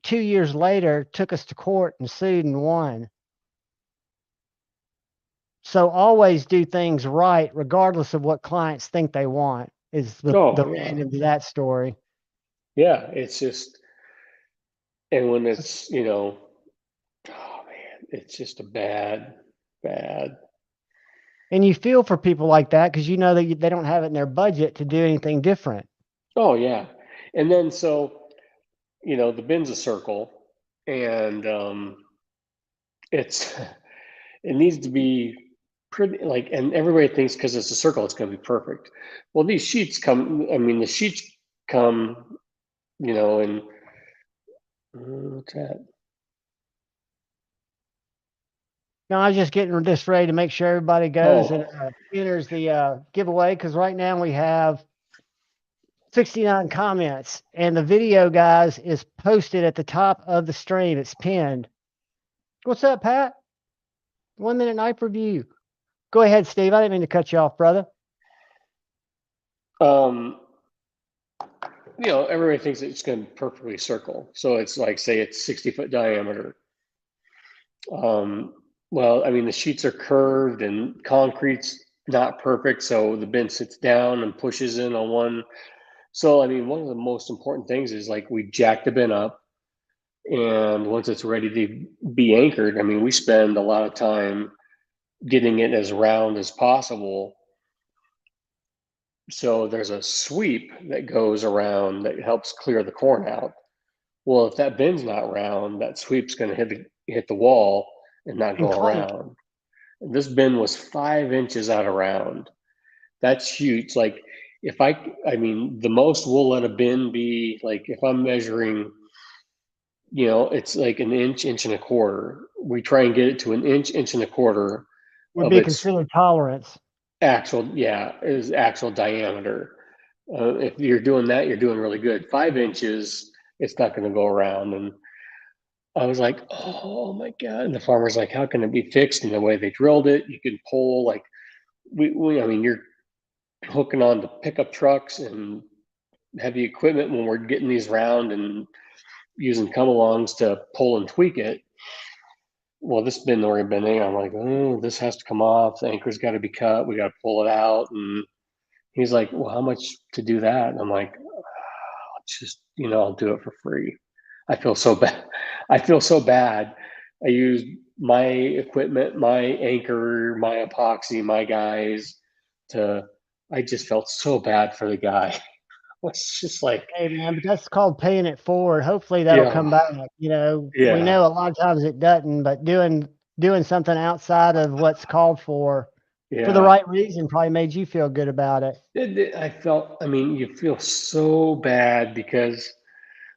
2 years later took us to court and sued and won. So always do things right, regardless of what clients think they want, is the Oh yeah, end of that story. yeah. It's just, and when it's, you know, oh man, it's just a bad. And you feel for people like that because you know that they don't have it in their budget to do anything different. Oh yeah, and then so, you know, the bin's a circle, and it's it needs to be pretty like, and everybody thinks because it's a circle, it's going to be perfect. Well, these sheets come. I mean, the sheets come, you know, and what's that? No, I was just getting this ready to make sure everybody goes and Oh, enters the giveaway, because right now we have 69 comments, and the video, guys, is posted at the top of the stream. It's pinned. What's up, Pat? 1 minute knife review. Go ahead, Steve. I didn't mean to cut you off, brother. um, you know, everybody thinks it's going to perfectly circle. So it's like, say it's 60-foot diameter. Um, well, I mean, the sheets are curved and concrete's not perfect. So the bin sits down and pushes in on one. So, I mean, one of the most important things is like we jack the bin up, and once it's ready to be anchored, I mean, we spend a lot of time getting it as round as possible. So there's a sweep that goes around that helps clear the corn out. Well, if that bin's not round, that sweep's going to hit the wall and not And go clink. around. And this bin was 5 inches out of round. That's huge. Like I mean, the most we'll let a bin be, like if I'm measuring you know, it's like an inch, inch and a quarter. We try and get it to an inch, inch and a quarter Would of be its considered tolerance. actual diameter. If you're doing that, you're doing really good. 5 inches, it's not going to go around. And I was like, oh my God. And the farmer's like, how can it be fixed? And the way they drilled it, you can pull like I mean, you're hooking on to pickup trucks and heavy equipment when we're getting these round and using come-alongs to pull and tweak it. Well, this bin already been there. I'm like, oh, this has to come off. The anchor's got to be cut. We got to pull it out. And he's like, well, how much to do that? And I'm like, just, you know, I'll do it for free. I feel so bad. I feel so bad. I used my equipment, my anchor, my epoxy, my guys I just felt so bad for the guy. It's just like, Hey man, but that's called paying it forward. Hopefully that'll yeah, come back. You know, we yeah, know a lot of times it doesn't, but doing something outside of what's called for the yeah. right reason probably made you feel good about it. I mean, you feel so bad because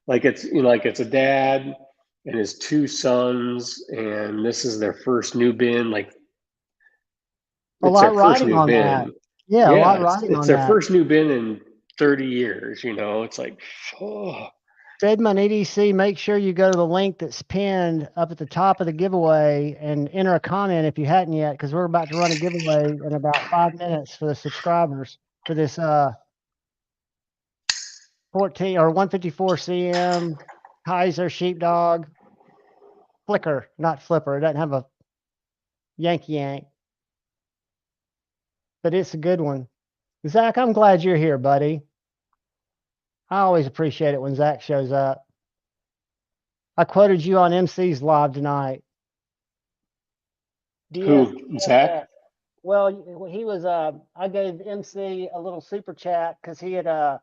like it's, you know, like it's a dad and his two sons, and this is their first new bin. Like A it's their lot first riding new on that. bin. Yeah, a Yeah, lot it's riding it's on their that. first new bin in 30 years, you know. It's like, oh, Fedman EDC, make sure you go to the link that's pinned up at the top of the giveaway and enter a comment if you hadn't yet, because we're about to run a giveaway in about 5 minutes for the subscribers for this 14 or 154 CM Kaiser Sheepdog Flicker, not Flipper. It doesn't have a Yankee Yank, but it's a good one. Zach, I'm glad you're here, buddy. I always appreciate it when Zach shows up. I quoted you on MC's live tonight. who, Zach? DSFS. Well, he was I gave MC a little super chat because he had I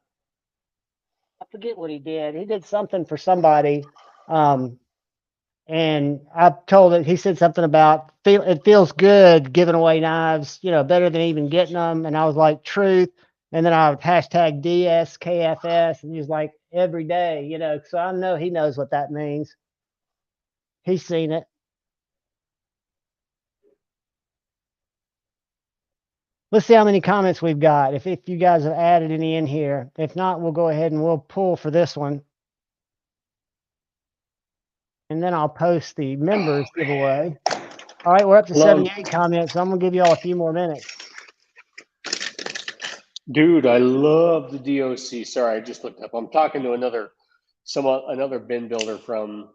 forget what he did. He did something for somebody. And I told it, he said something about it feels good giving away knives, you know, better than even getting them. And I was like, truth. And then I would hashtag DSKFS, and he was like, every day, you know, so I know he knows what that means. He's seen it. Let's see how many comments we've got. If you guys have added any in here. If not, we'll go ahead and we'll pull for this one. And then I'll post the members giveaway. All right, we're up to 78 comments, so I'm gonna give you all a few more minutes. Dude, I love the DOC. Sorry, I just looked up. I'm talking to another bin builder from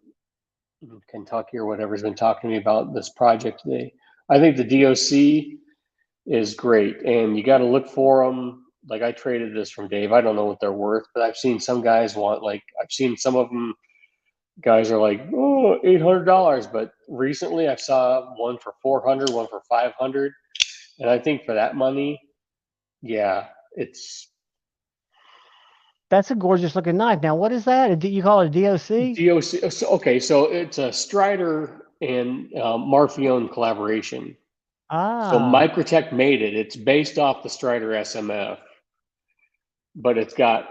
Kentucky or whatever's been talking to me about this project today. I think the DOC is great, and you got to look for them. Like I traded this from Dave. I don't know what they're worth, but I've seen some guys I've seen some of them. Guys are like, oh, $800, but recently I saw one for 400, one for 500, and I think for that money, yeah, That's a gorgeous looking knife. Now, what is that? You call it a DOC? DOC. Okay, so it's a Strider and Marfione collaboration. So Ah, Microtech made it. It's based off the Strider SMF, but it's got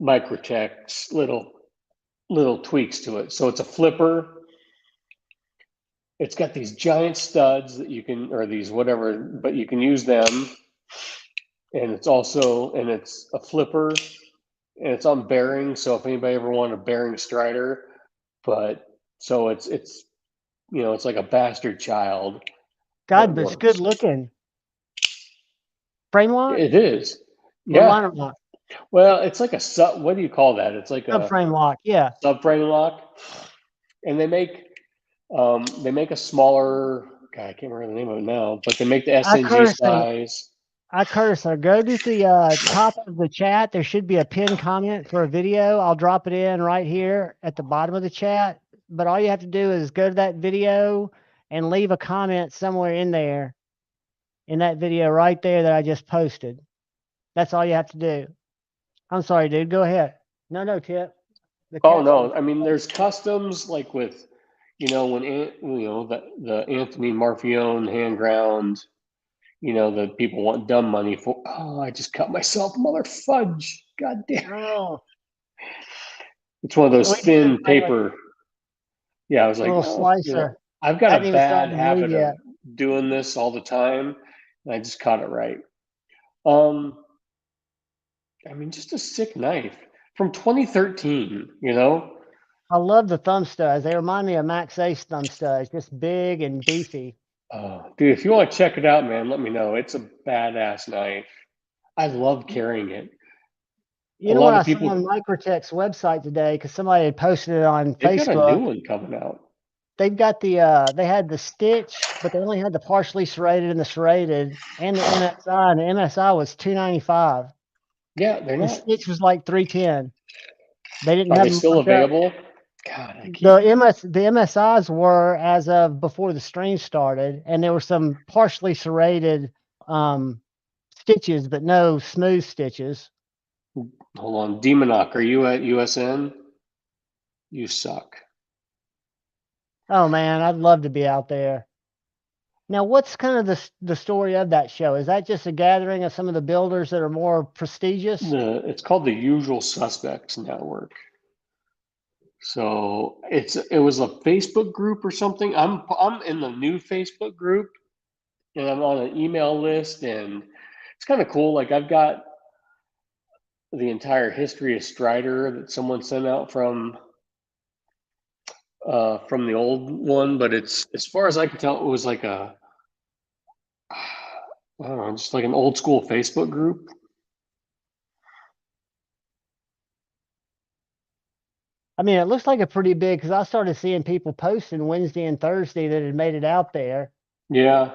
Microtech's little tweaks to it. So it's a flipper. It's got these giant studs that you can, or these whatever, but you can use them. And it's a flipper, and it's on bearing. So if anybody ever wanted a bearing Strider, but so it's you know, it's like a bastard child. God, but it's good looking. Frame lock? It is. Or Yeah. liner lock? Well, it's like what do you call that? It's like a Subframe lock, yeah. subframe lock. And they make a smaller, God, I can't remember the name of it now, but they make the SNG size. Curtis, go to the top of the chat. There should be a pinned comment for a video. I'll drop it in right here at the bottom of the chat. But all you have to do is go to that video and leave a comment somewhere in there, in that video right there that I just posted. That's all you have to do. I'm sorry, dude. Go ahead. No, Tip. Oh no, I mean there's customs like with, you know, when the Anthony Marfione hand ground, you know, the people want dumb money for. Oh, I just cut myself, mother fudge. God damn. Oh. It's one of those thin paper Yeah, I was like, little oh, you know, slicer. I've got Hadn't a even started bad to move habit of yet. doing this all the time, and I just caught it right. I mean, just a sick knife from 2013, you know? I love the thumb studs. They remind me of Max Ace thumb studs, just big and beefy. Dude, if you want to check it out, man, let me know. It's a badass knife. I love carrying it. A You know what lot I of saw people, on Microtech's website today? Because somebody had posted it on they've got a new Facebook. one coming out. They've got they had the stitch, but they only had the partially serrated and the serrated and the MSI, and the MSI was $295. Yeah, they're The not. stitch was like $310. They didn't Are have they them still marked up. available? God, I keep. The MSIs were as of before the stream started, and there were some partially serrated stitches, but no smooth stitches. Hold on. Demonoc, are you at USN? You suck. Oh man, I'd love to be out there. Now, what's kind of the story of that show? Is that just a gathering of some of the builders that are more prestigious? It's called the Usual Suspects Network. So it was a Facebook group or something. I'm in the new Facebook group, and I'm on an email list, and it's kind of cool. Like I've got the entire history of Strider that someone sent out from the old one, but it's, as far as I can tell, it was like a, I don't know, just like an old school Facebook group. I mean, it looks like a pretty big, because I started seeing people posting Wednesday and Thursday that had made it out there. Yeah,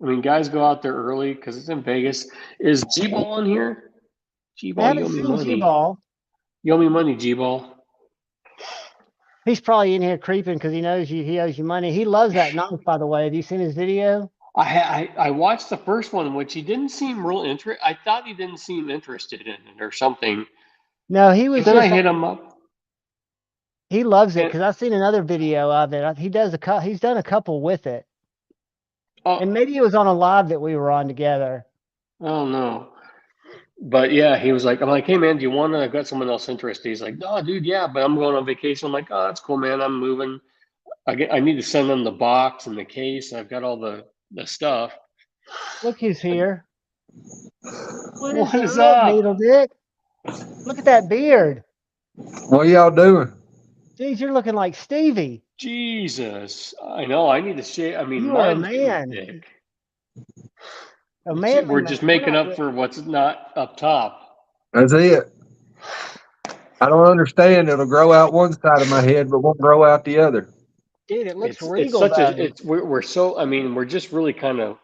I mean, guys go out there early because it's in Vegas. Is G-Ball on here? I G-Ball, you haven't owe me seen money. G-Ball. You owe me money, G-Ball. He's probably in here creeping because he knows he owes you money. He loves that knife, by the way. Have you seen his video? I watched the first one, which he didn't seem real interested. I thought he didn't seem interested in it or something. No, he But was then I just, hit him up. he loves it And, because I've seen another video of it. He's done a couple with it. And maybe it was on a live that we were on together. I don't know. But yeah, he was like, I'm like, hey man, do you want to? I've got someone else interested. He's like, no, dude, yeah, but I'm going on vacation. I'm like, oh, that's cool, man. I'm moving. I need to send them the box and the case. I've got all the stuff. Look who's here. What is up, up? Needle Dick? Look at that beard. What y'all doing? Geez, you're looking like Stevie. Jesus, I know. I need to shave. I mean, You are a mine's getting man. thick. A manly We're man. just We're making not up for what's not up top. That's it. I don't understand. It'll grow out one side of my head, but won't grow out the other. Dude, it looks It's regal such a though. we're so, I mean, we're just really kind of,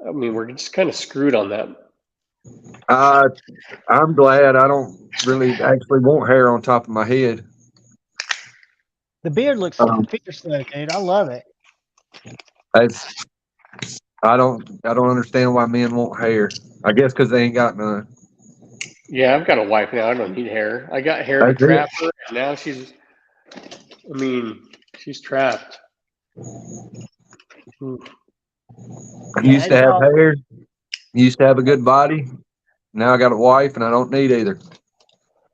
I mean, we're just kind of screwed on that. I'm glad I don't really actually want hair on top of my head. The beard looks fierce though, dude. I love it. I don't understand why men want hair. I guess because they ain't got none. Yeah, I've got a wife now. I don't need hair. I got hair to That's it. trap her, and now she's, I mean, she's trapped. You used to have hair. You used to have a good body. Now I got a wife, and I don't need either.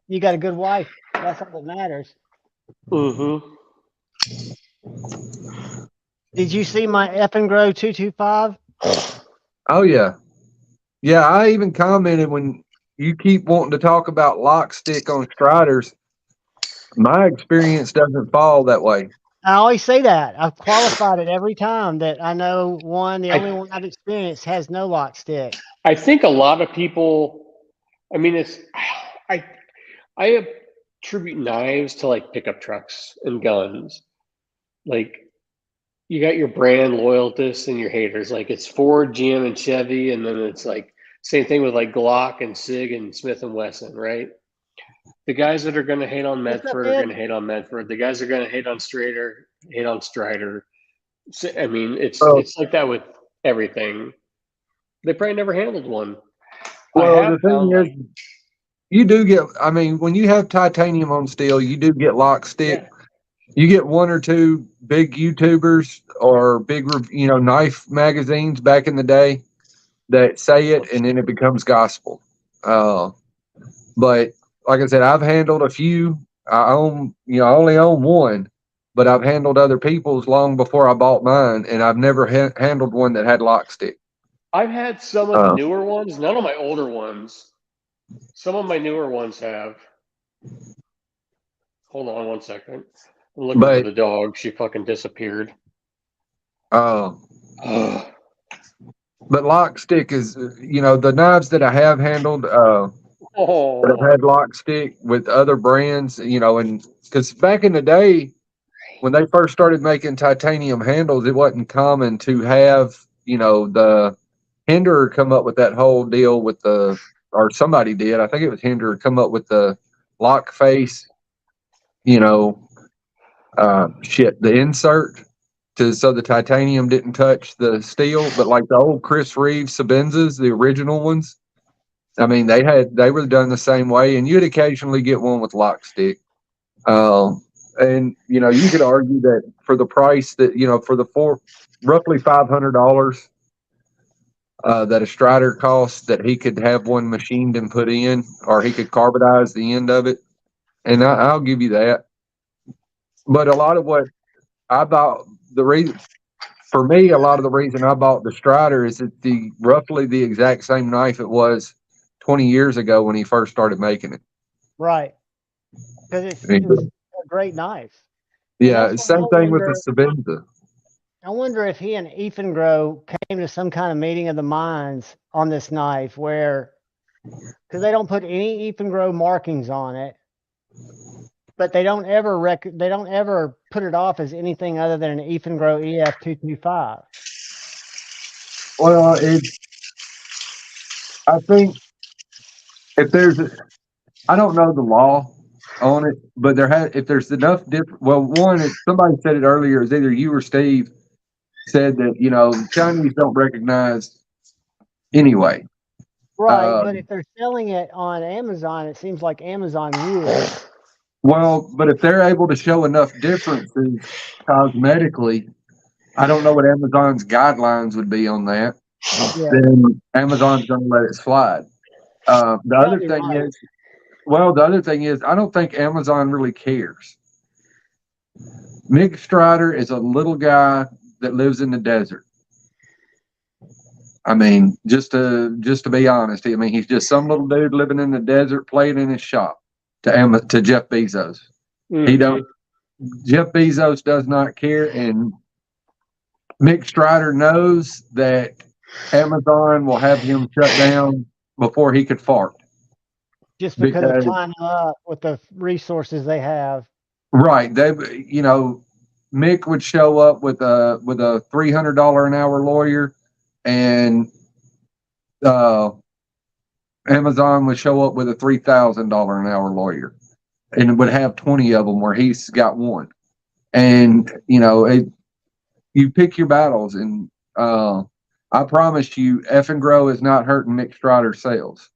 You got a good wife. That's all that matters. Mm-hmm. Did you see my Effing Grow 225? Oh yeah, yeah. I even commented when you keep wanting to talk about lock stick on Striders. My experience doesn't fall that way. I always say that. I've qualified it every time that I know the only one I've experienced has no lock stick. I think a lot of people, I mean, I attribute knives to like pickup trucks and guns. Like, you got your brand loyalists and your haters. Like, it's Ford, GM, and Chevy, and then it's like same thing with like Glock and Sig and Smith and Wesson, right? The guys that are going to hate on Medford are going to hate on Medford. The guys that are going to hate on Strider hate on Strider. So, I mean, it's like that with everything. They probably never handled one. Well, the thing is, you do get. I mean, when you have titanium on steel, you do get lock stick. Yeah. You get one or two big YouTubers or big, knife magazines back in the day that say it, and then it becomes gospel. But like I said, I've handled a few. I only own one, but I've handled other people's long before I bought mine, and I've never handled one that had lock stick. I've had some of the newer ones, none of my older ones. Some of my newer ones have. Hold on one second. I'm looking for the dog. She fucking disappeared. But lock stick is, the knives that I have handled, that I've had lock stick with other brands, and because back in the day, when they first started making titanium handles, it wasn't common to have, the Hinderer come up with that whole deal with or somebody did. I think it was Hinderer come up with the lock face, the insert so the titanium didn't touch the steel. But like the old Chris Reeves Sabenzas, the original ones, I mean, they were done the same way, and you'd occasionally get one with lock stick. And you could argue that for the price that for the roughly $500 that a Strider costs, that he could have one machined and put in, or he could carbonize the end of it, and I'll give you that. But a lot of what I bought, the reason for me, a lot of the reason I bought the Strider is that roughly the exact same knife it was 20 years ago when he first started making it. Right, because it's a great knife. Yeah, same thing with the Sabenza. I wonder if he and Ethan Grow came to some kind of meeting of the minds on this knife, because they don't put any Ethan Grow markings on it, but they don't ever put it off as anything other than an Ethan Grow EF225. Well, I think I don't know the law on it, but if there's enough different. Well, one, somebody said it earlier. It was either you or Steve said that Chinese don't recognize anyway. Right, but if they're selling it on Amazon, it seems like Amazon would. Well, but if they're able to show enough differences cosmetically, I don't know what Amazon's guidelines would be on that. Yeah. Then Amazon's going to let it slide. The other thing is, I don't think Amazon really cares. Mick Strider is a little guy that lives in the desert. I mean, just to be honest, I mean, he's just some little dude living in the desert, playing in his shop to Jeff Bezos. Mm-hmm. Jeff Bezos does not care, and Mick Strider knows that Amazon will have him shut down before he could fart. Just because of tying up with the resources they have. Right. Mick would show up with a $300 an hour lawyer, and Amazon would show up with a $3,000 an hour lawyer, and it would have 20 of them where he's got one. And you pick your battles, and I promise you, F and Grow is not hurting Mick Strider's sales.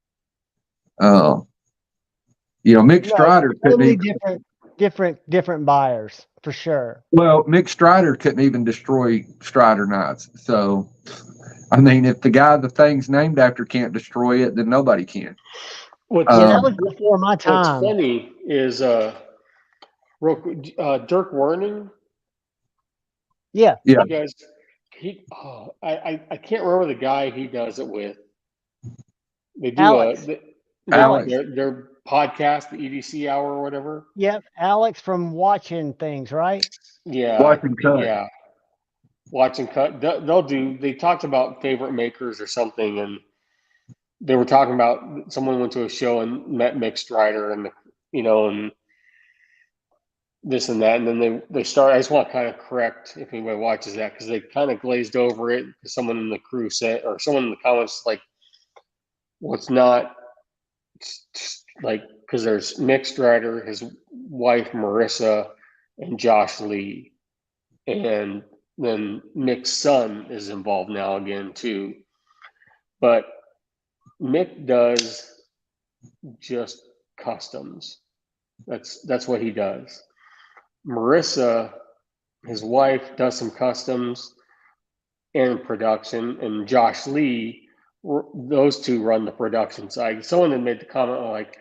Mick Strider totally different buyers for sure. Well, Mick Strider couldn't even destroy Strider knives. So, I mean, if the thing's named after can't destroy it, then nobody can. That was before my time. What's funny is Dirk Werning. Yeah. You guys, I can't remember the guy he does it with. They do Alex. Their podcast, the EDC Hour or whatever. Yep, Alex from Watching Things, right? Yeah, Watching Cut. Yeah, Watching Cut. They talked about favorite makers or something, and they were talking about someone went to a show and met Mick Strider, and and this and that, and then they start. I just want to kind of correct if anybody watches that, because they kind of glazed over it. Someone in the crew said, or someone in the comments, like, well, it's not like, because there's Mick Strider, his wife Marissa, and Josh Lee, and then Mick's son is involved now again too. But Mick does just customs. That's what he does. Marissa, his wife, does some customs and production, and Josh Lee, those two run the production side. Someone had made the comment like,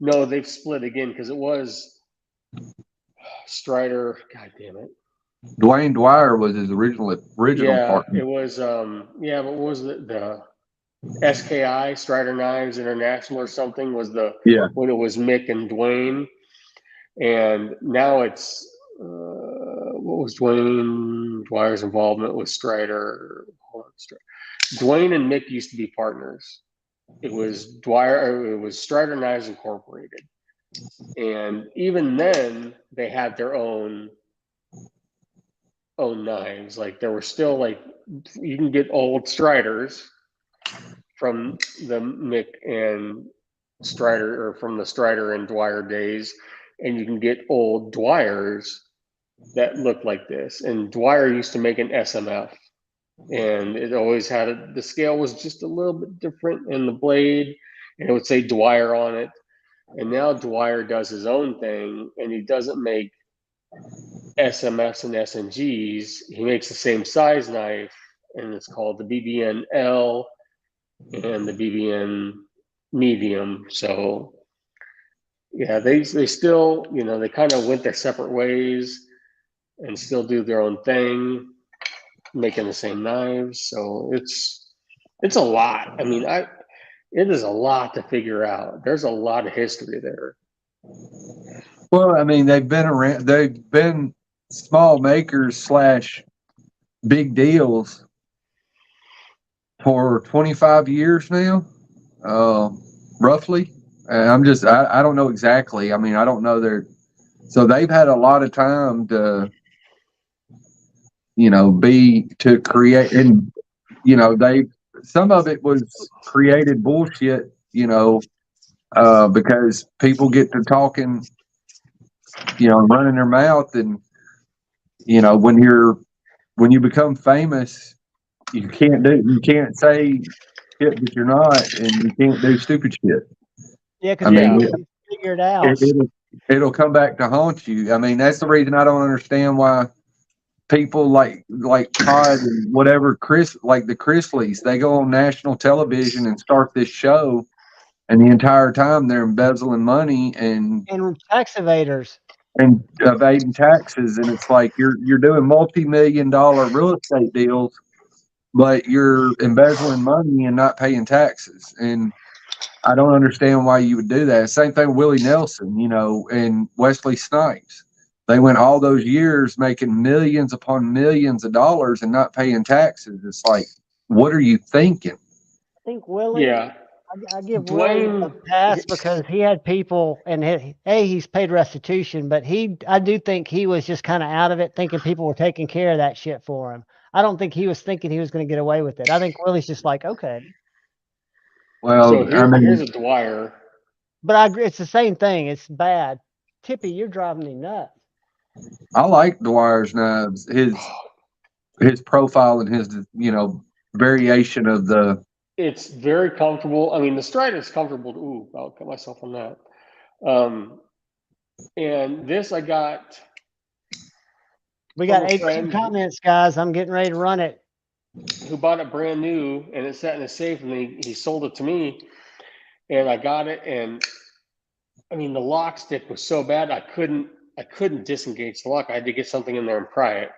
no, they've split again, because it was Strider, God damn it. Dwayne Dwyer was his original Yeah, partner. it was, yeah, but what was the SKI, Strider Knives International or something, was when it was Mick and Dwayne. And now it's, what was Dwayne Dwyer's involvement with Strider? Dwayne and Mick used to be partners. It was Strider Knives Incorporated. And even then, they had their own knives. Like, there were still, like, you can get old Striders from the Mick and Strider, or from the Strider and Dwyer days, and you can get old Dwyers that look like this. And Dwyer used to make an SMF, and it always had the scale was just a little bit different in the blade, and it would say Dwyer on it. And now Dwyer does his own thing, and he doesn't make SMFs and SNGs. He makes the same size knife, and it's called the BBN L and the BBN Medium. So yeah, they still, they kind of went their separate ways and still do their own thing, making the same knives. So it's a lot. I mean, it is a lot to figure out. There's a lot of history there. Well, I mean, they've been around. They've been small makers / big deals for 25 years now, roughly. And I don't know exactly. I mean, I don't know so they've had a lot of time to, to create, and, some of it was created bullshit, because people get to talking, running their mouth, and, when you become famous, you can't say shit that you're not, and you can't do stupid shit. Yeah, because I mean, they figure it out. It'll come back to haunt you. I mean, that's the reason I don't understand why people like Todd and whatever the Chrisleys, they go on national television and start this show, and the entire time they're embezzling money and tax evaders and evading taxes, and it's like you're doing multi-million-dollar real estate deals, but you're embezzling money and not paying taxes. And I don't understand why you would do that. Same thing with Willie Nelson, and Wesley Snipes. They went all those years making millions upon millions of dollars and not paying taxes. It's like, what are you thinking? I think Willie. Yeah. I give Dwayne a pass because he had people, and he's paid restitution, but I do think he was just kind of out of it, thinking people were taking care of that shit for him. I don't think he was thinking he was going to get away with it. I think Willie's just like, okay. Well, so here's a Dwyer. But I agree, it's the same thing. It's bad. Tippy, you're driving me nuts. I like Dwyer's knives. His profile and his, variation of the. It's very comfortable. I mean, the Strider is comfortable. Ooh, I'll cut myself on that. And this I got. We got 18 comments, guys. I'm getting ready to run it. Who bought it brand new, and it sat in a safe, and he sold it to me, and I got it, and I mean, the lock stick was so bad I couldn't disengage the lock. I had to get something in there and pry it.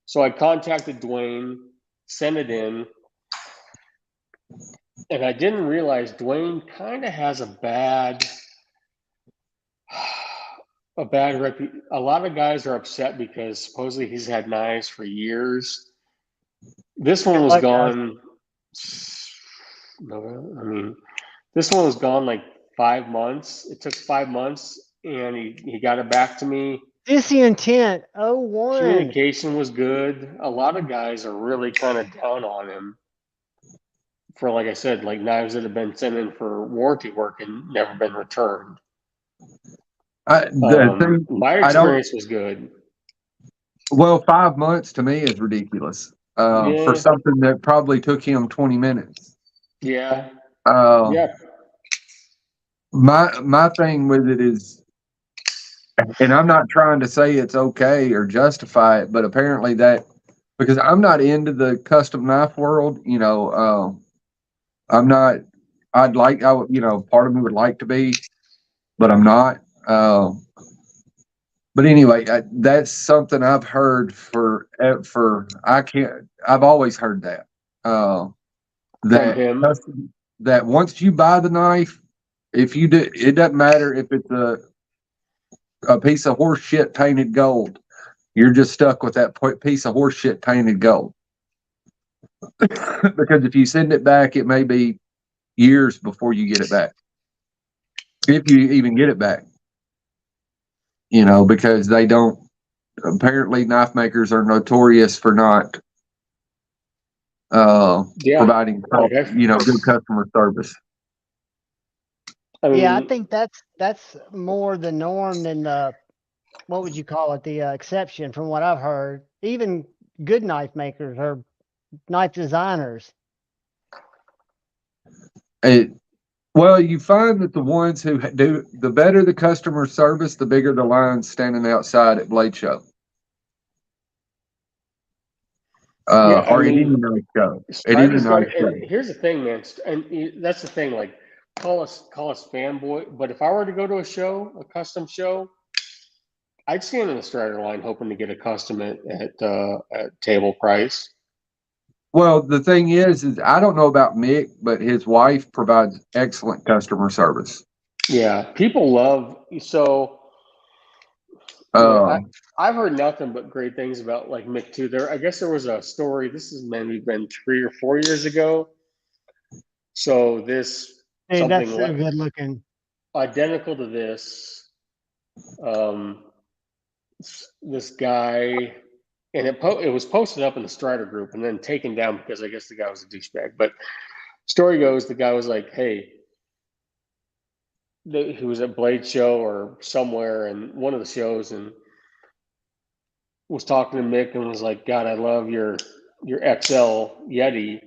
So I contacted Dwayne, sent it in, and I didn't realize Dwayne kind of has a bad reputation. A lot of guys are upset because supposedly he's had knives for years. This one was gone. I mean, this one was gone like 5 months. It took 5 months, and he got it back to me. This the intent. 01. Communication was good. A lot of guys are really kind of down on him for, like I said, like knives that have been sent in for warranty work and never been returned. My experience was good. Well, 5 months to me is ridiculous for something that probably took him 20 minutes. Yeah. Yeah. My thing with it is, and I'm not trying to say it's okay or justify it, but apparently because I'm not into the custom knife world, I'm not. Part of me would like to be, but I'm not. But anyway, that's something I've heard I've always heard that. From That him. that once you buy the knife, if you do, it doesn't matter if it's a piece of horse shit painted gold. You're just stuck with that piece of horse shit painted gold. Because if you send it back, it may be years before you get it back. If you even get it back. You know, because they don't, apparently knife makers are notorious for not providing, good customer service. I mean, Yeah, I think that's more the norm than the, what would you call it, the exception from what I've heard. Even good knife makers or knife designers. Well, you find that the ones who do, the better the customer service, the bigger the lines standing outside at Blade Show. Or at any knife show. At any knife show. And here's the thing, man, and that's the thing. Like, call us fanboy, but if I were to go to a show, a custom show, I'd stand in the Strider line hoping to get a custom at table price. Well, the thing is I don't know about Mick, but his wife provides excellent customer service. Yeah, people love so. I've heard nothing but great things about like Mick too. I guess there was a story. This has maybe been 3 or 4 years ago. So this That's so good looking, identical to this. This guy, and it was posted up in the Strider group and then taken down because I guess the guy was a douchebag. But story goes, the guy was like, "Hey." He was at Blade Show or somewhere in one of the shows and was talking to Mick and was like, "God, I love your XL Yeti.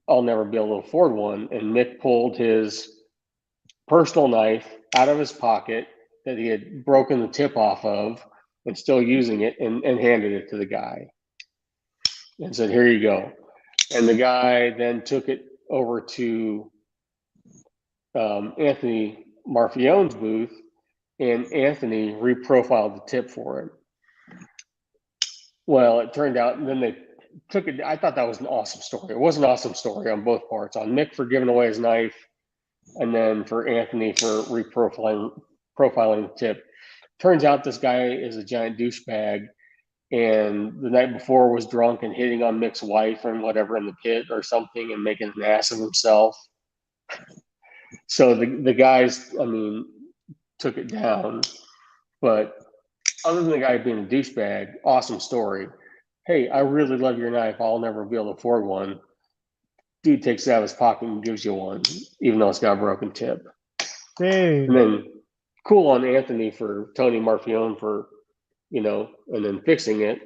I'll never be able to afford one." And Mick pulled his personal knife out of his pocket that he had broken the tip off of and still using it and handed it to the guy and said, "Here you go." And the guy then took it over to Anthony Marfione's booth, and Anthony reprofiled the tip for him. Well, it turned out, and then they took it. I thought that was an awesome story. It was an awesome story on both parts, on Mick for giving away his knife, and then for Anthony for profiling the tip. Turns out this guy is a giant douchebag, and the night before was drunk and hitting on Mick's wife and whatever in the pit or something and making an ass of himself. So the guys, I mean, took it down. But other than the guy being a douchebag, awesome story. Hey, I really love your knife. I'll never be able to afford one. Dude takes it out of his pocket and gives you one, even though it's got a broken tip. dude. And then cool on Anthony for Tony Marfione for, and then fixing it.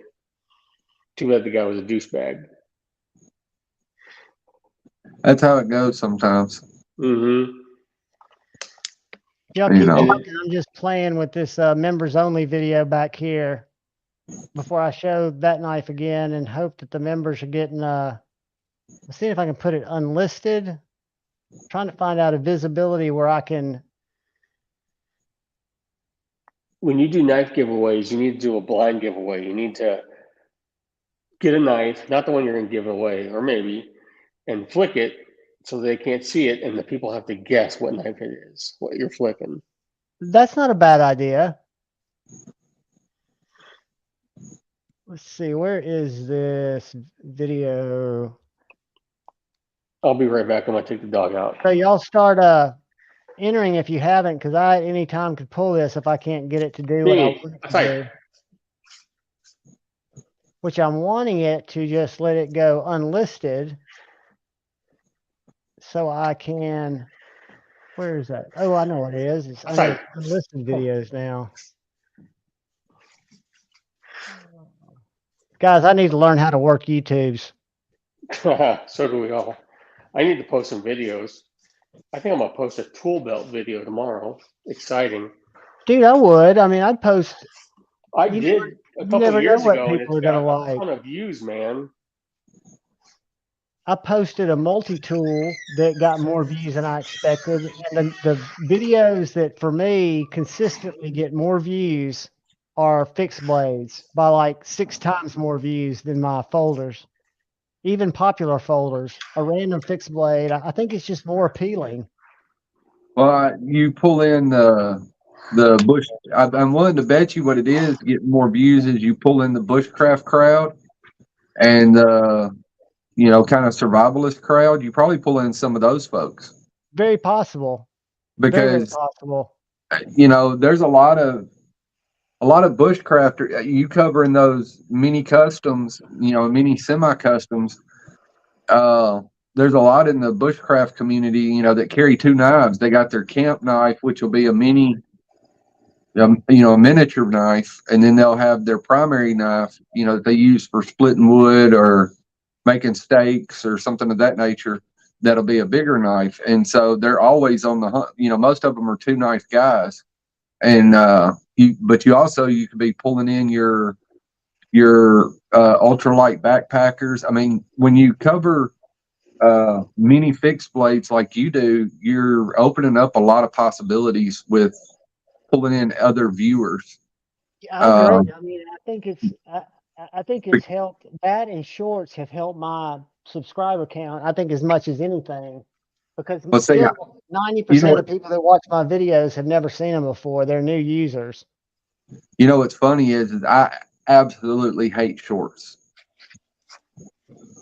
Too bad the guy was a douchebag. That's how it goes sometimes. Mm-hmm. Y'all keep talking. I'm just playing with this members only video back here before I show that knife again and hope that the members are getting let's see if I can put it unlisted. I'm trying to find out a visibility where I can. When you do knife giveaways, you need to do a blind giveaway. You need to get a knife, not the one you're going to give away, or maybe, and flick it so they can't see it, and the people have to guess what knife it is, what you're flicking. That's not a bad idea. Let's see, where is this video? I'll be right back. I'm going to take the dog out. So y'all start entering if you haven't, because I at any time could pull this if I can't get it to do what I want it to do. Which I'm wanting it to just let it go unlisted. So I can, where is that? Oh, I know what it is. It's under unlisted videos now. Guys, I need to learn how to work YouTubes. So do we all. I need to post some videos. I think I'm going to post a tool belt video tomorrow. Exciting. Dude, I would. I mean, I'd post. I did a couple of years ago, and it's got a ton of views, man. I posted a multi-tool that got more views than I expected. And the videos that, for me, consistently get more views are fixed blades by like 6 times more views than my folders. Even popular folders, a random fixed blade, I think it's just more appealing. Well, you pull in the bush. I'm willing to bet you what it is to get more views is you pull in the bushcraft crowd and kind of survivalist crowd. You probably pull in some of those folks Very possible. Very because possible. there's a lot of bushcrafter. You covering those mini customs, mini semi customs. There's a lot in the bushcraft community, that carry 2 knives. They got their camp knife, which will be a mini, a miniature knife, and then they'll have their primary knife, that they use for splitting wood or making steaks or something of that nature. That'll be a bigger knife, and so they're always on the hunt. Most of them are 2 knife guys, and you could be pulling in your ultralight backpackers. I mean, when you cover mini fixed blades like you do, you're opening up a lot of possibilities with pulling in other viewers. Yeah, I agree. I mean, I think it's helped. That and shorts have helped my subscriber count, I think, as much as anything. Because Let's say, still 90% of people that watch my videos have never seen them before. They're new users. What's funny is I absolutely hate shorts.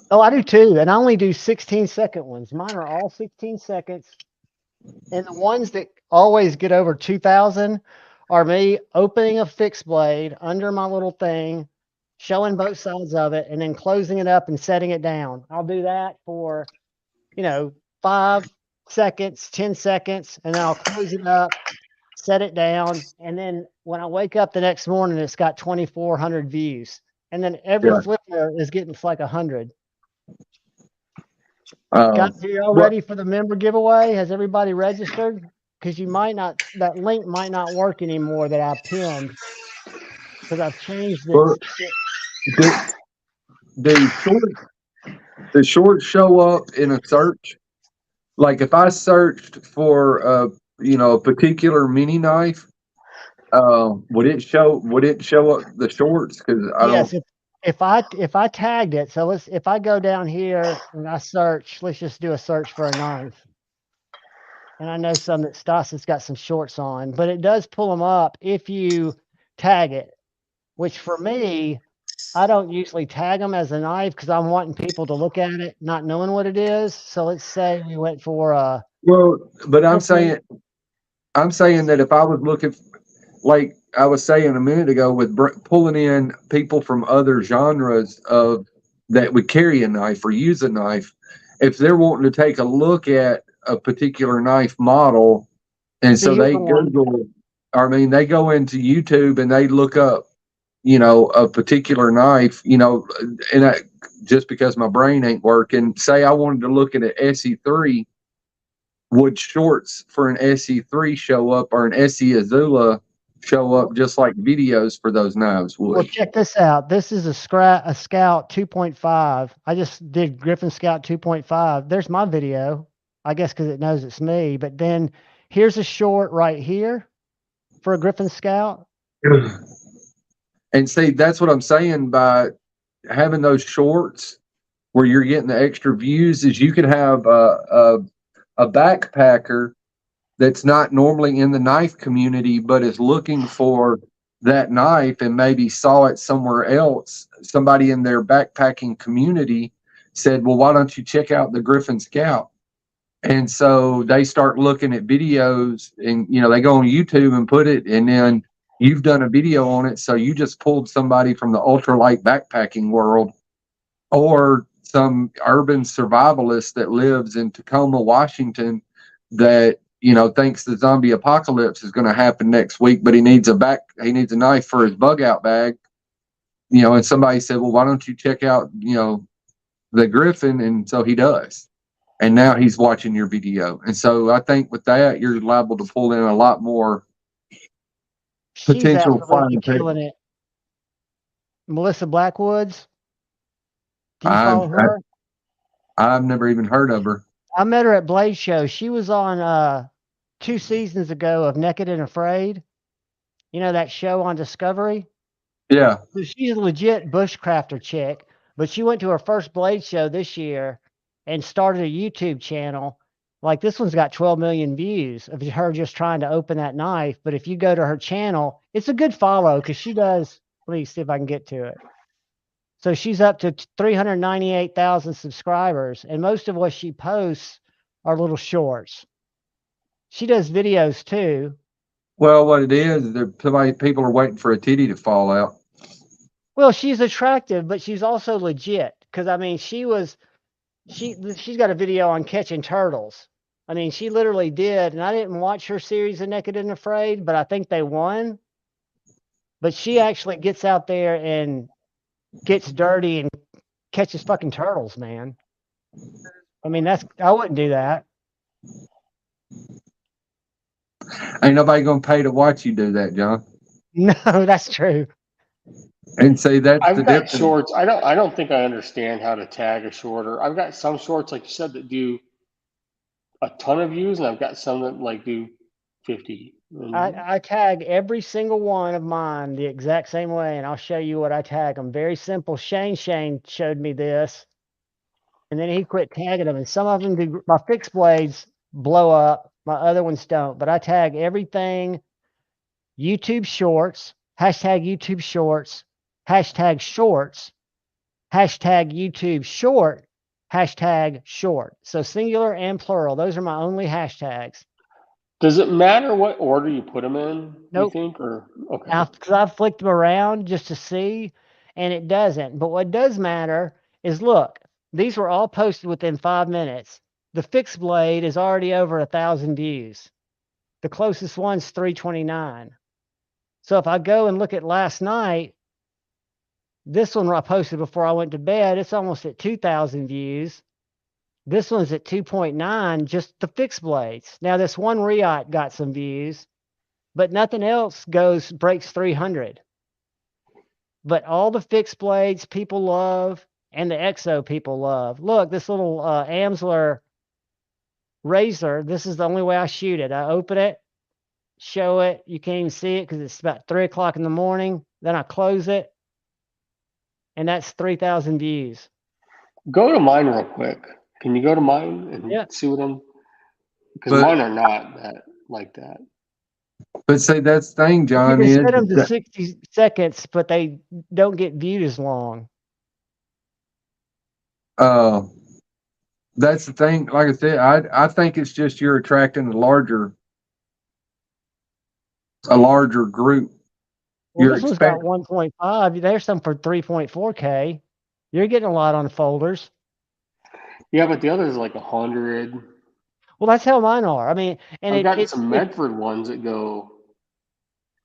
Oh, I do too. And I only do 16-second ones. Mine are all 16 seconds. And the ones that always get over 2,000 are me opening a fixed blade under my little thing, showing both sides of it, and then closing it up and setting it down. I'll do that for, 5 seconds, 10 seconds, and then I'll close it up, set it down. And then when I wake up the next morning, it's got 2,400 views. And then every flipper is getting like 100. Guys, are y'all ready for the member giveaway? Has everybody registered? Because that link might not work anymore that I pinned. Because I've changed it. The shorts show up in a search. Like if I searched for a particular mini knife, would it show up the shorts? Because Yes, if I tagged it, so if I go down here and I search, let's just do a search for a knife. And I know some that Stas has got some shorts on, but it does pull them up if you tag it, which for me, I don't usually tag them as a knife because I'm wanting people to look at it, not knowing what it is. So let's say we went for but I'm saying that if I was looking, like I was saying a minute ago, with pulling in people from other genres that would carry a knife or use a knife, if they're wanting to take a look at a particular knife model, and so they they go into YouTube and they look up, a particular knife, and just because my brain ain't working, say I wanted to look at an SE3, would shorts for an SE3 show up, or an SE Azula show up just like videos for those knives would? Well, check this out. This is a Scout 2.5. I just did Griffin Scout 2.5. There's my video, I guess, because it knows it's me. But then here's a short right here for a Griffin Scout. And see, that's what I'm saying by having those shorts where you're getting the extra views, is you could have a backpacker that's not normally in the knife community, but is looking for that knife and maybe saw it somewhere else. Somebody in their backpacking community said, well, why don't you check out the Griffin Scout? And so they start looking at videos, and, they go on YouTube and put it, and then you've done a video on it. So you just pulled somebody from the ultralight backpacking world, or some urban survivalist that lives in Tacoma, Washington, that thinks the zombie apocalypse is going to happen next week, but he needs a knife for his bug out bag. And somebody said, well, why don't you check out the Griffin? And so he does, and now he's watching your video. And so I think with that, you're liable to pull in a lot more potential. She's absolutely killing it. Melissa Blackwoods. Do you follow her? I've never even heard of her. I met her at Blade Show. She was on 2 seasons ago of Naked and Afraid. You know that show on Discovery? Yeah. So she's a legit bushcrafter chick, but she went to her first blade show this year and started a YouTube channel. Like this one's got 12 million views of her just trying to open that knife. But if you go to her channel, it's a good follow because she does. Let me see if I can get to it. So she's up to 398,000 subscribers, and most of what she posts are little shorts. She does videos too. Well, what it is, people are waiting for a titty to fall out. Well, she's attractive, but she's also legit. Because I mean, she's got a video on catching turtles. I mean, she literally did, and I didn't watch her series of Naked and Afraid, but I think they won. But she actually gets out there and gets dirty and catches fucking turtles, man. I mean, I wouldn't do that. Ain't nobody gonna pay to watch you do that, John. No, that's true. And see, that's I've the got difference. shorts. I don't think I understand how to tag a shorter. I've got some shorts, like you said, that do a ton of views, and I've got some that like do 50. I tag every single one of mine the exact same way, and I'll show you what I tag them. Very simple. Shane showed me this, and then he quit tagging them. And some of them do. My fixed blades blow up. My other ones don't. But I tag everything. YouTube Shorts. Hashtag YouTube Shorts. Hashtag Shorts. Hashtag YouTube Short. Hashtag Short. So singular and plural. Those are my only hashtags. Does it matter what order you put them in? Nope. You think, or okay? Because I've flicked them around just to see, and it doesn't. But what does matter is, look, these were all posted within 5 minutes. The fixed blade is already over 1,000 views. The closest one's 329. So if I go and look at last night, this one I posted before I went to bed, it's almost at 2,000 views. This one's at 2.9, just the fixed blades. Now this one Riot got some views, but nothing else breaks 300. But all the fixed blades people love, and the EXO people love. Look, this little Amsler razor, this is the only way I shoot it. I open it, show it. You can't even see it because it's about 3 o'clock in the morning. Then I close it, and that's 3,000 views. Go to mine real quick. Can you go to mine and see what I'm? Because mine are not like that. But see, that's the thing, John. You can set them to 60 seconds, but they don't get viewed as long. That's the thing. Like I said, I think it's just you're attracting a larger group. Well, this one's got 1.5. There's some for 3.4K. You're getting a lot on folders. Yeah, but the other's like 100. Well, that's how mine are. I mean, and I've got some Medford ones that go.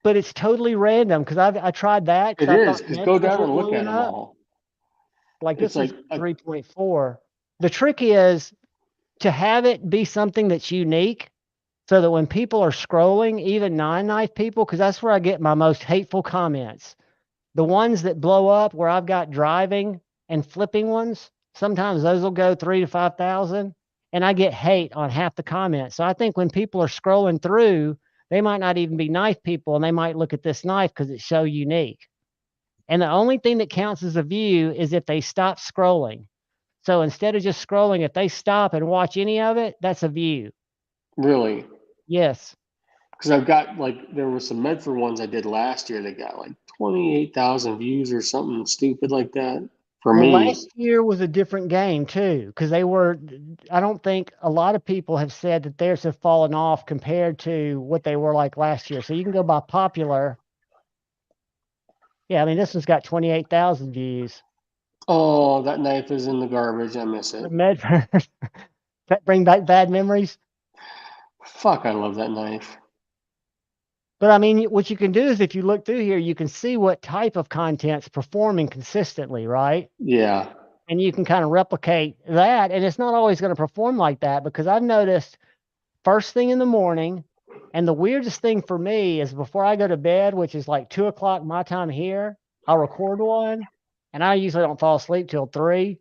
But it's totally random because I tried that. It is, because go down and look at them all. Like this is 3.4. The trick is to have it be something that's unique so that when people are scrolling, even non-knife people, because that's where I get my most hateful comments. The ones that blow up where I've got driving and flipping ones, sometimes those will go 3,000 to 5,000, and I get hate on half the comments. So I think when people are scrolling through, they might not even be knife people, and they might look at this knife because it's so unique. And the only thing that counts as a view is if they stop scrolling. So instead of just scrolling, if they stop and watch any of it, that's a view. Really? Yes. Because I've got, there were some Medford ones I did last year that got 28,000 views or something stupid like that for me. Last year was a different game too, because I don't think a lot of people have said that theirs have fallen off compared to what they were like last year. So you can go by popular. Yeah, I mean, this one's got 28,000 views. Oh, that knife is in the garbage. I miss it. Medford. That bring back bad memories. Fuck, I love that knife. But I mean, what you can do is if you look through here, you can see what type of content's performing consistently, right? Yeah. And you can kind of replicate that. And it's not always going to perform like that, because I've noticed first thing in the morning, and the weirdest thing for me is before I go to bed, which is 2 o'clock my time here, I'll record one, and I usually don't fall asleep till 3,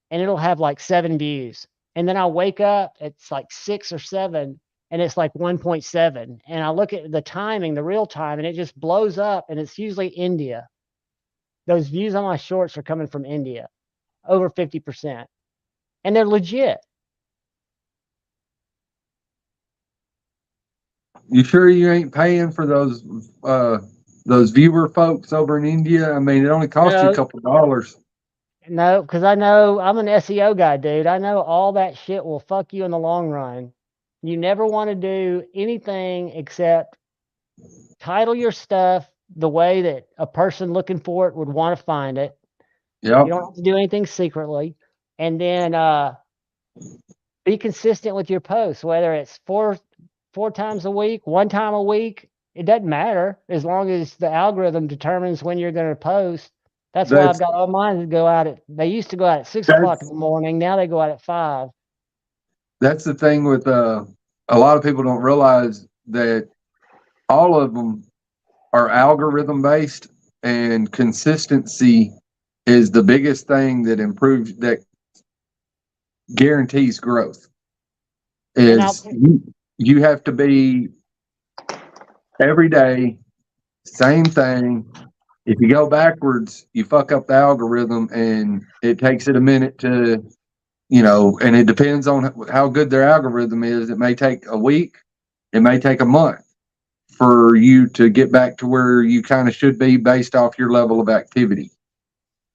and it'll have 7 views. And then I'll wake up, it's 6 or 7, and it's like 1.7. And I look at the timing, the real time, and it just blows up. And it's usually India. Those views on my shorts are coming from India, over 50%, and they're legit. You sure you ain't paying for those viewer folks over in India? I mean, it only cost you a couple of dollars. No, because I know I'm an SEO guy, dude. I know all that shit will fuck you in the long run. You never want to do anything except title your stuff the way that a person looking for it would want to find it. Yep. You don't have to do anything secretly. And then be consistent with your posts, whether it's four times a week, 1 time a week. It doesn't matter as long as the algorithm determines when you're going to post. That's why I've got all mine to go out at. They used to go out at 6 o'clock in the morning. Now they go out at 5. That's the thing with a lot of people don't realize that all of them are algorithm based, and consistency is the biggest thing that improves, that guarantees growth. Is you have to be every day, same thing. If you go backwards, you fuck up the algorithm, and it takes it a minute to, and it depends on how good their algorithm is. It may take a week, it may take a month for you to get back to where you kind of should be based off your level of activity.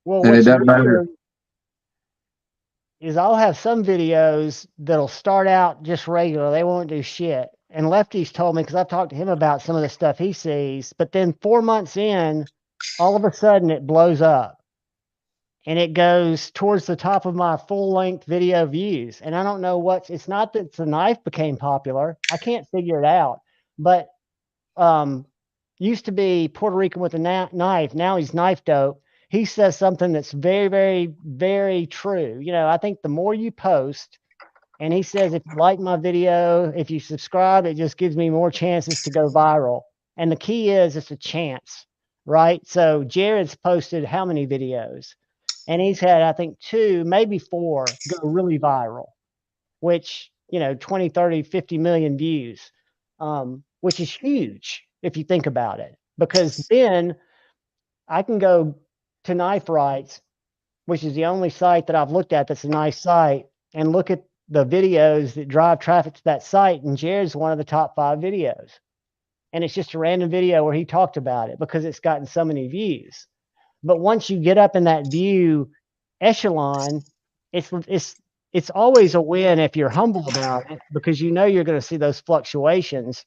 Well, and it doesn't matter. Is I'll have some videos that'll start out just regular. They won't do shit. And Lefty's told me, because I've talked to him about some of the stuff he sees, but then 4 months in, all of a sudden it blows up. And it goes towards the top of my full-length video views. And I don't know it's not that the knife became popular. I can't figure it out. But used to be Puerto Rican with a knife. Now he's knife dope. He says something that's very, very, very true. I think the more you post, and he says, if you like my video, if you subscribe, it just gives me more chances to go viral. And the key is it's a chance, right? So Jared's posted how many videos? And he's had, I think, 2, maybe 4 go really viral, which, 20, 30, 50 million views, which is huge if you think about it. Because then I can go to Knife Rights, which is the only site that I've looked at that's a nice site, and look at the videos that drive traffic to that site. And Jared's one of the top 5 videos. And it's just a random video where he talked about it because it's gotten so many views. But once you get up in that view echelon, it's always a win if you're humble about it, because you're going to see those fluctuations.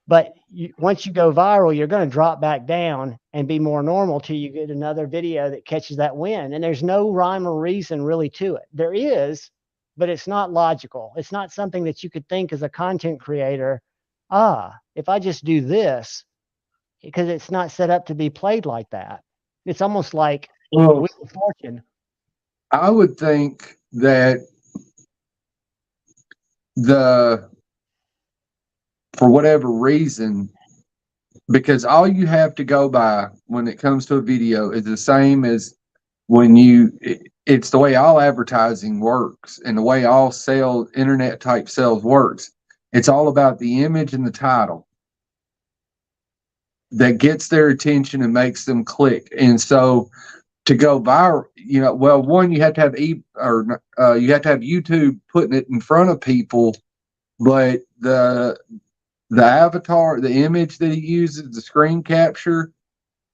But once you go viral, you're going to drop back down and be more normal till you get another video that catches that win. And there's no rhyme or reason really to it. There is, but it's not logical. It's not something that you could think as a content creator, if I just do this, because it's not set up to be played like that. It's almost like Wheel of Fortune. I would think that for whatever reason, because all you have to go by when it comes to a video is the same as when it's the way all advertising works and the way all internet type sales works. It's all about the image and the title that gets their attention and makes them click. And so to go viral, one, you have to have you have to have YouTube putting it in front of people, but the avatar, the image that he uses, the screen capture,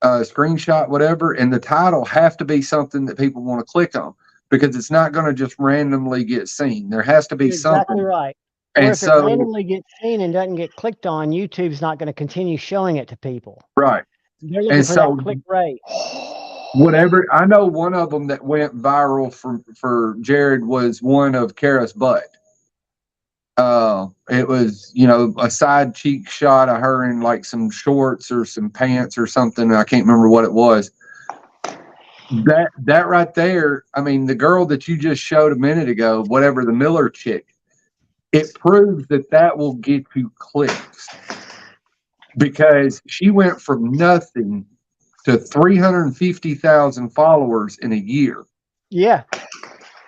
screenshot, whatever, and the title have to be something that people want to click on, because it's not going to just randomly get seen. There has to be something. Exactly right. Or if it randomly gets seen and doesn't get clicked on, YouTube's not going to continue showing it to people. Right. They're looking for that click rate. Whatever. I know one of them that went viral for Jared was one of Kara's butt. It was, a side cheek shot of her in like some shorts or some pants or something. I can't remember what it was. That right there, I mean, the girl that you just showed a minute ago, whatever, the Miller chick, it proves that will get you clicks, because she went from nothing to 350,000 followers in a year. Yeah.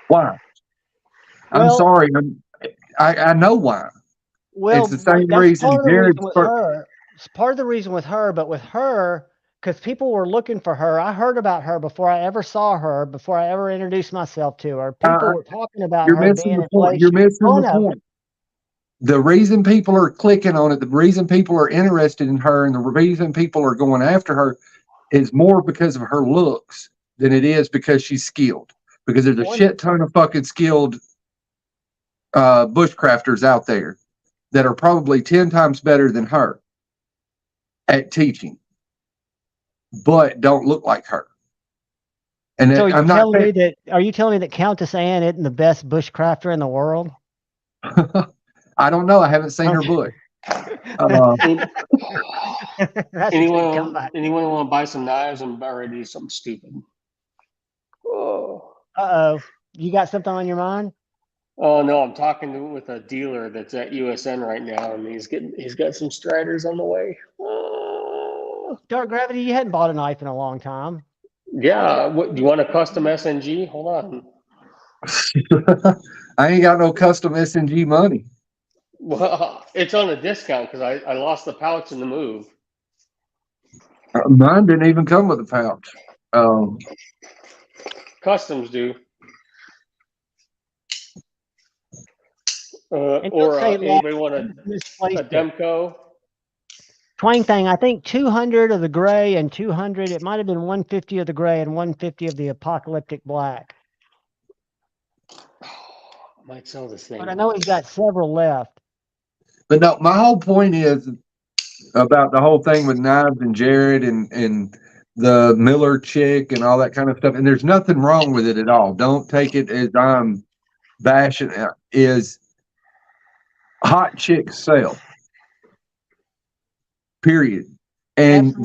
Why? I'm sorry. I know why. Well, It's the same that's reason part of the reason Jared's with her. It's part of the reason with her, but with her, because people were looking for her. I heard about her before I ever saw her, before I ever introduced myself to her. People were talking about you're her missing being the point. You're inflation. missing Oh the no, point. The reason people are clicking on it, the reason people are interested in her, and the reason people are going after her is more because of her looks than it is because she's skilled. Because there's a shit ton of fucking skilled bushcrafters out there that are probably 10 times better than her at teaching, but don't look like her. And So I'm not saying, are you telling me that Countess Anne isn't the best bushcrafter in the world? I don't know. I haven't seen her bush. That's a good comeback. Anyone want to buy some knives? I'm ready to do something stupid. Oh. Uh-oh. You got something on your mind? Oh no, I'm talking with a dealer that's at USN right now, and he's got some Striders on the way. Oh. Dark Gravity, you hadn't bought a knife in a long time. Yeah, what do you want a custom SNG? Hold on. I ain't got no custom SNG money. Well, it's on a discount because I lost the pouch in the move. Mine didn't even come with a pouch. Customs do. Anybody want a Demco? Twang thing, I think 200 of the gray and 200, it might have been 150 of the gray and 150 of the apocalyptic black. I might sell this thing. But I know he's got several left. But no, my whole point is about the whole thing with knives and Jared and the Miller chick and all that kind of stuff. And there's nothing wrong with it at all. Don't take it as I'm bashing. Is hot chicks sell. Period. And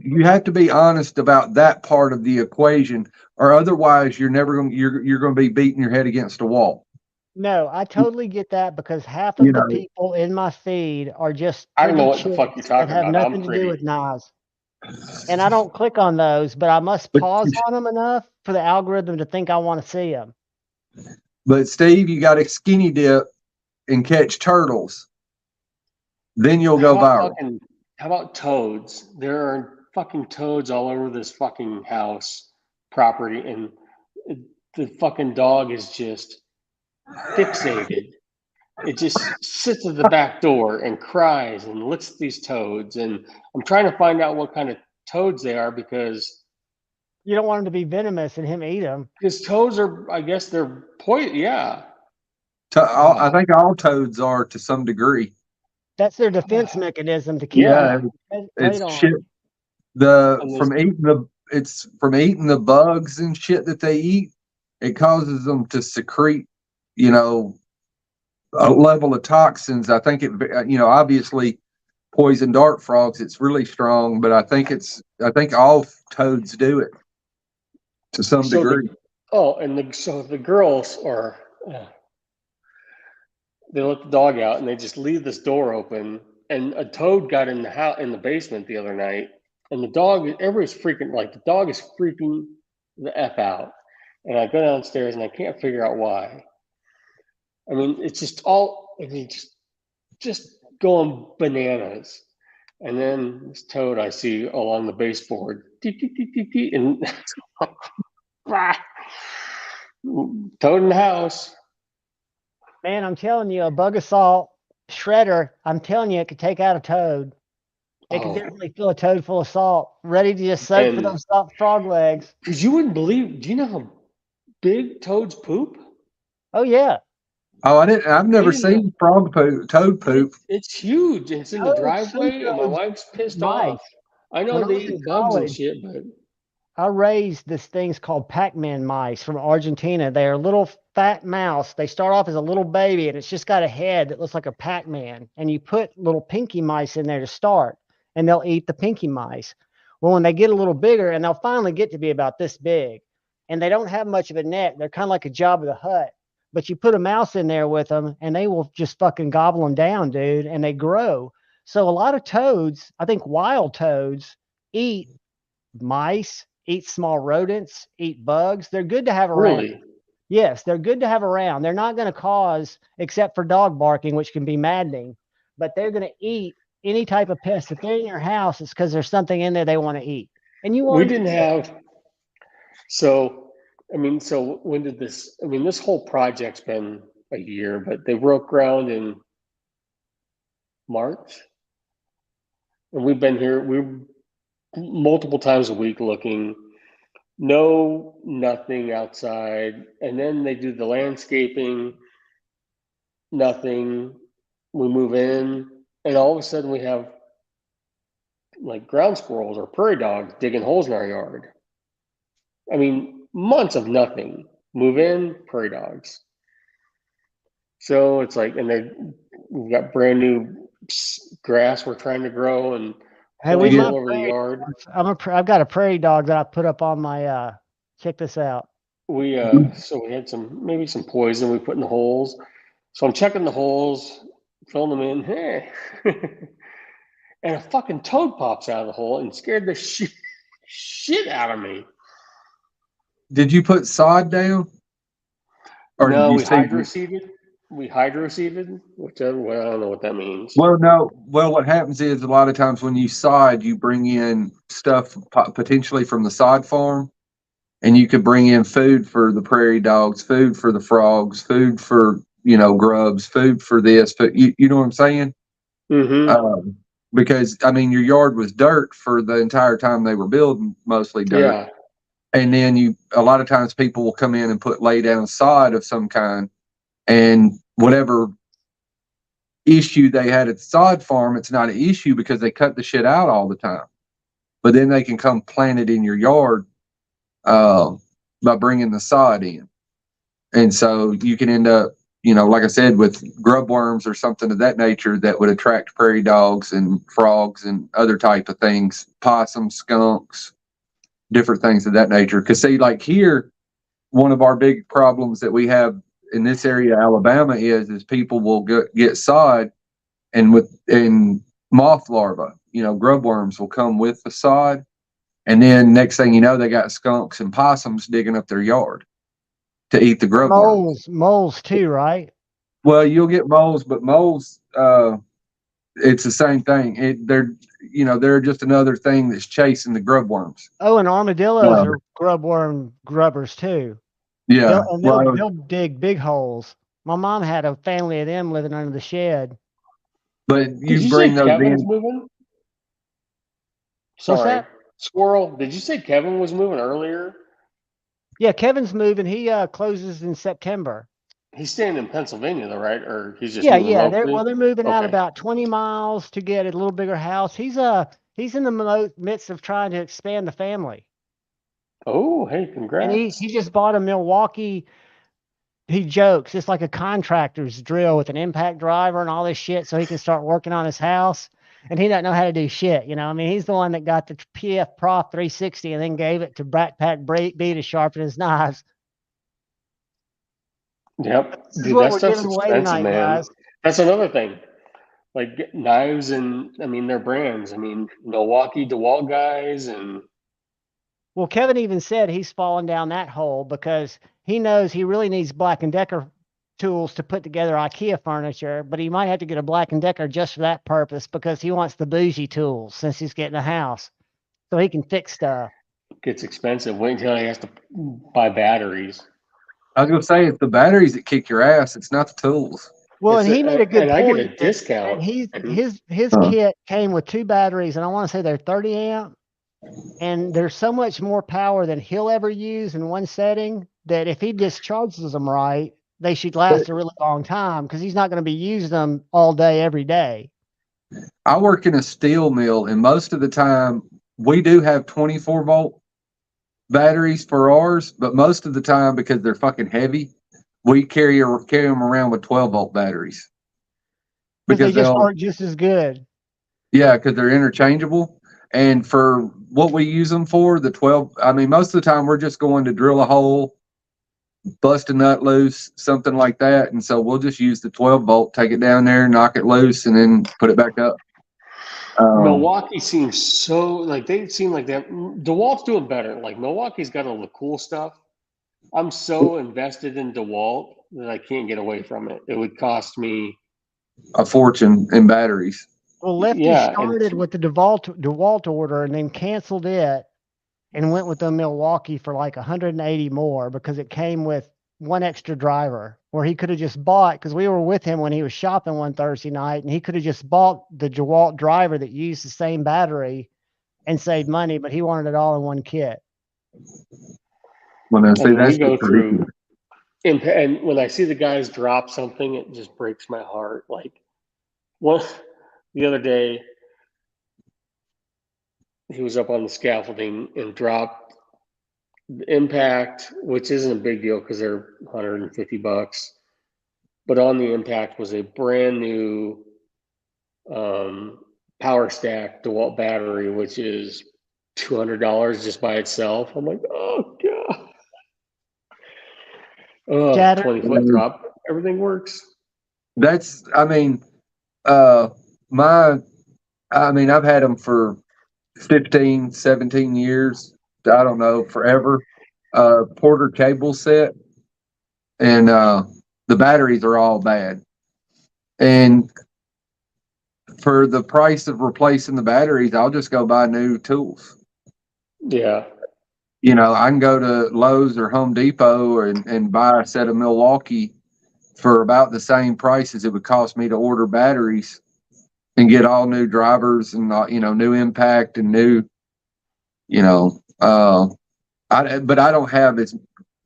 you have to be honest about that part of the equation, or otherwise you're never going you're going to be beating your head against a wall. No, I totally get that because half of the people in my feed are just I don't know what the fuck you're talking that have about. nothing to do with knives. And I don't click on those, but I must pause on them enough for the algorithm to think I want to see them. But Steve, you got to skinny dip and catch turtles. Then you'll go viral. How about toads? There are fucking toads all over this fucking house property, and the fucking dog is just fixated. It just sits at the back door and cries and looks at these toads. And I'm trying to find out what kind of toads they are because you don't want them to be venomous and him eat them. Because toads are, I guess they're poison. Yeah. I think all toads are to some degree. That's their defense mechanism to keep. Yeah, it's shit. From eating the bugs and shit that they eat. It causes them to secrete, a level of toxins. I think obviously poison dart frogs, it's really strong, but I think all toads do it to some degree. The girls are, they let the dog out and they just leave this door open, and a toad got in the house in the basement the other night, and the dog is freaking the F out. And I go downstairs and I can't figure out why. I mean, it's just just going bananas. And then this toad I see along the baseboard, and toad in the house. Man, I'm telling you, a bug assault shredder, I'm telling you, it could take out a toad. It could definitely fill a toad full of salt, ready to just soak for those soft frog legs. Because you wouldn't believe, do you know how big toads poop? Oh, yeah. Oh, I've never seen toad poop. It's huge. It's in the driveway, and my wife's pissed off. I know they eat bugs and shit, but I raised this things called Pac-Man mice from Argentina. They're little fat mouse. They start off as a little baby, and it's just got a head that looks like a Pac-Man. And you put little pinky mice in there to start, and they'll eat the pinky mice. Well, when they get a little bigger, and they'll finally get to be about this big, and they don't have much of a neck. They're kind of like a Jabba the Hutt. But you put a mouse in there with them, and they will just fucking gobble them down, dude, and they grow. So a lot of toads, I think wild toads, eat mice, eat small rodents, eat bugs. They're good to have around. Really? Yes, they're good to have around. They're not going to cause, except for dog barking, which can be maddening. but they're going to eat any type of pest. If they're in your house, it's because there's something in there they want to eat. And you want We didn't have, so, I mean, so when did this, I mean, this whole project's been a year, but they broke ground in March. And we've been here, we're multiple times a week looking, nothing outside. And then they do the landscaping, nothing. We move in, and all of a sudden we have like ground squirrels or prairie dogs digging holes in our yard. I mean, months of nothing. Move in, prairie dogs. So it's like, and we've got brand new grass we're trying to grow, and hey, we all over the yard. I've got a prairie dog that I put up on my check this out. So we had maybe some poison we put in the holes. So I'm checking the holes, filling them in. Hey. And a fucking toad pops out of the hole and scared the shit out of me. Did you put sod down? Or No, did you hydroseeded. We hydroseeded, whichever. Well, I don't know what that means. Well, no. Well, what happens is a lot of times when you sod, you bring in stuff potentially from the sod farm, and you could bring in food for the prairie dogs, food for the frogs, food for grubs, food for this. But you know what I'm saying? Mm-hmm. Because I mean, your yard was dirt for the entire time they were building, mostly dirt. Yeah. And then a lot of times people will come in and lay down sod of some kind, and whatever issue they had at the sod farm, it's not an issue because they cut the shit out all the time. But then they can come plant it in your yard by bringing the sod in. And so you can end up, like I said, with grub worms or something of that nature that would attract prairie dogs and frogs and other type of things, possums, skunks, different things of that nature. Because see, like here, one of our big problems that we have in this area, Alabama, is people will get sod, and moth larvae, grub worms will come with the sod, and then next thing you know, they got skunks and possums digging up their yard to eat the grub worms. Moles too, right? Well, you'll get moles, but moles, it's the same thing. They're just another thing that's chasing the grub worms. Oh, and armadillos are grub worm grubbers too. Yeah, they'll dig big holes. My mom had a family of them living under the shed. But you bring those Kevin's in. moving? What's that? Squirrel. Did you say Kevin was moving earlier? Yeah, Kevin's moving. He closes in September. He's staying in Pennsylvania, though, right? Or he's just moving locally? They're moving out about 20 miles to get a little bigger house. He's in the midst of trying to expand the family. Oh, hey, congrats! And he just bought a Milwaukee. He jokes it's like a contractor's drill with an impact driver and all this shit, so he can start working on his house. And he doesn't know how to do shit, I mean, he's the one that got the PF Prof 360 and then gave it to Backpack B to sharpen his knives. Yep. Dude, that stuff's expensive, man. Guys. That's another thing. Like knives, and I mean, they're brands. I mean, Milwaukee, DeWalt guys, and. Well, Kevin even said he's fallen down that hole because he knows he really needs Black & Decker tools to put together IKEA furniture, but he might have to get a Black & Decker just for that purpose because he wants the bougie tools since he's getting a house so he can fix stuff. It gets expensive. Wait until he has to buy batteries. I was going to say, it's the batteries that kick your ass. It's not the tools. Well, and he made a good point. I get a discount. And his kit came with 2 batteries, and I want to say they're 30 amp. And there's so much more power than he'll ever use in one setting that if he discharges them right, they should last a really long time because he's not going to be using them all day, every day. I work in a steel mill, and most of the time we do have 24-volt batteries for ours, but most of the time, because they're fucking heavy, we carry them around with 12-volt batteries. Because they just work just as good. Yeah, because they're interchangeable. And for what we use them for, the 12, I mean, most of the time we're just going to drill a hole, bust a nut loose, something like that. And so we'll just use the 12-volt, take it down there, knock it loose, and then put it back up. Milwaukee seems so, like, they seem like that. DeWalt's doing better. Like, Milwaukee's got all the cool stuff. I'm so invested in DeWalt that I can't get away from it. It would cost me a fortune in batteries. Well, Lefty Yeah, started with the DeWalt order and then canceled it and went with the Milwaukee for like 180 more because it came with one extra driver where he could have just bought, because we were with him when he was shopping one Thursday night, and he could have just bought the DeWalt driver that used the same battery and saved money, but he wanted it all in one kit. When I say and that's we go just ridiculous. through, and when I see the guys drop something, it just breaks my heart. Like the other day, he was up on the scaffolding and dropped the impact, which isn't a big deal because they're $150. But on the impact was a brand new power stack DeWalt battery, which is $200 just by itself. I'm like, oh god. Oh, Chatter. 20-foot drop. Everything works. That's, I mean, I've had them for 15, 17 years. I don't know, forever. Porter cable set, and the batteries are all bad. And for the price of replacing the batteries, I'll just go buy new tools. Yeah. You know, I can go to Lowe's or Home Depot and buy a set of Milwaukee for about the same price as it would cost me to order batteries and get all new drivers and, new impact and new, but I don't have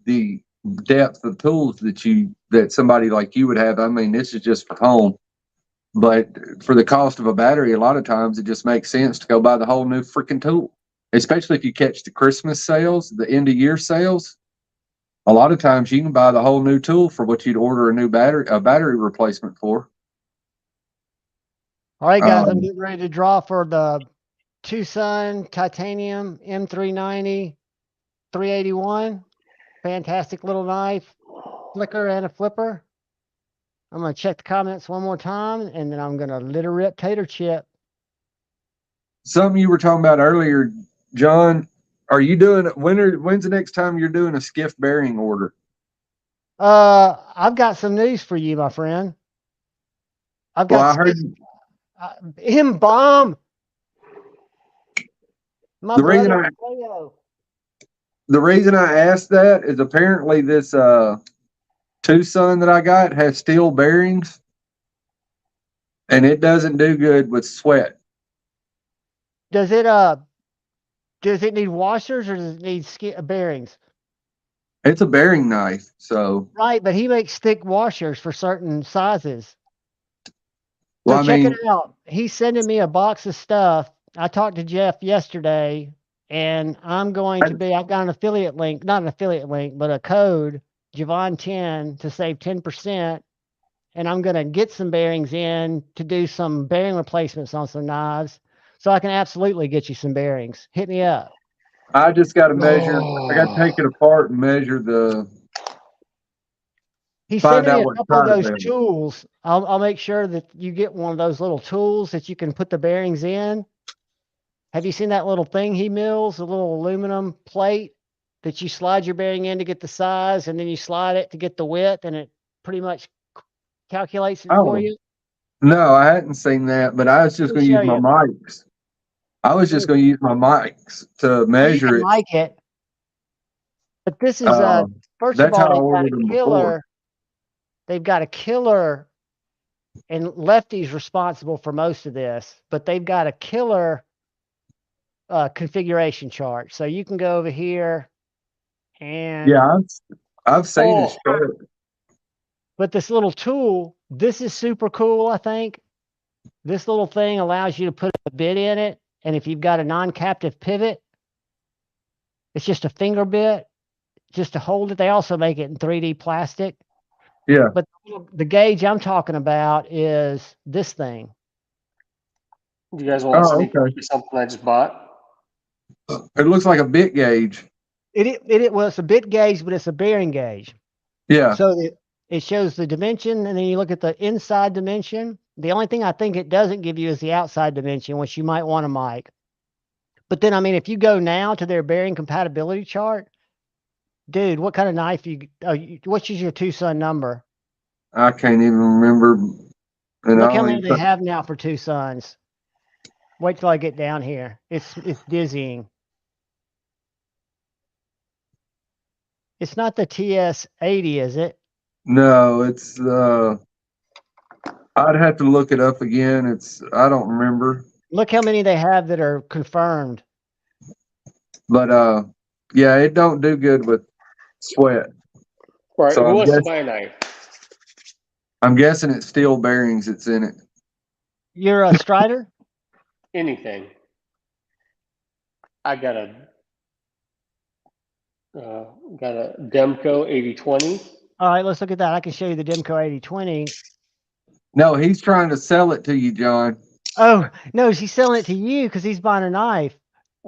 the depth of tools that somebody like you would have. I mean, this is just for home. But for the cost of a battery, a lot of times it just makes sense to go buy the whole new freaking tool, especially if you catch the Christmas sales, the end of year sales. A lot of times you can buy the whole new tool for what you'd order a battery replacement for. All right, guys, I'm getting ready to draw for the Tucson Titanium M390 381. Fantastic little knife, flicker and a flipper. I'm going to check the comments one more time, and then I'm going to litter rip tater chip. Something you were talking about earlier, John, are you doing, when's the next time you're doing a Skiff bearing order? I've got some news for you, my friend. I've got I heard him bomb. My the reason I asked that is apparently this Tucson that I got has steel bearings, and it doesn't do good with sweat. Does it need washers or does it need bearings? It's a bearing knife, so right. But he makes thick washers for certain sizes. Well, So check it out. He's sending me a box of stuff. I talked to Jeff yesterday, and I've got an affiliate link, not an affiliate link, but a code, Javon10, to save 10%. And I'm going to get some bearings in to do some bearing replacements on some knives. So I can absolutely get you some bearings. Hit me up. I just got to measure. I got to take it apart and measure He sent me a couple of those tools. I'll make sure that you get one of those little tools that you can put the bearings in. Have you seen that little thing he mills, a little aluminum plate that you slide your bearing in to get the size, and then you slide it to get the width, and it pretty much calculates it for you? No, I hadn't seen that, but I was just going to use my mics. I was just going to use my mics to measure it. Like it. But this is first of all, they've got a killer. They've got a killer, and Lefty's responsible for most of this, but they've got a killer configuration chart. So you can go over here and I've seen this chart. But this little tool, this is super cool, I think. This little thing allows you to put a bit in it, and if you've got a non-captive pivot, it's just a finger bit just to hold it. They also make it in 3D plastic. Yeah. But the gauge I'm talking about is this thing. Do you guys want to see something I just bought? It looks like a bit gauge. Well, it's a bit gauge, but it's a bearing gauge. Yeah. So it shows the dimension, and then you look at the inside dimension. The only thing I think it doesn't give you is the outside dimension, which you might want a mic. But then, I mean, if you go now to their bearing compatibility chart, dude, what kind of knife what's your Tucson number? I can't even remember. And Look I how don't many even they have now for Tucson's. Wait till I get down here. It's dizzying. It's not the TS80, is it? no, it's I'd have to look it up again. I don't remember. Look how many they have that are confirmed. But yeah, it don't do good with sweat. Right. So Who wants to buy a knife? I'm guessing it's steel bearings that's in it. You're a Strider? Anything. I got a Demco 8020. All right, let's look at that. I can show you the Demco 8020. No, he's trying to sell it to you, John. Oh, no, she's selling it to you because he's buying a knife.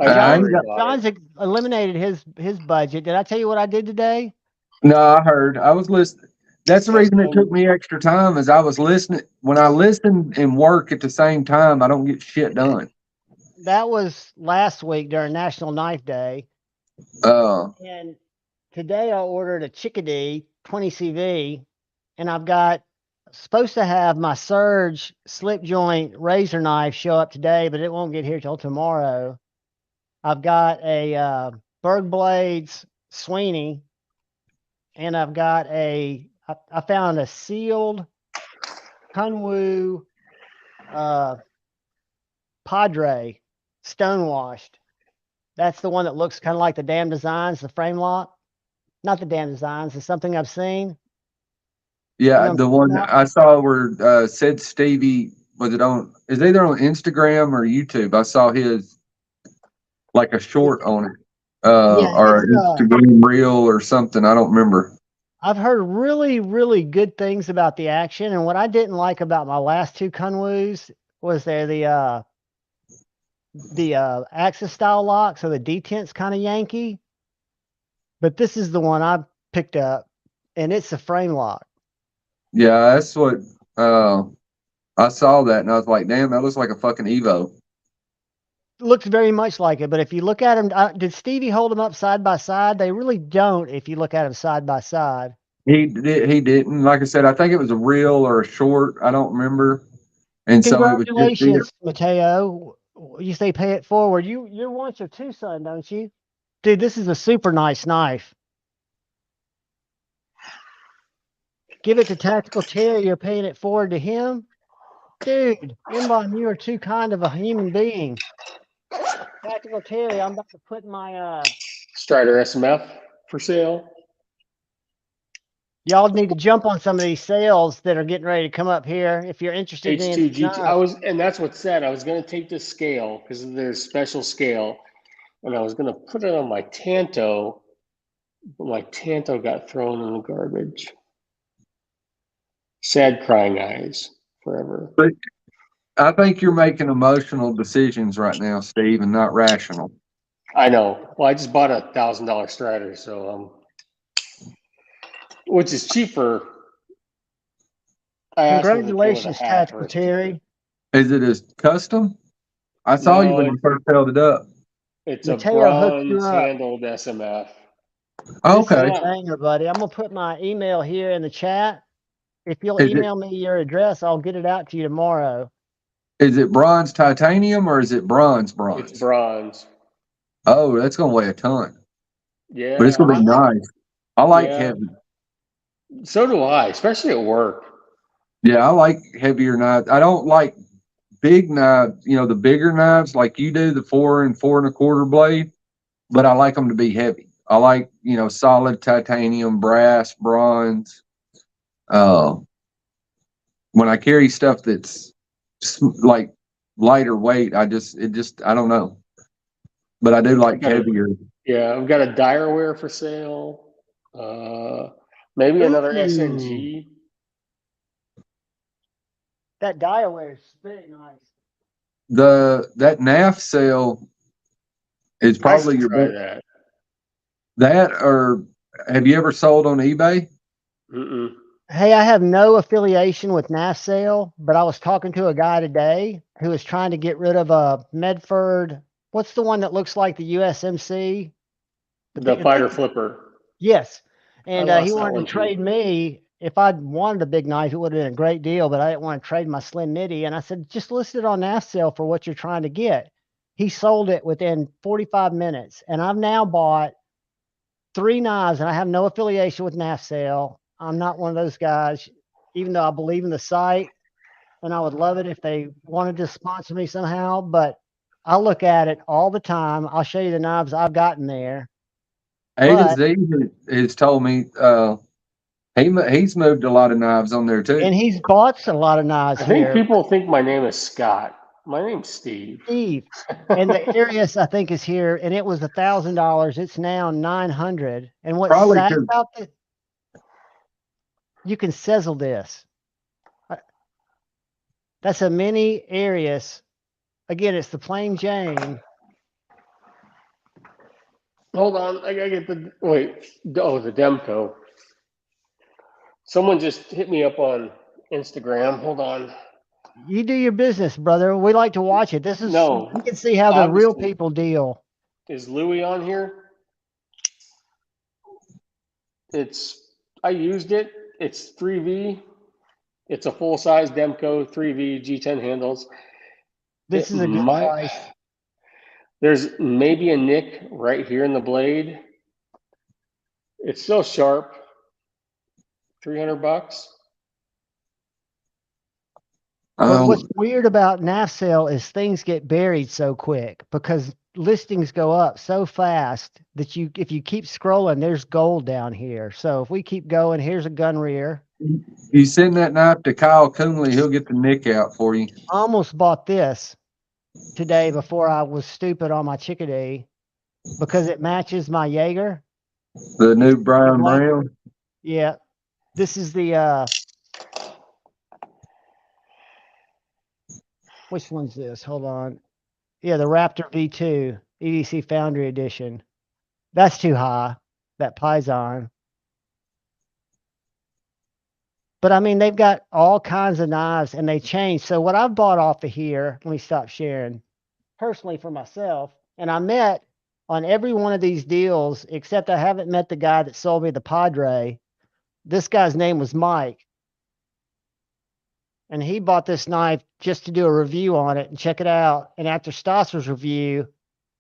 John's eliminated his budget. Did I tell you what I did today? No, I heard. I was listening. That's the reason it took me extra time is I was listening. When I listen and work at the same time, I don't get shit done. That was last week during National Knife Day. And today I ordered a Chickadee 20 CV, and I've got supposed to have my Surge slip joint razor knife show up today, but it won't get here till tomorrow. I've got a Berg Blades Sweeney, and I've got I found a sealed Kunwu Padre stonewashed. That's the one that looks kind of like the Damn Designs, the frame lock. Not the Damn Designs, it's something I've seen. Yeah, You know, the one I saw where said Stevie was it on? Is either on Instagram or YouTube. I saw his like a short on it, or an Instagram reel or something. I don't remember. I've heard really, really good things about the action, and what I didn't like about my last two Kunwus was the axis style lock, so the detent's kind of Yankee. But this is the one I picked up, and it's a frame lock. Yeah, that's what I saw that, and I was like, "Damn, that looks like a fucking Evo." Looks very much like it, but if you look at them, did Stevie hold them up side by side? They really don't. If you look at them side by side, He didn't. Like I said, I think it was a reel or a short. I don't remember. And so it was just congratulations, Mateo. You say pay it forward. You're once or Tucson, don't you? Dude, this is a super nice knife. Give it to Tactical Terry. You're paying it forward to him. Dude, Inbon, you are too kind of a human being. Tactical Terry, I'm about to put my Strider SMF for sale. Y'all need to jump on some of these sales that are getting ready to come up here. If you're interested in H2GT, and that's what said. I was going to take this scale because there's special scale, and I was going to put it on my Tanto, but my Tanto got thrown in the garbage. Sad crying eyes forever. But I think you're making emotional decisions right now, Steve, and not rational. I know. Well, I just bought a $1,000 Strider, so which is cheaper. Congratulations, Tactical Terry. Is it a custom? I saw you when you first held it up. It's a bronze handled SMF. Okay. Banger, buddy. I'm gonna put my email here in the chat. If you'll email me your address, I'll get it out to you tomorrow. Is it bronze titanium or is it bronze? It's bronze. Oh, that's gonna weigh a ton. Yeah. But it's gonna be nice. I like heavy. So do I, especially at work. Yeah, I like heavier knives. I don't like big knives, the bigger knives like you do, the 4 and 4 1/4 blade, but I like them to be heavy. I like, solid titanium, brass, bronze. When I carry stuff that's like lighter weight, I don't know. But I do like heavier. Yeah, I've got a Direware for sale. Maybe another SNG. That Direware is very nice. That NAF sale is probably your best. That or have you ever sold on eBay? Mm-mm. Hey, I have no affiliation with NAF sale, but I was talking to a guy today who was trying to get rid of a Medford. What's the one that looks like the USMC? The fighter flipper. Yes. And he wanted to trade me if I'd wanted a big knife, it would have been a great deal, but I didn't want to trade my slim nitty. And I said, just list it on sale for what you're trying to get. He sold it within 45 minutes. And I've now bought 3 knives, and I have no affiliation with sale. I'm not one of those guys, even though I believe in the site, and I would love it if they wanted to sponsor me somehow. But I look at it all the time. I'll show you the knives I've gotten there. A to Z has told me he's moved a lot of knives on there too. And he's bought a lot of knives I think here. people think my name is Scott. My name's Steve. Steve. And the Arius, I think, is here, and it was $1,000. It's now $900. And what's Probably sad too. about this, you can sizzle this. That's a mini Arius. Again, it's the plain Jane. Hold on, I gotta get the the Demco. Someone just hit me up on Instagram. Hold on. You do your business, brother. We like to watch it. This is No, you can see how the real obviously. people deal. Is Louis on here? I used it. It's 3V. It's a full size Demco 3V G10 handles. This is a good price. There's maybe a nick right here in the blade. It's still sharp. $300. But what's weird about sale is things get buried so quick because listings go up so fast that if you keep scrolling, there's gold down here. So if we keep going, here's a gun rear. You send that knife to Kyle Coonley, he'll get the nick out for you. I almost bought this today before I was stupid on my Chickadee because it matches my Jaeger. The new Brian Brown. Yeah. This is the which one's this? Hold on. Yeah, the Raptor V2 EDC Foundry Edition. That's too high, that Python. But I mean, they've got all kinds of knives and they change. So what I've bought off of here, let me stop sharing, personally for myself, and I met on every one of these deals, except I haven't met the guy that sold me the Padre. This guy's name was Mike. And he bought this knife just to do a review on it and check it out. And after Stasser's review,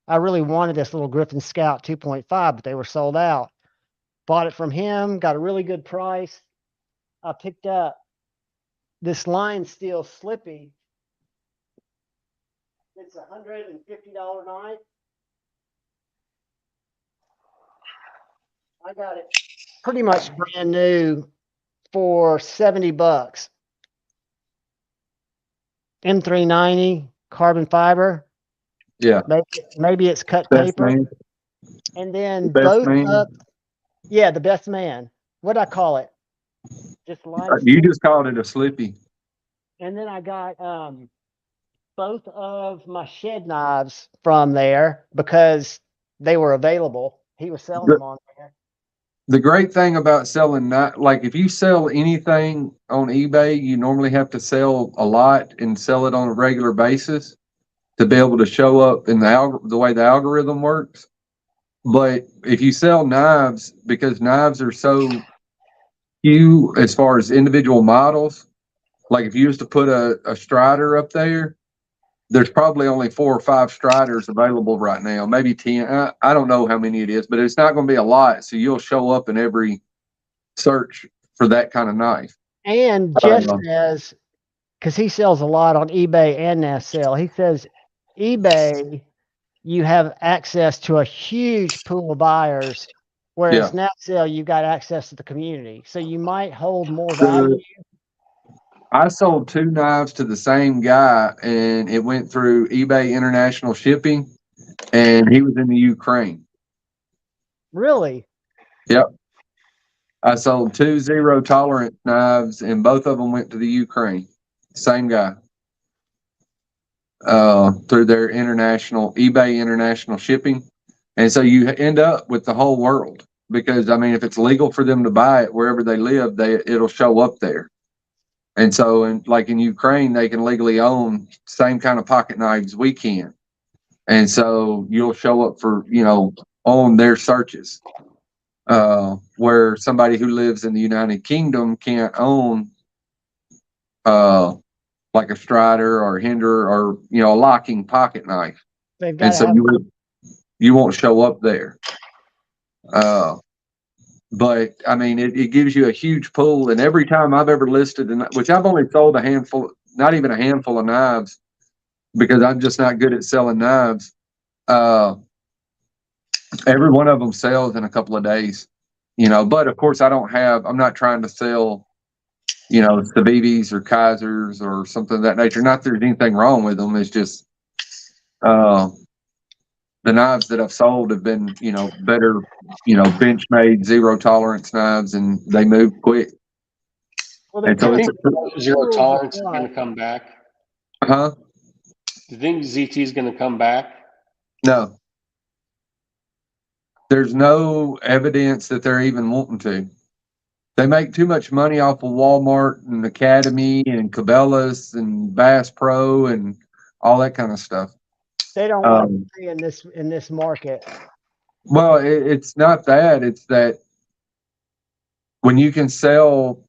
I really wanted this little Griffin Scout 2.5, but they were sold out. Bought it from him, got a really good price. I picked up this Lion Steel Slippy. It's a $150 knife. I got it pretty much brand new for $70. M390 carbon fiber. Yeah. Maybe it's cut Best paper. man. And then Best both man. up. Yeah, the best man. What'd I call it? Just You just called it a Slippy. And then I got both of my shed knives from there because they were available. He was selling them on there. The great thing about selling, like if you sell anything on eBay, you normally have to sell a lot and sell it on a regular basis to be able to show up in the way the algorithm works. But if you sell knives, because knives are so few as far as individual models, like if you used to put a Strider up there's probably only 4 or 5 Striders available right now, maybe 10. I don't know how many it is, but it's not going to be a lot. So you'll show up in every search for that kind of knife. And Jeff says, because he sells a lot on eBay and NASL, he says eBay, you have access to a huge pool of buyers, whereas NASL, you've got access to the community. So you might hold more value. I sold 2 knives to the same guy, and it went through eBay International Shipping, and he was in the Ukraine. Really? Yep. I sold 2 zero tolerance knives, and both of them went to the Ukraine. Same guy. Through their eBay International Shipping. And so you end up with the whole world because, I mean, if it's legal for them to buy it wherever they live, it'll show up there. And so, like in Ukraine, they can legally own same kind of pocket knives we can. And so you'll show up for, on their searches. where somebody who lives in the United Kingdom can't own like a Strider or a Hinderer or a locking pocket knife, They've got and to so have. you won't show up there. But I mean, it gives you a huge pull, and every time I've ever listed, which I've only sold a handful, not even a handful of knives, because I'm just not good at selling knives. Every one of them sells in a couple of days, but of course I'm not trying to sell, Stavivis or Kaisers or something of that nature. Not that there's anything wrong with them. It's just, the knives that I've sold have been, better, Benchmade zero tolerance knives, and they move quick. Well, And so it's Zero tolerance is going to come back. huh? Do you think ZT is going to come back? No. There's no evidence that they're even wanting to. They make too much money off of Walmart and Academy and Cabela's and Bass Pro and all that kind of stuff. They don't want to stay in this market. Well, it's not that. It's that when you can sell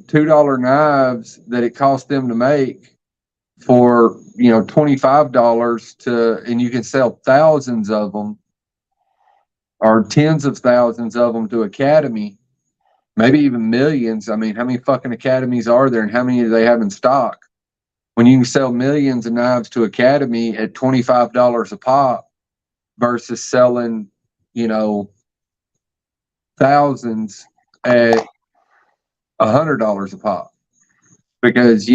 $2 knives that it costs them to make for $25 and you can sell thousands of them or tens of thousands of them to Academy, maybe even millions. I mean, how many fucking Academies are there and how many do they have in stock? When you can sell millions of knives to Academy at $25 a pop versus selling, thousands at $100 a pop. Because,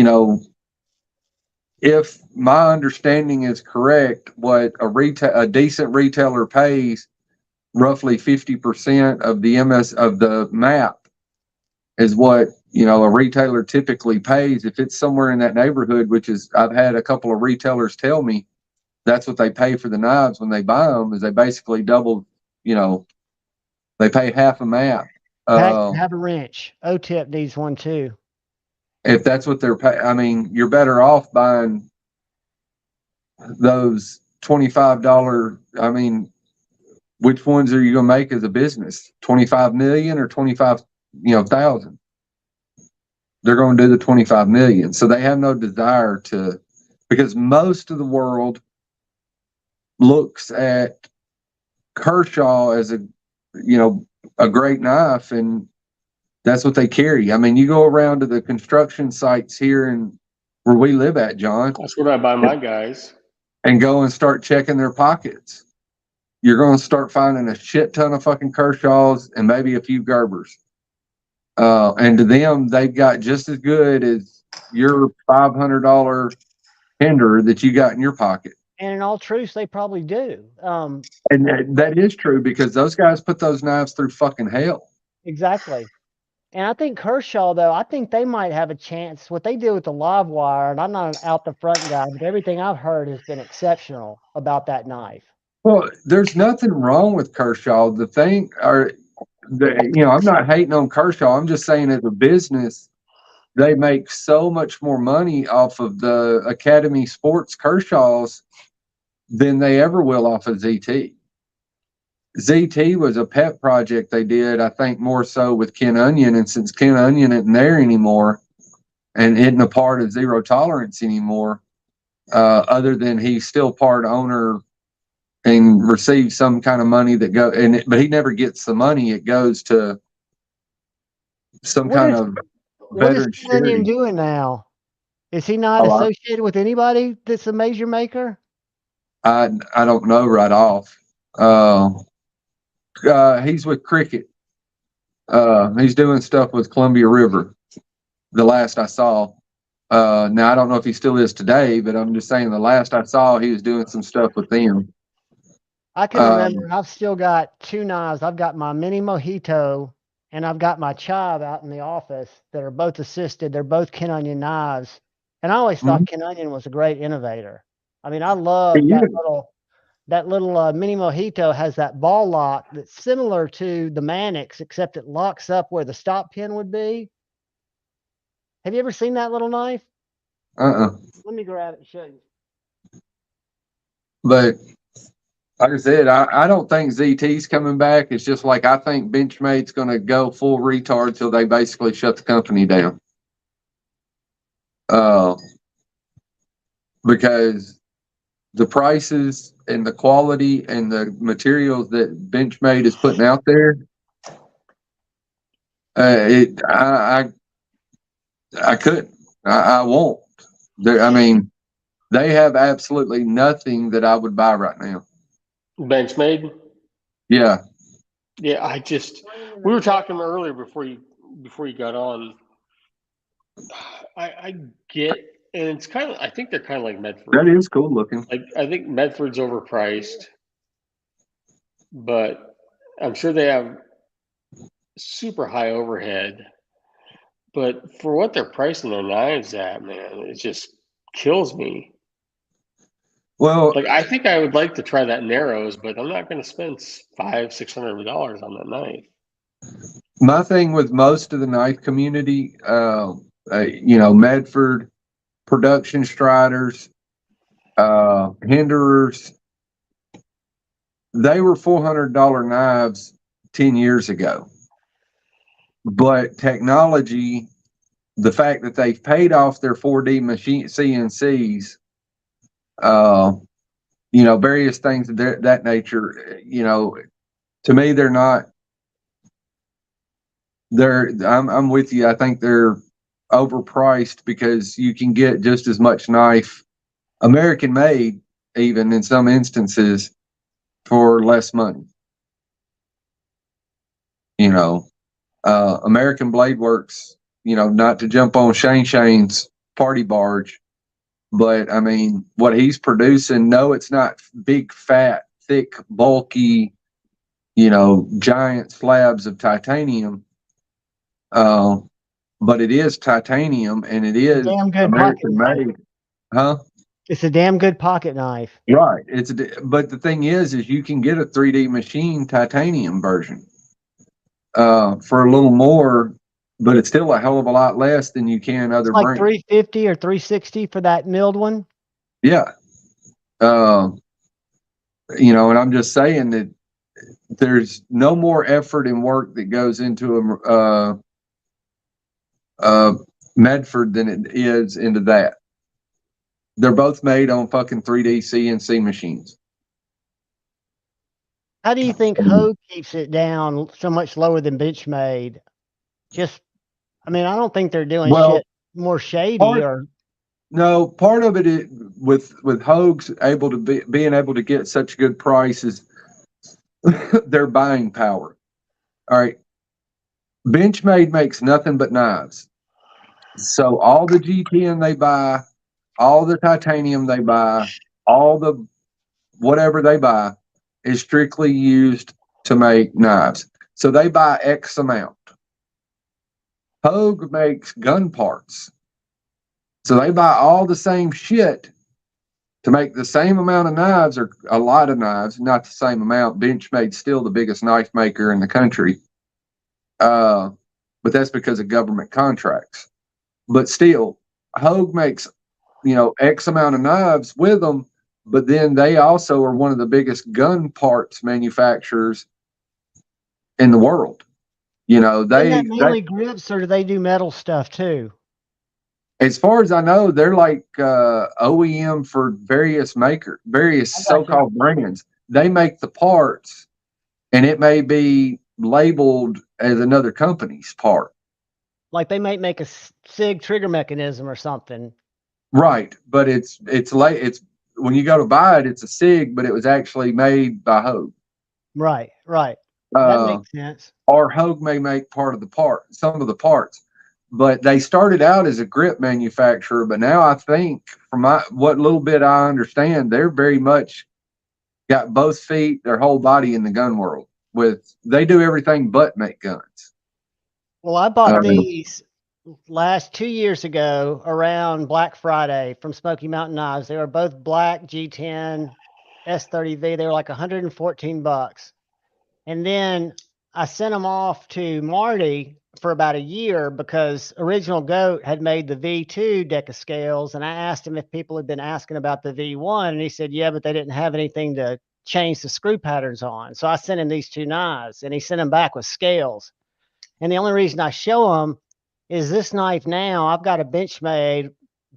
if my understanding is correct, what a decent retailer pays roughly 50% of the of the map is what, a retailer typically pays. If it's somewhere in that neighborhood, which is, I've had a couple of retailers tell me that's what they pay for the knives when they buy them, is they basically double, they pay half a map. Have a wrench. O-Tip needs one too. If that's what they're paying, I mean, you're better off buying those $25. I mean, which ones are you going to make as a business? 25 million or 25,000? They're going to do the 25 million. So they have no desire to, because most of the world looks at Kershaw as a great knife, and that's what they carry. I mean, you go around to the construction sites here and where we live at, John. That's what I buy my guys. And go and start checking their pockets. You're going to start finding a shit ton of fucking Kershaws and maybe a few Gerbers. And to them, they've got just as good as your $500 Hinderer that you got in your pocket. And in all truth, they probably do. And that is true, because those guys put those knives through fucking hell. Exactly. And I think Kershaw, though, I think they might have a chance. What they do with the live wire, and I'm not an out the front guy, but everything I've heard has been exceptional about that knife. Well, there's nothing wrong with Kershaw. The thing, I'm not hating on Kershaw. I'm just saying, as a business, they make so much more money off of the Academy Sports Kershaws than they ever will off of ZT. ZT was a pet project they did, I think, more so with Ken Onion. And since Ken Onion isn't there anymore and isn't a part of Zero Tolerance anymore, other than he's still part owner and receives some kind of money that but he never gets the money. It goes to some kind of veteran What is Ken Onion doing now? Is he not associated with anybody that's a major maker? I don't know right off. He's with Cricket. He's doing stuff with Columbia River. The last I saw. Now I don't know if he still is today, but I'm just saying the last I saw, he was doing some stuff with them. I can remember. I've still got two knives. I've got my Mini Mojito and I've got my Chive out in the office that are both assisted. They're both Ken Onion knives. And I always thought Ken Onion was a great innovator. I mean, I love that little Mini Mojito has that ball lock that's similar to the Mannix, except it locks up where the stop pin would be. Have you ever seen that little knife? Let me grab it and show you. But Like I said, I don't think ZT's coming back. It's just like I think Benchmade's going to go full retard till they basically shut the company down. Because the prices and the quality and the materials that Benchmade is putting out there, I couldn't. I won't. I mean, they have absolutely nothing that I would buy right now. Benchmade. Yeah. Yeah, we were talking earlier before you got on. I get, and it's kind of, I think they're kind of like Medford. That is cool looking. Like, I think Medford's overpriced, but I'm sure they have super high overhead. But for what they're pricing their knives at, man, it just kills me. Well, Like, I think I would like to try that Narrows, but I'm not going to spend $500-$600 on that knife. my thing with most of the knife community, Medford, Production Striders, Hinderers, they were $400 knives 10 years ago. But technology, the fact that they've paid off their 4D machine CNCs, various things of that nature, to me, they're not. I'm with you. I think they're overpriced because you can get just as much knife, American made, even in some instances, for less money. American Blade Works, not to jump on Shane's party barge, but I mean, what he's producing, no, it's not big, fat, thick, bulky, giant slabs of titanium. But it is titanium and it is damn good American pocket made. Huh? It's a damn good pocket knife. Right. But the thing is you can get a 3D machine titanium version for a little more, but it's still a hell of a lot less than you can other It's like brands. $350 or $360 for that milled one. Yeah. And I'm just saying that there's no more effort and work that goes into a Medford than it is into that. They're both made on fucking 3D CNC machines. How do you think Hogue keeps it down so much lower than Benchmade? I don't think they're doing shit more shady or. No, part of it is with Hogue's being able to get such good prices, their buying power. All right. Benchmade makes nothing but knives. So all the G10 they buy, all the titanium they buy, all the whatever they buy is strictly used to make knives. So they buy X amount. Hogue makes gun parts. So they buy all the same shit to make the same amount of knives, or a lot of knives, not the same amount. Benchmade's still the biggest knife maker in the country. But that's because of government contracts. But still, Hogue makes, X amount of knives with them, but then they also are one of the biggest gun parts manufacturers in the world. Isn't that mainly grips, or do they do metal stuff too? As far as I know, they're like OEM for various so-called brands. They make the parts, and it may be labeled as another company's part. Like they might make a SIG trigger mechanism or something. Right, but it's when you go to buy it, it's a SIG, but it was actually made by Hogue. Right. That makes sense. Or Hogue may make some of the parts. But they started out as a grip manufacturer, but now I think, from what little bit I understand, they're very much got both feet, their whole body in the gun world. They do everything but make guns. Well, I bought these last 2 years ago around Black Friday from Smoky Mountain Knives. They were both black G10 S30V. They were like $114. And then I sent them off to Marty for about a year because Original Goat had made the V2 deck of scales, and I asked him if people had been asking about the V1, and he said, yeah, but they didn't have anything to change the screw patterns on. So I sent him these 2 knives, and he sent them back with scales. And the only reason I show them is this knife now, I've got a Benchmade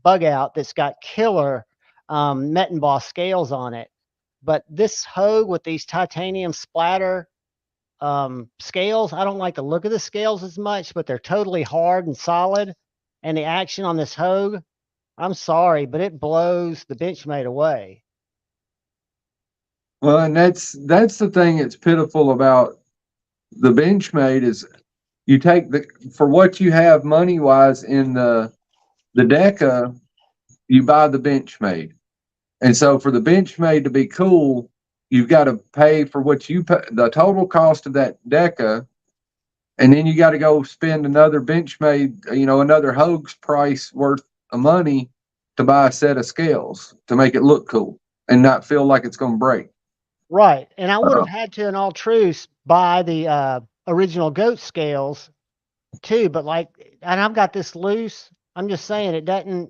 bug out that's got killer met embossed scales on it. But this Hogue with these titanium splatter scales, I don't like the look of the scales as much, but they're totally hard and solid. And the action on this Hogue, I'm sorry, but it blows the Benchmade away. Well, and that's the thing that's pitiful about the Benchmade is you take for what you have money wise in the Deca, you buy the Benchmade. And so for the Benchmade to be cool, you've got to pay for what you pay, the total cost of that Deca, and then you got to go spend another Benchmade, another Hogue's price worth of money to buy a set of scales to make it look cool and not feel like it's going to break. Right. And I would have had to, in all truth, buy the original goat scales too. But and I've got this loose. I'm just saying it doesn't,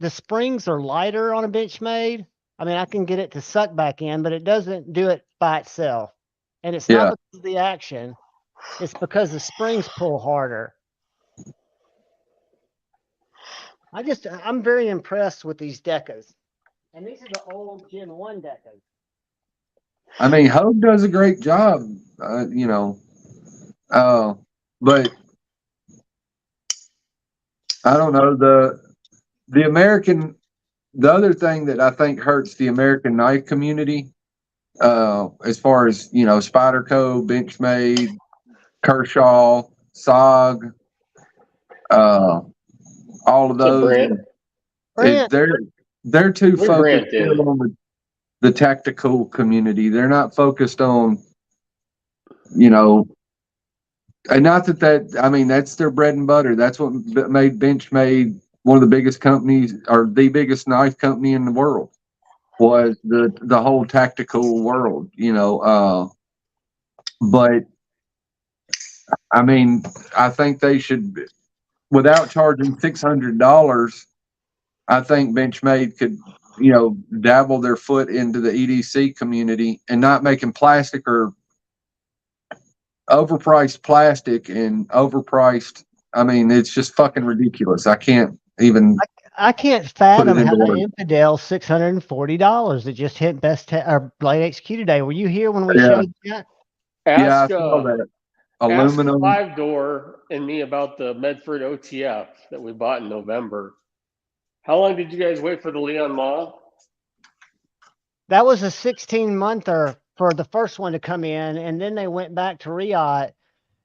the springs are lighter on a Benchmade. I mean, I can get it to suck back in, but it doesn't do it by itself. And it's not because of the action. It's because the springs pull harder. I'm very impressed with these Decas. And these are the old Gen 1 Decas. I mean, Hogue does a great job, but I don't know, the other thing that I think hurts the American knife community, as far as, Spyderco, Benchmade, Kershaw, SOG, all of those, they're too focused on the tactical community. They're not focused on, and not that I mean, that's their bread and butter. That's what made Benchmade one of the biggest companies, or the biggest knife company in the world, was the whole tactical world, but I mean, I think they should, without charging $600, I think Benchmade could, dabble their foot into the EDC community and not making plastic or overpriced plastic and overpriced. I mean, it's just fucking ridiculous. I can't even. I can't fathom how an Infidel $640 that just hit best or Blade HQ today. Were you here when we showed that? Ask, I saw that. Aluminum. Ask 5-door and me about the Medford OTF that we bought in November. How long did you guys wait for the Leon Ma? That was a 16-monther for the first one to come in, and then they went back to Riot.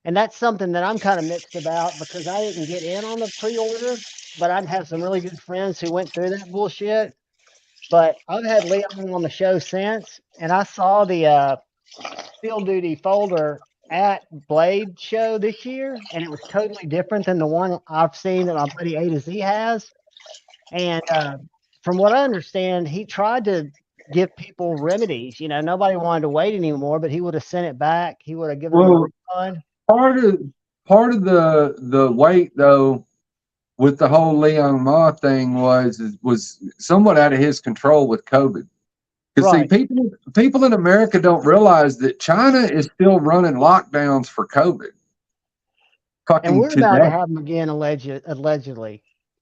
And that's something that I'm kind of mixed about because I didn't get in on the pre-order, but I'd have some really good friends who went through that bullshit. But I've had Leon on the show since, and I saw the Field Duty folder at Blade show this year, and it was totally different than the one I've seen that my buddy A to Z has. And from what I understand, he tried to give people remedies. Nobody wanted to wait anymore, but he would have sent it back. He would have given them a refund. Part of the wait though, with the whole Leon Ma thing was somewhat out of his control with COVID. Because see, people in America don't realize that China is still running lockdowns for COVID. And we're about to have them again, allegedly.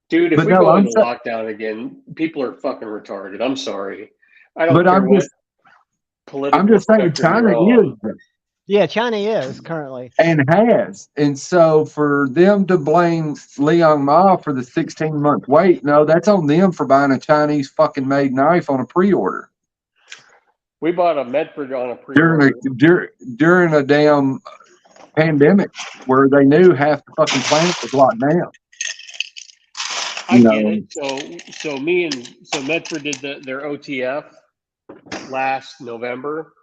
Dude, if we go into lockdown again, people are fucking retarded. I'm sorry. I don't care what political. I'm just saying China is. Yeah, China is currently. And has. And so for them to blame Leon Ma for the 16-month wait, no, that's on them for buying a Chinese fucking made knife on a pre-order. We bought a Medford on a pre-order. During a damn pandemic where they knew half the fucking planet was locked down. I get it. So Medford did their OTF last November,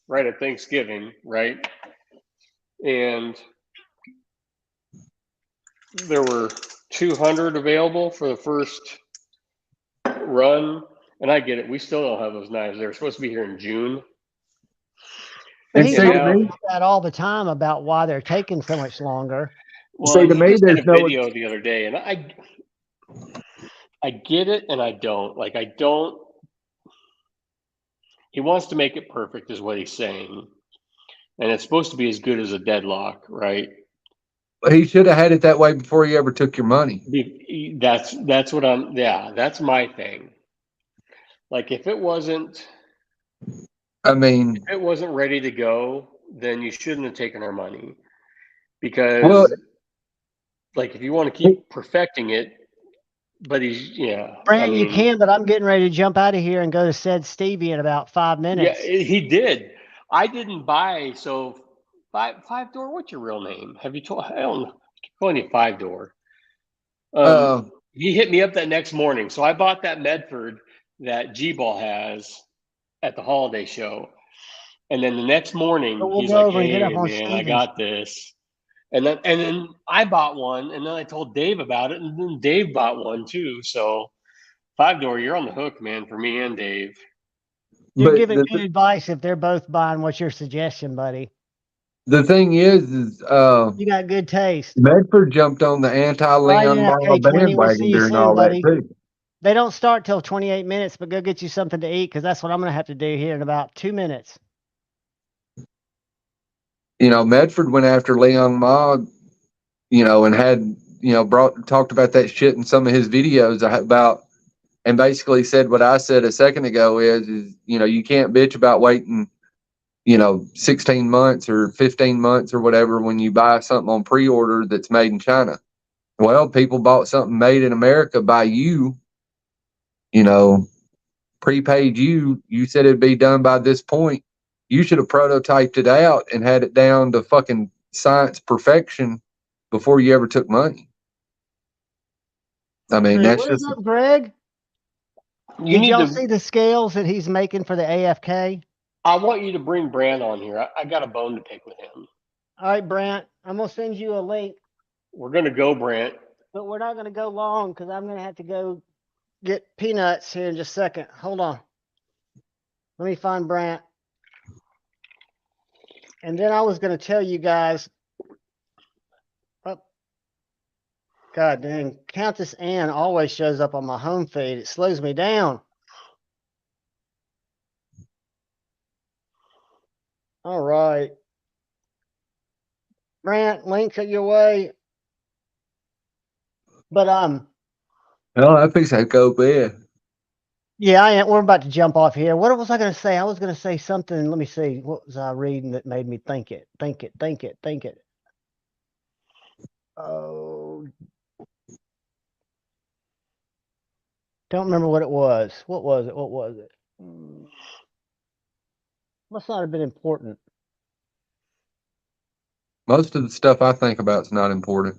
right at Thanksgiving, right? And there were 200 available for the first run. And I get it. We still don't have those knives. They're supposed to be here in June. And he talks about that all the time about why they're taking so much longer. Well, he just did a video the other day, and I get it, and I don't. Like, I don't. He wants to make it perfect, is what he's saying, and it's supposed to be as good as a deadlock, right? He should have had it that way before he ever took your money. That's what I'm. Yeah, that's my thing. Like if it wasn't ready to go, then you shouldn't have taken our money. Because like if you want to keep perfecting it, but Brant, you can, but I'm getting ready to jump out of here and go to said Stevie in about 5 minutes. Yeah, he did. I didn't buy five door. What's your real name? Have you told? I don't know. I keep calling you 5-door. He hit me up that next morning, so I bought that Medford that G-Ball has at the holiday show, and then the next morning he's like, "Hey man, I got this," and then I bought one, and then I told Dave about it, and then Dave bought one too. So 5-door, you're on the hook, man, for me and Dave. You're giving good advice if they're both buying. What's your suggestion, buddy? The thing is you got good taste. Medford jumped on the anti-Leon Ball bandwagon during all that too. They don't start till 28 minutes, but go get you something to eat because that's what I'm going to have to do here in about 2 minutes. Medford went after Leon Mogg, and had, talked about that shit in some of his videos about, and basically said what I said a second ago is you can't bitch about waiting, 16 months or 15 months or whatever when you buy something on pre-order that's made in China. Well, people bought something made in America by you, prepaid you said it'd be done by this point. You should have prototyped it out and had it down to fucking science perfection before you ever took money. I mean, that's what just... is up, Greg? Did y'all see the scales that he's making for the AFK? I want you to bring Brant on here. I got a bone to pick with him. All right, Brant. I'm going to send you a link. We're going to go, Brant. But we're not going to go long because I'm going to have to go get peanuts here in just a second. Hold on. Let me find Brant. And then I was going to tell you guys. Oh, God dang. Countess Ann always shows up on my home feed. It slows me down. All right. Brant, links at your way. But well, I think I go there. Yeah, I am. We're about to jump off here. What was I going to say? I was going to say something. Let me see. What was I reading that made me think it? Oh, don't remember what it was. What was it? Must not have been important. Most of the stuff I think about is not important.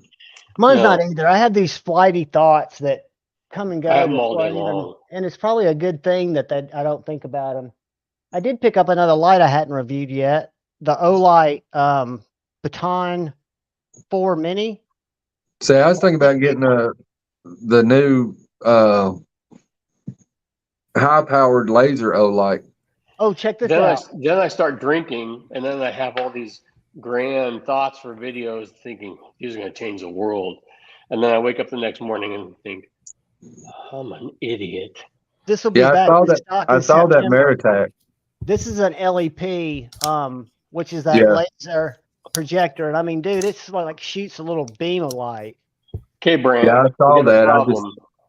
Mine's not either. I have these flighty thoughts that come and go. I have them all day long. And it's probably a good thing that I don't think about them. I did pick up another light I hadn't reviewed yet. The Olight Baton 4 Mini. See, I was thinking about getting the new high-powered laser Olight. Oh, check this out. Then I start drinking, and then I have all these grand thoughts for videos thinking these are going to change the world. And then I wake up the next morning and think, I'm an idiot. This will be back in stock. I saw that Meritac. This is an LEP, which is that laser projector. And I mean, dude, it's like shoots a little beam of light. Okay, Brand. Yeah, I saw that.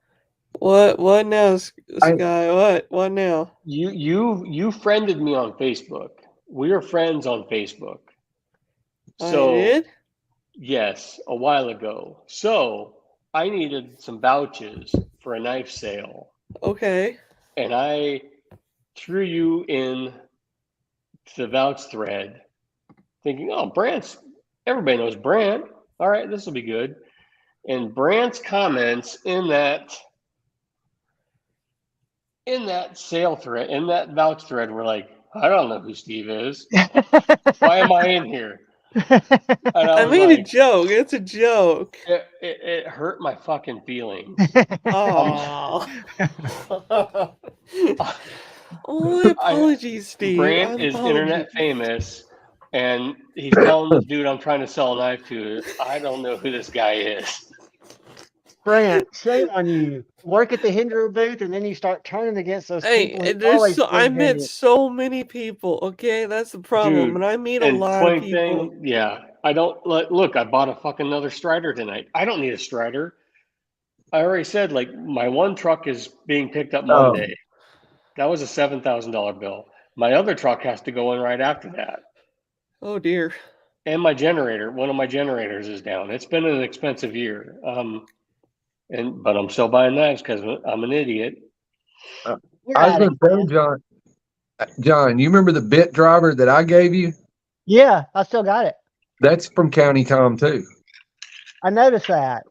What now, Sky? What now? You friended me on Facebook. We are friends on Facebook. So, I did? Yes, a while ago. So I needed some vouchers for a knife sale. Okay. And I threw you in the vouch thread thinking, oh, everybody knows Brant. All right, this will be good. And Brant's comments in that sale thread, in that vouch thread, were like, I don't know who Steve is. Why am I in here? I made a joke. It's a joke. It hurt my fucking feelings. Oh. My apologies, Steve. Brant is internet famous, and he's telling this dude I'm trying to sell a knife to. I don't know who this guy is. Brant, shame on you. Work at the Hinderer booth, and then you start turning against those people who always I bring met you. so many people. Okay, that's the problem. Dude, And I meet a and lot of point people. thing, yeah. I don't look. I bought a fucking another Strider tonight. I don't need a Strider. I already said like my one truck is being picked up Monday. That was a $7,000 bill. My other truck has to go in right after that. Oh dear. And my generator, one of my generators is down. It's been an expensive year. But I'm still buying knives because I'm an idiot. I was going to tell John, you remember the bit driver that I gave you? Yeah, I still got it. That's from County Comm too. I noticed that.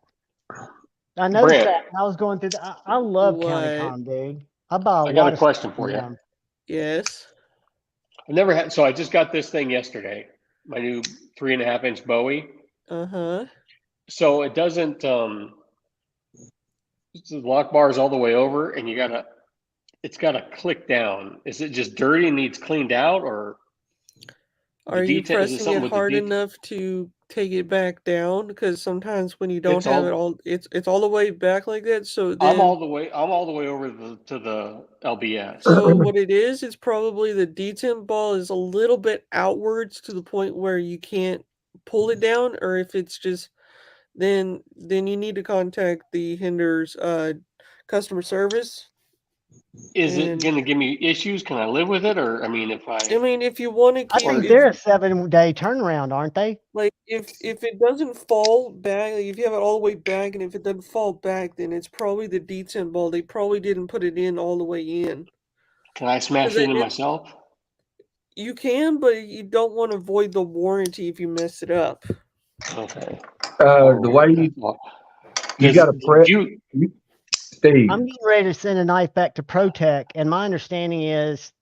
I noticed Brant, that. I was going through I love County What? Comm, dude. I buy a I lot got a of question stuff for from you. them. Yes. I never had, so I just got this thing yesterday, my new 3.5-inch Bowie. Uh-huh. So it doesn't, the lock bar is all the way over and it's gotta click down. Is it just dirty and needs cleaned out, or Are you pressing it hard enough to take it back down? Because sometimes when you don't have it all, it's all the way back like that. So then I'm all the way over to the LBS. So what it is, it's probably the detent ball is a little bit outwards to the point where you can't pull it down, or if it's just then you need to contact the Hinder's customer service. Is it going to give me issues? Can I live with it? Or, I mean, if you want to keep... I think they're a 7-day turnaround, aren't they? Like, if it doesn't fall back, like if you have it all the way back, and if it doesn't fall back, then it's probably the detent ball. They probably didn't put it in all the way in. Can I smash it in myself? You can, but you don't want to void the warranty if you mess it up. Okay. The way you got to prep. Steve, I'm getting ready to send a knife back to ProTech, and my understanding is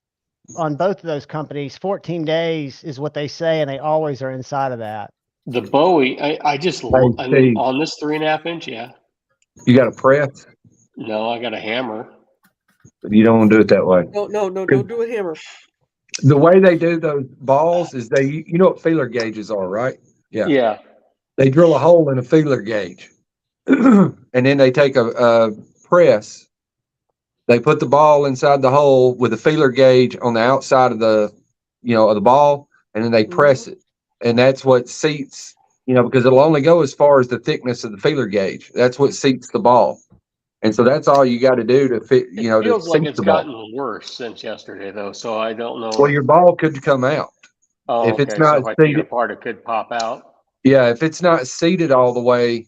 on both of those companies, 14 days is what they say, and they always are inside of that. The Bowie, I mean, on this 3.5-inch, yeah. You got a press? No, I got a hammer. You don't want to do it that way. No, don't do a hammer. The way they do those balls is you know what feeler gauges are, right? Yeah. Yeah. They drill a hole in a feeler gauge, and then they take a press. They put the ball inside the hole with a feeler gauge on the outside of the ball, and then they press it, and that's what seats. Because it'll only go as far as the thickness of the feeler gauge. That's what seats the ball. And so that's all you got to do to fit, It feels like it's gotten worse since yesterday, though. So I don't know. Well, your ball could come out. Oh, if it's not so if I take it apart, it could pop out. Yeah, if it's not seated all the way,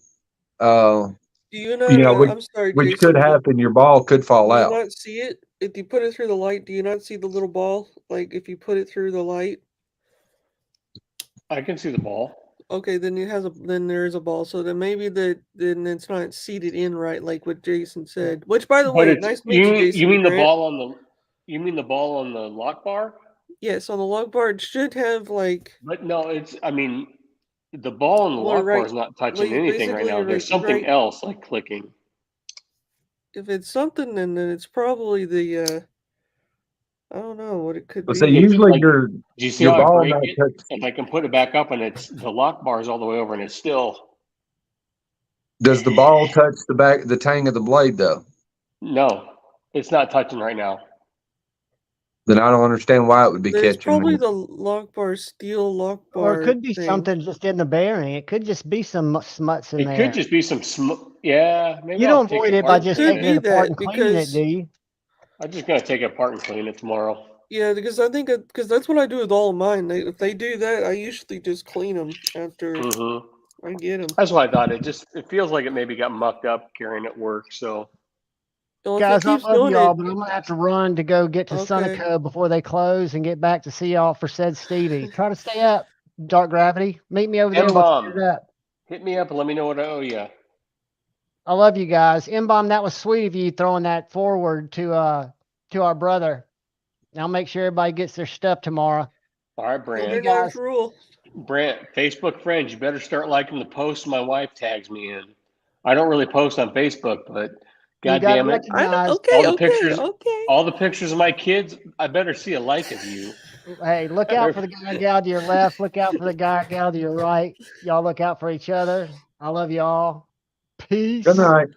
I'm sorry, which Jason, could happen. Your ball could fall out. Do you not see it? If you put it through the light, do you not see the little ball? Like if you put it through the light? I can see the ball. Okay, then then there is a ball. So then maybe then it's not seated in right, like what Jason said. Which, by the way, nice to meet you, Jason. You mean the ball on the lock bar? Yes, on the lock bar it should have like. But no, the ball on the lock bar is not touching anything right now. There's something else like clicking. If it's something, then it's probably the. I don't know what it could be. So usually do you see how I break it? If I can put it back up and the lock bar is all the way over and it's still. Does the ball touch the tang of the blade though? No, it's not touching right now. Then I don't understand why it would be catching. It's probably the lock bar, steel lock bar. Or it could be something just in the bearing. It could just be some smuts in there. It could just be some yeah. Maybe you don't avoid it by just taking it apart and cleaning it, do you? I'm just gonna take it apart and clean it tomorrow. Yeah, because I think that's what I do with all of mine. If they do that, I usually just clean them after I get them. That's what I thought. It feels like it maybe got mucked up carrying it work. So, guys, I love y'all, but I'm gonna have to run to go get to Sunico before they close and get back to see y'all for said Stevie. Try to stay up, Dark Gravity. Meet me over there. Hit me up and let me know what I owe you. I love you guys. M-Bomb, that was sweet of you throwing that forward to our brother. I'll make sure everybody gets their stuff tomorrow. All right, Brant. You guys. Brant, Facebook friends, you better start liking the posts my wife tags me in. I don't really post on Facebook, but God damn it. All the pictures of my kids, I better see a like of you. Hey, look out for the guy and gal to your left. Look out for the guy and gal to your right. Y'all look out for each other. I love y'all. Peace. Good night.